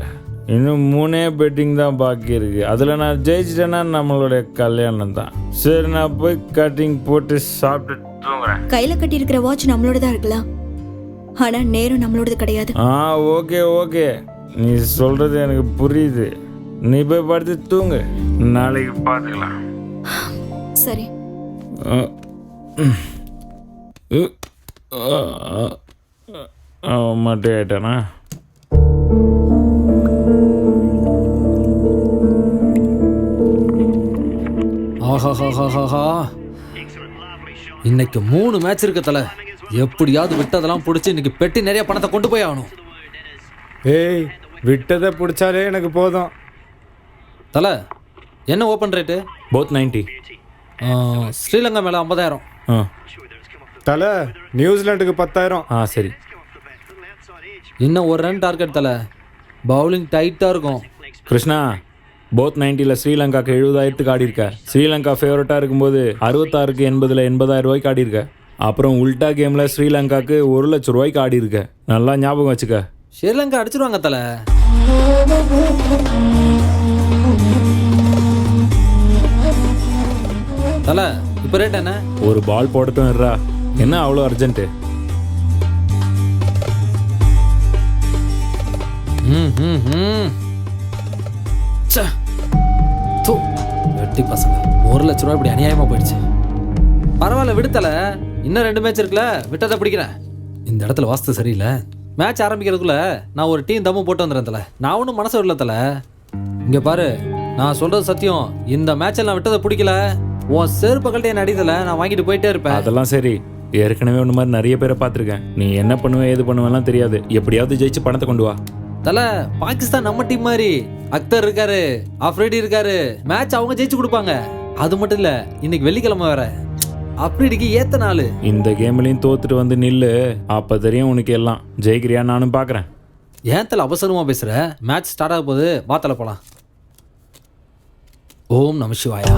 இன்னும் 3 பெட்டிங் தான் பாக்கி இருக்கு. அதில் நான் ஜெயிச்சிட்டேன்னா நம்மளுடைய கல்யாணம் தான். சரி, நான் போய் கட்டிங் போட்டு சாப்பிட்டு தூங்குறேன். கையில கட்டி இருக்கிற வாட்ச் நம்மளோட தான் இருக்கலாம், ஆனா நேரம் நம்மளோடது கிடையாது. ஓகே ஓகே, நீ சொல்றது எனக்கு புரியுது. நீ போய் படுத்து தூங்கு, நாளைக்கு பார்த்துக்கலாம். சரி. மட்டும் ஆயிட்டானா? ஆஹாஹாஹாஹா, இன்னைக்கு 3 மேட்ச் இருக்கு தல. எப்படியாவது விட்டதெல்லாம் பிடிச்சி இன்னைக்கு பெட்டி நிறைய பணத்தை கொண்டு போய் ஆகணும். ஏய், விட்டதை பிடிச்சாலே எனக்கு போதும். தல, என்ன ஓப்பன் ரேட்டு? போத் 90. ஸ்ரீலங்கா மேலே 50,000. தலை, நியூசிலாண்டுக்கு 10,000. சரி. இன்னும் ஒரு ரன் டார்கெட் தல. பவுலிங் டைட்டாக இருக்கும். கிருஷ்ணா, போத் 90ல் ஸ்ரீலங்காக்கு 70,000க்கு ஆடி இருக்க. ஸ்ரீலங்கா ஃபேவரட்டாக இருக்கும்போது 66க்கு 80ல் 80,000 ரூபாய்க்கு ஆடி இருக்க. அப்புறம் உல்டா கேமில் ஸ்ரீலங்காக்கு 1,00,000 ரூபாய்க்கு ஆடி இருக்க. நல்லா ஞாபகம் வச்சுக்க. ஸ்ரீலங்கா அடிச்சிருவாங்க தல. தல, இப்போ ரேட் என்ன? ஒரு பால் போடட்டும் இருறா, என்ன அவ்வளோ அர்ஜென்ட்டு? வெட்டி பசங்க, 1,00,000 ரூபாய் இப்படி அநியாயமா போயிடுச்சு. பரவாயில்ல விடுத்தல, இன்னும் 2 மேட்ச் இருக்குல்ல, விட்டதை பிடிக்கிறேன். இந்த இடத்துல வாஸ்து சரியில்லை. மேட்ச் ஆரம்பிக்கிறதுக்குள்ள நான் ஒரு டீம் தம்மு போட்டு வந்துடுறேன் தல. நான் ஒன்றும் மனசு விடல தல. இங்க பாரு, நான் சொல்றது சத்தியம். இந்த மேட்சில் நான் விட்டதை பிடிக்கல, உன் செருப்பு கழட்டி என்ன அடித்தல, நான் வாங்கிட்டு போயிட்டே இருப்பேன். அதெல்லாம் சரி, ஏற்கனவே ஒன்று மாதிரி நிறைய பேரை பார்த்துருக்கேன். நீ என்ன பண்ணுவ ஏது பண்ணுவேலாம் தெரியாது. எப்படியாவது ஜெயிச்சு பணத்தை கொண்டு வா. தல, பாகிஸ்தான் நம்ம டீம் மாதிரி. அக்தர் இருக்காரு, அஃப்ரிடி இருக்காரு. மேட்ச் அவங்க ஜெயிச்சு கொடுப்பாங்க. அது மட்டும் இல்ல, இன்னைக்கு வெள்ளிக்கிழமை வேற. அஃப்ரிடிக்கு ஏத்த நாள். இந்த கேம்லையும் தோத்துட்டு வந்து நில்லு, அப்ப தெரியும் உனக்கு எல்லாம். ஜெயிக்கிறியா நானும் பார்க்குறேன். ஏன் தல அவசரமா பேசுற? மேட்ச் ஸ்டார்ட் ஆக போகுது, வாத்தல போலாம். ஓம் நம சிவாயா.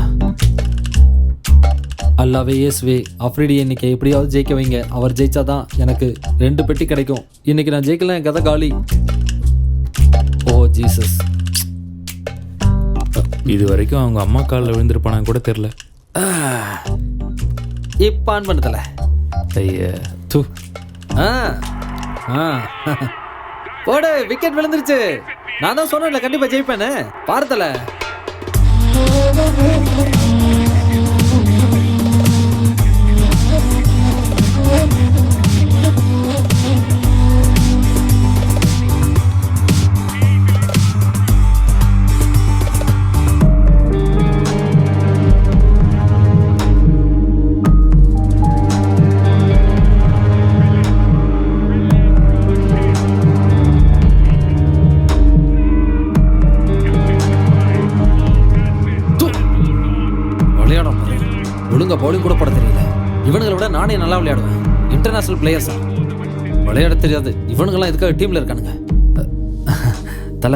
அல்லாவே இயேசுவே, அஃப்ரிடி இன்னைக்கு எப்படியாவது ஜெயிக்க வைங்க. அவர் ஜெயிச்சாதான் எனக்கு 2 பெட்டி கிடைக்கும். இன்னைக்கு நான் ஜெயிக்கல, என் கதை காலி. ஓ ஜீசஸ். இது வரைக்கும் அவங்க அம்மா காலில் விழுந்திருப்பானான்னு கூட தெரில. இப்போ ஆன் பண்ணல. ஐயா தூ. போடு, விக்கெட் விழுந்துருச்சு. நான் தான் சொன்னேன்ல கண்டிப்பா ஜெயிப்பேன்னு. பார்த்தல. ஒழுங்கா பவுலிங் கூட போட தெரியல. இவனுங்களை விட நானே நல்லா விளையாடுவேன். இன்டர்நேஷனல் பிளேயர்ஸா, விளையாட தெரியாது. இவனுங்கெல்லாம் இதுக்காக டீம்ல இருக்கானுங்க. தல,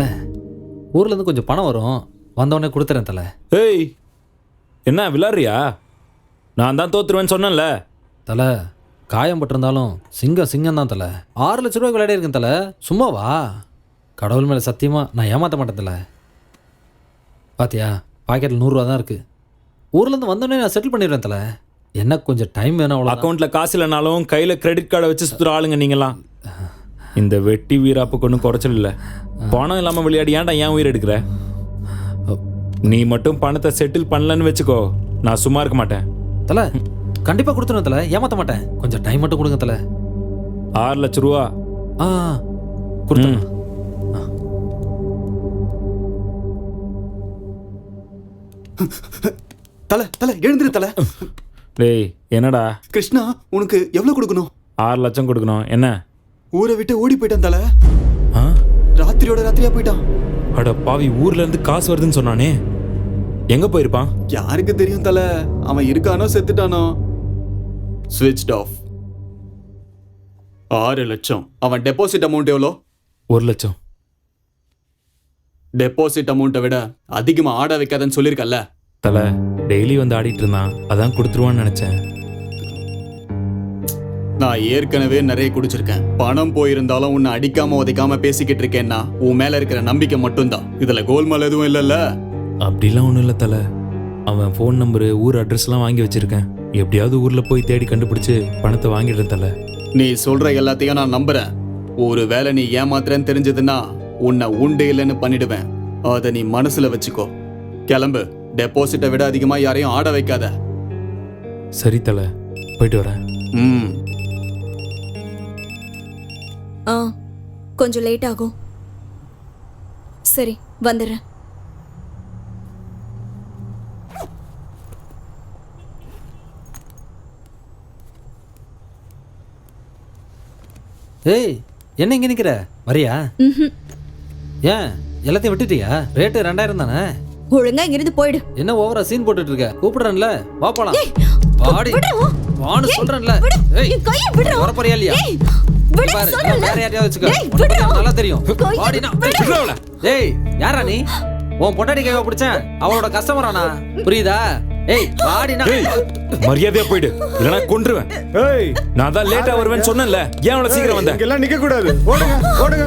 ஊர்ல இருந்து கொஞ்சம் பணம் வரும், வந்தவொடனே கொடுத்துறேன் தல. ஏய், என்ன விளாட்றியா? நான் தான் தோத்துருவேன்னு சொன்னேன்ல. தல, காயம் பட்டிருந்தாலும் சிங்கம் தான் தல. 6,00,000 ரூபாய்க்கு விளையாடி இருக்கேன் தல. சும்மாவா? கடவுள் மேலே சத்தியமா நான் ஏமாற்ற மாட்டேன் தல. பாத்தியா, பாக்கெட்டில் 100 ரூபா தான் இருக்கு. ஊர்லேருந்து வந்தோடனே நான் செட்டில் பண்ணிடுவேன் தல. எனக்கு கொஞ்சம் டைம் வேணும் அவ்வளோ. அக்கௌண்ட்டில் காசு இல்லைனாலும் கையில் கிரெடிட் கார்டை வச்சு சுற்றுற ஆளுங்க நீங்களாம். இந்த வெட்டி வீராப்புக்கு ஒன்றும் குறைச்சல் இல்லை. பணம் இல்லாமல் விளையாடி ஏன்டா ஏன் உயிர் எடுக்கிற? நீ மட்டும் பணத்தை செட்டில் பண்ணலன்னு வச்சுக்கோ, நான் சும்மா இருக்க மாட்டேன் தல. கண்டிப்பாக கொடுத்துருவேன் தல, ஏமாற்ற மாட்டேன். கொஞ்சம் டைம் மட்டும் கொடுங்க தல. 6,00,000 ரூபா கொடுத்துருங்க. தல தல எழுந்துரு தல. டேய், என்னடா கிருஷ்ணா, உனக்கு எவ்வளவு கொடுக்கணும்? 6 லட்சம் கொடுக்கணும். என்ன? ஊரை விட்டு ஓடி போயிட்டான் தல. ராத்திரியோட ராத்திரியா போயிட்டான். அட பாவி, ஊர்ல இருந்து காசு வருதுன்னு சொன்னானே, எங்க போயிருப்பான்? யாருக்கு தெரியும் தல, அவன் இருக்கானோ செத்துட்டானோ. ஸ்விட்ச் ஆஃப். 6 லட்சம். அவன் டெபாசிட் அமௌண்ட் எவ்வளோ? 1 லட்சம். டெபாசிட் அமௌண்ட்டை விட அதிகமா ஆட வைக்காதன்னு சொல்லியிருக்கல. தல, டெய்லி வந்து ஆடிட்டு இருந்தான், அதான் கொடுத்துருவான்னு நினைச்சேன். நான் ஏற்கனவே நிறைய குடிச்சிருக்கேன். பணம் போயிருந்தாலும் உன்னை அடிக்காம உதைக்காம பேசிக்கிட்டு இருக்கேன்னா உன் மேல இருக்கிற நம்பிக்கை மட்டும்தான். இதுல கோல்மால் எதுவும் இல்லைல்ல? அப்படிலாம் ஒன்றும் இல்லை தல. அவன் ஃபோன் நம்பரு, ஊர் அட்ரஸ்லாம் வாங்கி வச்சிருக்கேன். எப்படியாவது ஊர்ல போய் தேடி கண்டுபிடிச்சு பணத்தை வாங்கிடுறேன் தல. நீ சொல்ற எல்லாத்தையும் நான் நம்புறேன். ஒரு வேளை நீ ஏமாத்துறேன்னு தெரிஞ்சதுன்னா உன்னை உண்டு இல்லைன்னு பண்ணிடுவேன். அதை நீ மனசுல வச்சுக்கோ. கிளம்பு. டெபாசிட்டை விட அதிகமா யாரையும் ஆட வைக்காத. சரி தல, போயிட்டு வரேன். கொஞ்சம் லேட் ஆகும். சரி, வந்துடுறேன். ஏய், என்ன இங்க நிக்கிற? வரியா? ஏன் எல்லாத்தையும் விட்டுட்டியா? ரேட்டு 2000 தானே? ஒழுங்கா இங்கிருந்து போயிடு. என்ன ஓவரா சீன் போட்டுட்டு இருக்க? கூப்பிடுறேன்ல, வா போலாம். வாடி வான்னு சொல்றேன்ல. ஏய், வர போறியா இல்லையா? பாரு, வேற யாரையாவது வச்சுக்க. நல்லா தெரியும். வாடினா விடுறவள. ஏய், யாரா நீ? உன் பொண்டாட்டி கையை பிடிச்சேன், அவளோட கஸ்டமரானா? புரியுதா? ஏய், வாடினா மரியாதையா போயிடு, இல்லனா கொன்றுவேன். ஏய், நான் தான் லேட்டா வருவேன்னு சொன்னேன்ல, ஏன் அவ்வளவு சீக்கிரம் வந்த? எல்லாம் நிக்க கூடாது. ஓடுங்க ஓடுங்க.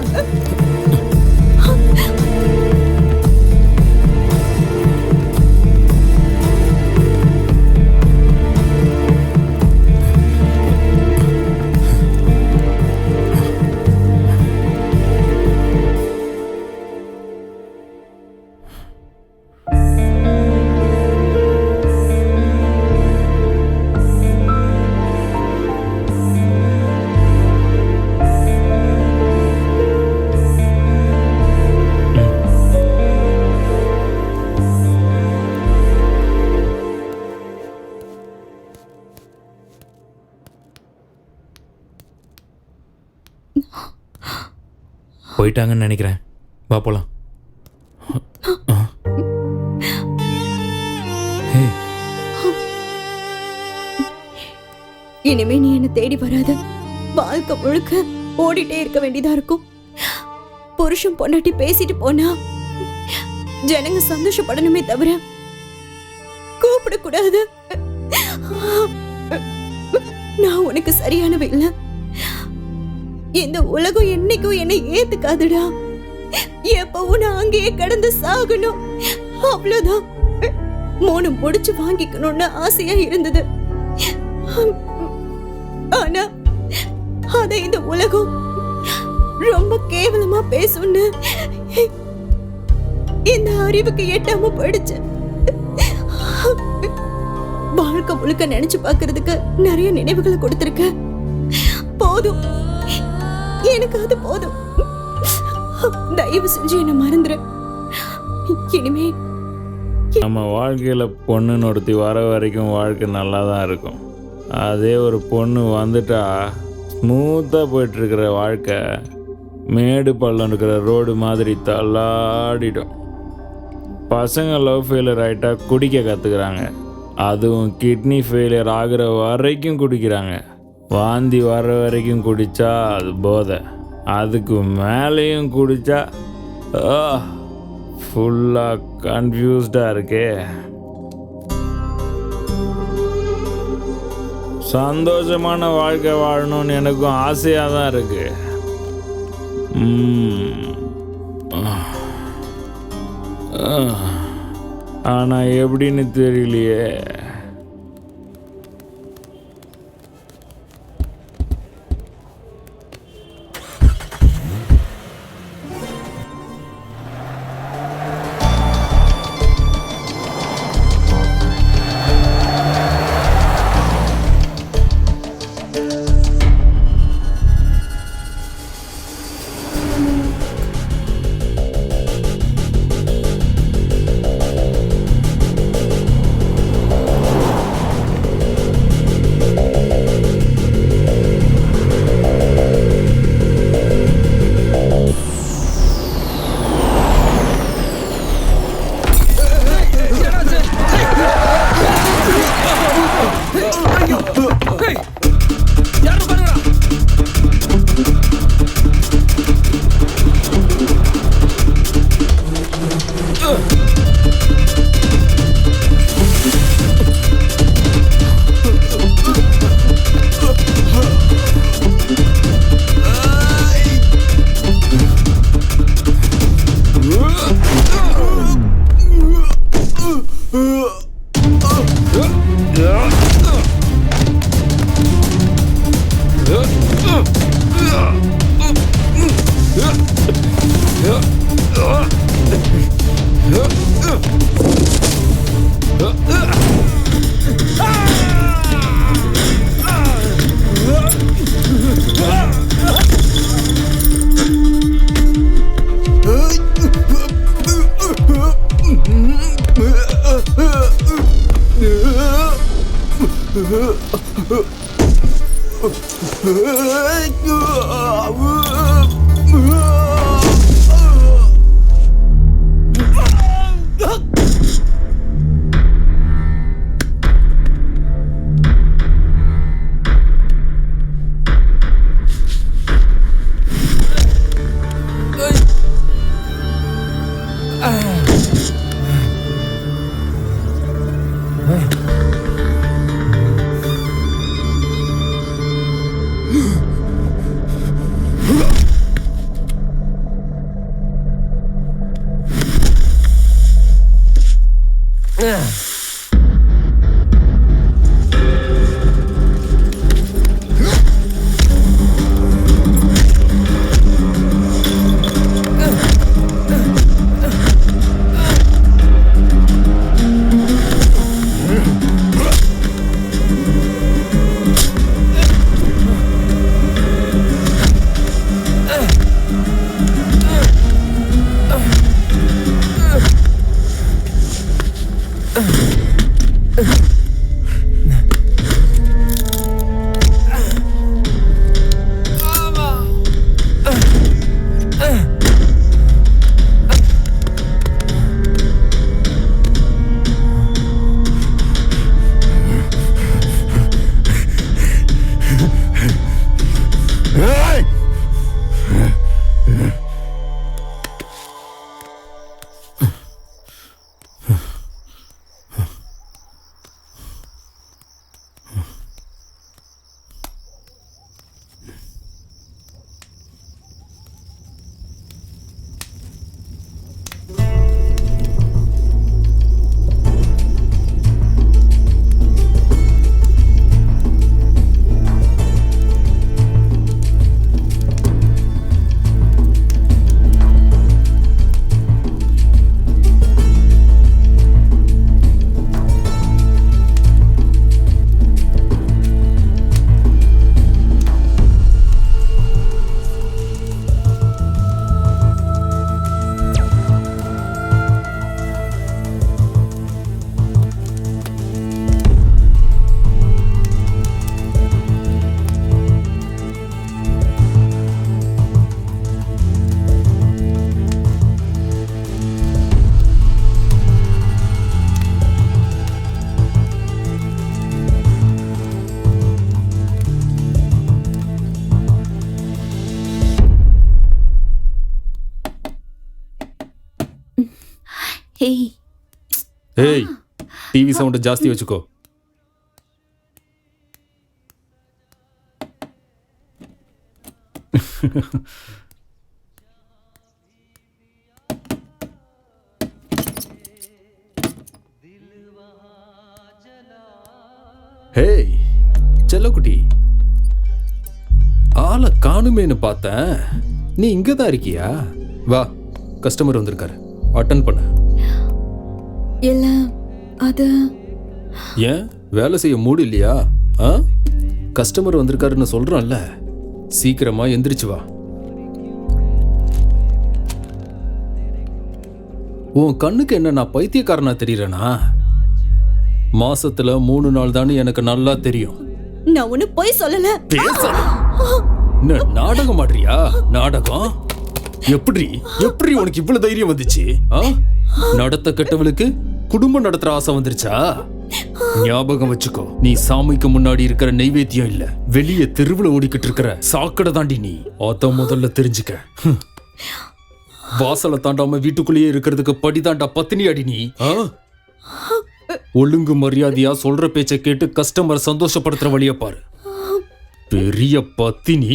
போயிட்டாங்கன்னு நினைக்கிறேன். வா போலாம். இனிமே நீ என்ன தேடி வராத. வாழ்க்கை முழுக்க ஓடிட்டே இருக்க வேண்டியதா இருக்கும். புருஷன் பொண்டாட்டி பேசிட்டு போனா ஜனங்க சந்தோஷப்படணுமே தவிர கூப்பிடக்கூடாது. நான் உனக்கு சரியானவ இல்ல. இந்த உலகம் என்னைக்கும் என்னை ஏத்துக்காதுடா. எப்பவும் நான் அங்கேயே கடந்து சாகணும், அவ்வளவுதான். 3 முடிச்சு வாங்கிக்கணும்னு ஆசையா இருந்தது. ஆனா அத இந்த உலகம் ரொம்ப கேவலமா பேசுன்னு இந்த அறிவுக்கு எட்டாம போயிடுச்சு. வாழ்க்கை முழுக்க நினைச்சு பாக்குறதுக்கு நிறைய நினைவுகளை கொடுத்திருக்க. போதும், எனக்கு அது போதும். தயவு செஞ்சு என்ன மறந்துரு. இனிமே நம்ம வாழ்க்கையில் பொண்ணுன்னு ஒருத்தி வர வரைக்கும் வாழ்க்கை நல்லா தான் இருக்கும். அதே ஒரு பொண்ணு வந்துட்டா ஸ்மூத்தாக போயிட்டுருக்கிற வாழ்க்கை மேடு பள்ளம் இருக்கிற ரோடு மாதிரி தள்ளாடிடும். பசங்க லவ் ஃபெயிலியர் ஆகிட்டா குடிக்க கற்றுக்குறாங்க. அதுவும் கிட்னி ஃபெயிலியர் ஆகிற வரைக்கும் குடிக்கிறாங்க. வாந்தி வர வரைக்கும் குடித்தா அது போதை. அதுக்கு மேலேயும் குடித்தா ஃபுல்லாக கன்ஃபியூஸ்டாக இருக்கே. சந்தோஷமான வாழ்க்கை வாழணும்னு எனக்கும் ஆசையாக தான் இருக்கு. ஆனால் எப்படின்னு தெரியலையே. யாரும் பாருங்கடா. ஏய் டிவி சவுண்ட் ஜாஸ்தி வச்சுக்கோ. ஹேய் செல்லக்குட்டி, ஆளை காணுமேன்னு பார்த்தேன். நீ இங்க தான் இருக்கியா? வா, கஸ்டமர் வந்திருக்காரு, அட்டன் பண்ண. இல்ல அது ஏன் வேலை செய்ய மூடு இல்லையா? கஸ்டமர் வந்திருக்காருன்னு சொல்றான்ல, சீக்கிரமா எந்திரிச்சு வா. உன் கண்ணுக்கு என்ன நான் பைத்தியக்காரனா தெரியறேனா? மாசத்துல 3 நாள் தானே எனக்கு நல்லா தெரியும். நான் ஒண்ணு போய் சொல்லல. நாடகம் ஆடுறியா? நாடகம் எப்படி எப்படி உனக்கு இவ்வளவு தைரியம் வந்துச்சு? நடத்த கெட்டவளுக்கு குடும்பம் நடத்துற ஆசை வந்துருச்சா? ஞாபகம் வச்சுக்கோ, நீ சாமிக்கு முன்னாடி இருக்கிற நெய்வேத்தியம் இல்ல, வெளியே தெருவுல ஓடிக்கிட்டு இருக்கிற சாக்கடை தாண்டி நீ. அத முதல்ல தெரிஞ்சுக்க. வாசலை தாண்டாம வீட்டுக்குள்ளேயே இருக்கிறதுக்கு படிதாண்டா பத்தினி அடி நீ. ஒழுங்கு மரியாதையா சொல்ற பேச்சை கேட்டு கஸ்டமர் சந்தோஷப்படுத்துற வழிய பாரு. பெரிய பத்தினி.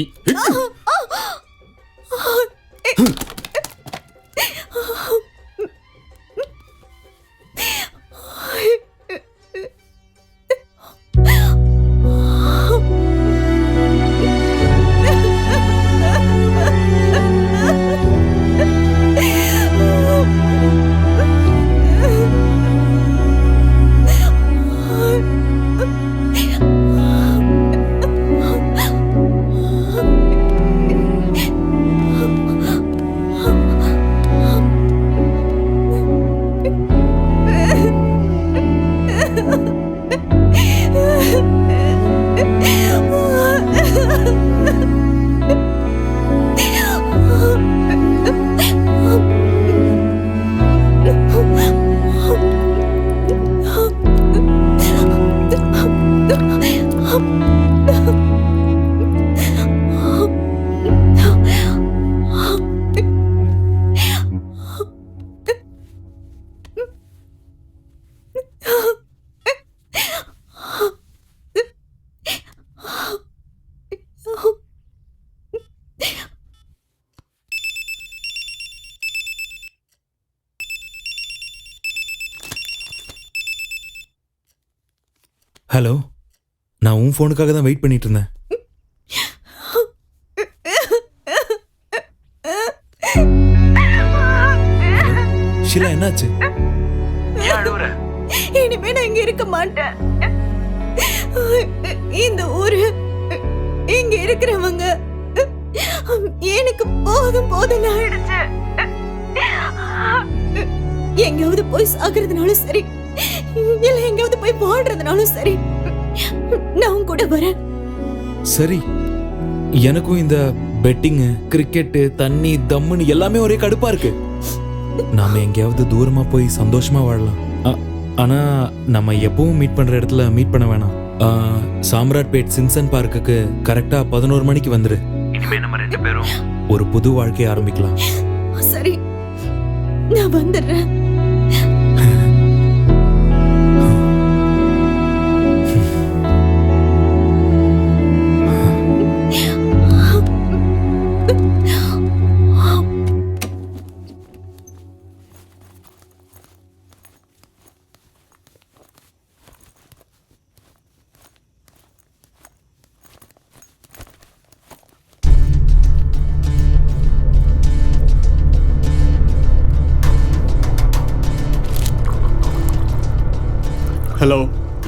ஹலோ, நான் உன் ஃபோனுக்காக தான் வெயிட் பண்ணிட்டு இருந்தேன். ஷீலா, என்னாச்சு? இனிமே நான் இங்க இருக்க மாட்டேன். இந்த ஊரு, இங்க இருக்கிறவங்க எனக்கு போதும் போதும் ஆயிடுச்சு. எங்காவது போய் சாகுறதுனாலும் சரி, இல்ல எங்காவது போய் வாழ்றதுனாலும் சரி, நான் கூட வரேன். சரி, எனக்கும் இந்த பெட்டிங்கு, கிரிக்கெட்டு, தண்ணி, தம்முன்னு எல்லாமே ஒரே கடுப்பா இருக்கு. நாம எங்கேயாவது தூரமா போய் சந்தோஷமா வாழலாம். ஆனா நம்ம எப்பவும் மீட் பண்ற இடத்துல மீட் பண்ண வேணாம். சாம்ராட்பேட் சிம்சன் பார்க்குக்கு கரெக்டா 11 மணிக்கு வந்துரு. இனிமே நம்ம 2 பேரும் ஒரு புது வாழ்க்கையை ஆரம்பிக்கலாம். சரி, நான் வந்துடுறேன். ஹலோ,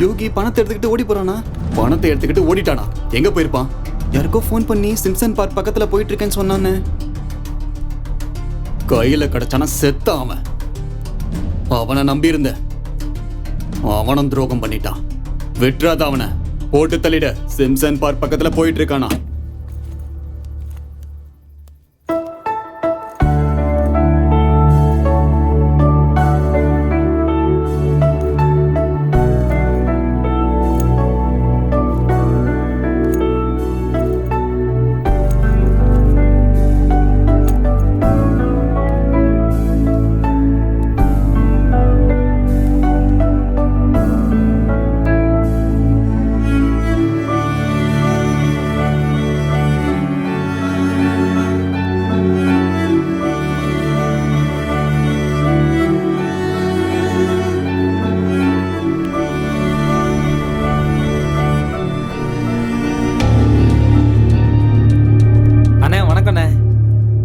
யோகி பணத்தை எடுத்துக்கிட்டு ஓடி போறானா? பணத்தை எடுத்துக்கிட்டு ஓடிட்டானா? எங்க போயிருப்பான்? யாருக்கோ ஃபோன் பண்ணி சிம்சன் பார்க் பக்கத்துல போயிட்டு இருக்கேன்னு சொன்னானே. கையில கிடைச்சானா செத்த அவன். அவனை நம்பி இருந்த, அவனும் துரோகம் பண்ணிட்டான். விட்டுறாத அவனை, போட்டு தள்ளிட. சிம்சன் பார்க் பக்கத்துல போயிட்டு இருக்கானா?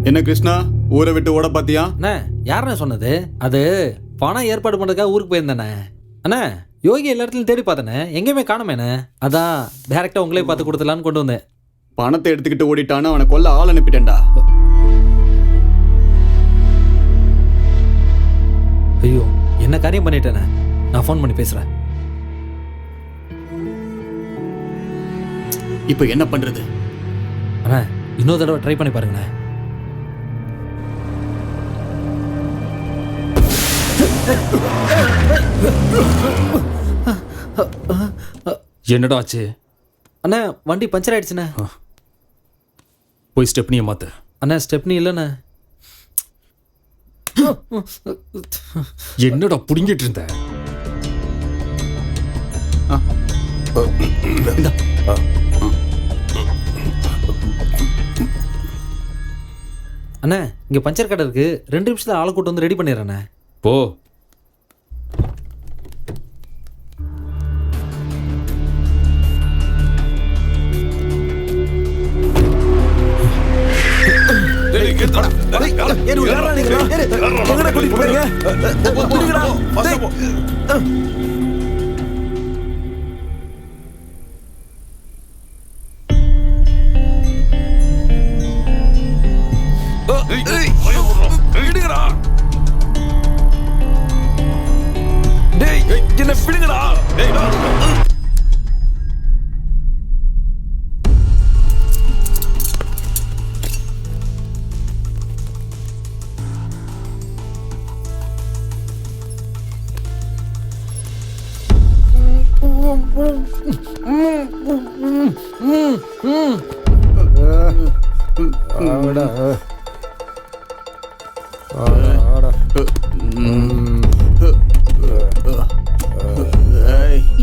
என்ன கிருஷ்ணா, ஊரை விட்டு ஓட பாத்தியா? அண்ணா, யாருண்ணே சொன்னது? அது பணம் ஏற்பாடு பண்ணுறதுக்காக ஊருக்கு போயிருந்தேண்ணே. அண்ணா, யோகி எல்லா இடத்துலையும் தேடி பார்த்தேண்ணே, எங்கேயுமே காணுமேண்ணே. அதான் டேரெக்டாக உங்களே பார்த்து கொடுத்துலான்னு கொண்டு வந்தேன். பணத்தை எடுத்துக்கிட்டு ஓடிட்டான்னு அவனை கொல்ல ஆள் அனுப்பிட்டேன்டா. ஐயோ, என்ன காரியம் பண்ணிட்டேண்ணே. நான் ஃபோன் பண்ணி பேசுகிறேன். இப்போ என்ன பண்ணுறது? அண்ணா, இன்னொரு தடவை ட்ரை பண்ணி பாருங்கண்ணே. என்னடா ஆச்சு? அண்ணா வண்டி பஞ்சர் ஆயிடுச்சுண்ணே. போய் ஸ்டெப்னியை மாத்து. அண்ணா ஸ்டெப்னி இல்லைண்ணே. என்னடா புடுங்கிட்டு இருந்த? அண்ணா இங்கே பஞ்சர் கடை இருக்கு, 2 நிமிஷத்தில் ஆளை கூட்டு வந்து ரெடி பண்ணிடுறேண்ணே. போ.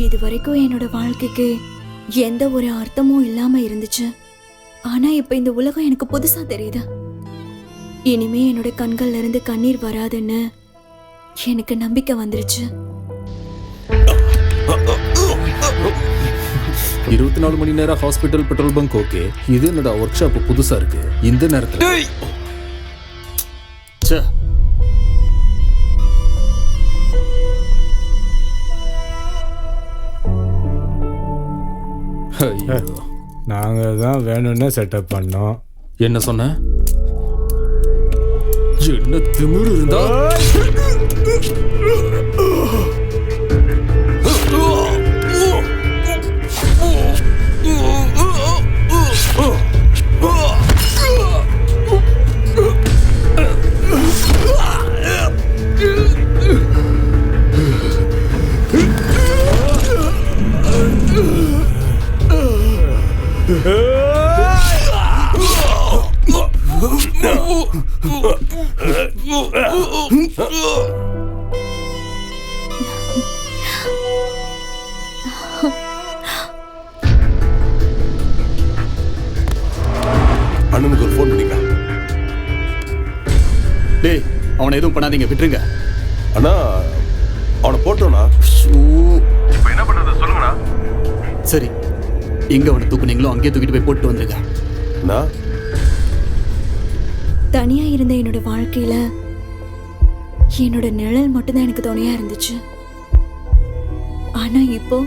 இது வரைக்கும் என்னோட வாழ்க்கைக்கு எந்த ஒரு அர்த்தமும் இல்லாம இருந்துச்சு. ஆனா இப்ப இந்த உலகம் எனக்கு புதுசா தெரியுது. இனிமே என்னோட கண்கள்ல இருந்து கண்ணீர் வராதுன்னு எனக்கு நம்பிக்கை வந்துருச்சு. 24 மணி நேரம் ஹாஸ்பிட்டல் பெட்ரோல் பங்க் ஓகே. இது என்னடா ஒர்க் ஷாப் புதுசா இருக்கு இந்த நேரத்துல? நாங்க தான் வேணும்னு செட்டப் பண்ணோம். என்ன சொன்ன? என்ன திமிரு இருந்தா? அண்ணனுக்கு ஒரு ஃபோன் பண்ணிக்கலாம். டேய் அவனை எதுவும் பண்ணாதீங்க, விட்டுருங்க. அண்ணா அவனை போட்டோண்ணா. இப்போ என்ன பண்றது சொல்லுங்கண்ணா. சரி, எங்க அவனை தூக்குனீங்களோ அங்கேயே தூக்கிட்டு போய் போட்டு வந்துருங்க. தனியா இருந்த என்னோட வாழ்க்கையில என்னோட நிழல் மட்டும்தான் எனக்கு துணையா இருந்துச்சு. ஆனா இப்போ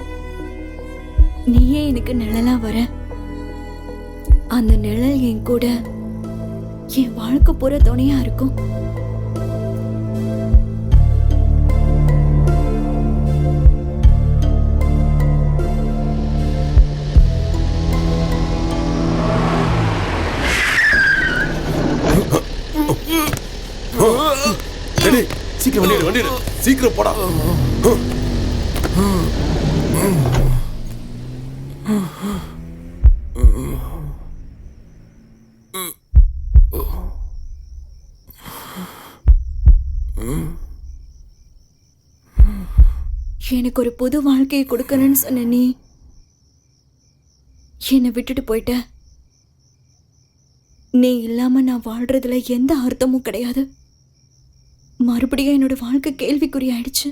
நீயே எனக்கு நிழலா வர. அந்த நிழல் என் கூட என் வாழ்க்கை பூரா துணையா இருக்கும். சீக்கிரம் வண்டி சீக்கிரம் போடா. எனக்கு ஒரு புது வாழ்க்கையை கொடுக்கணும்னு சொன்ன நீ என்னை விட்டுட்டு போயிட்ட. நீ இல்லாம நான் வாழ்றதுல எந்த அர்த்தமும் கிடையாது. மறுபடியும் என்னோட வாழ்க்கை கேள்விக்குறி ஆயிடுச்சு.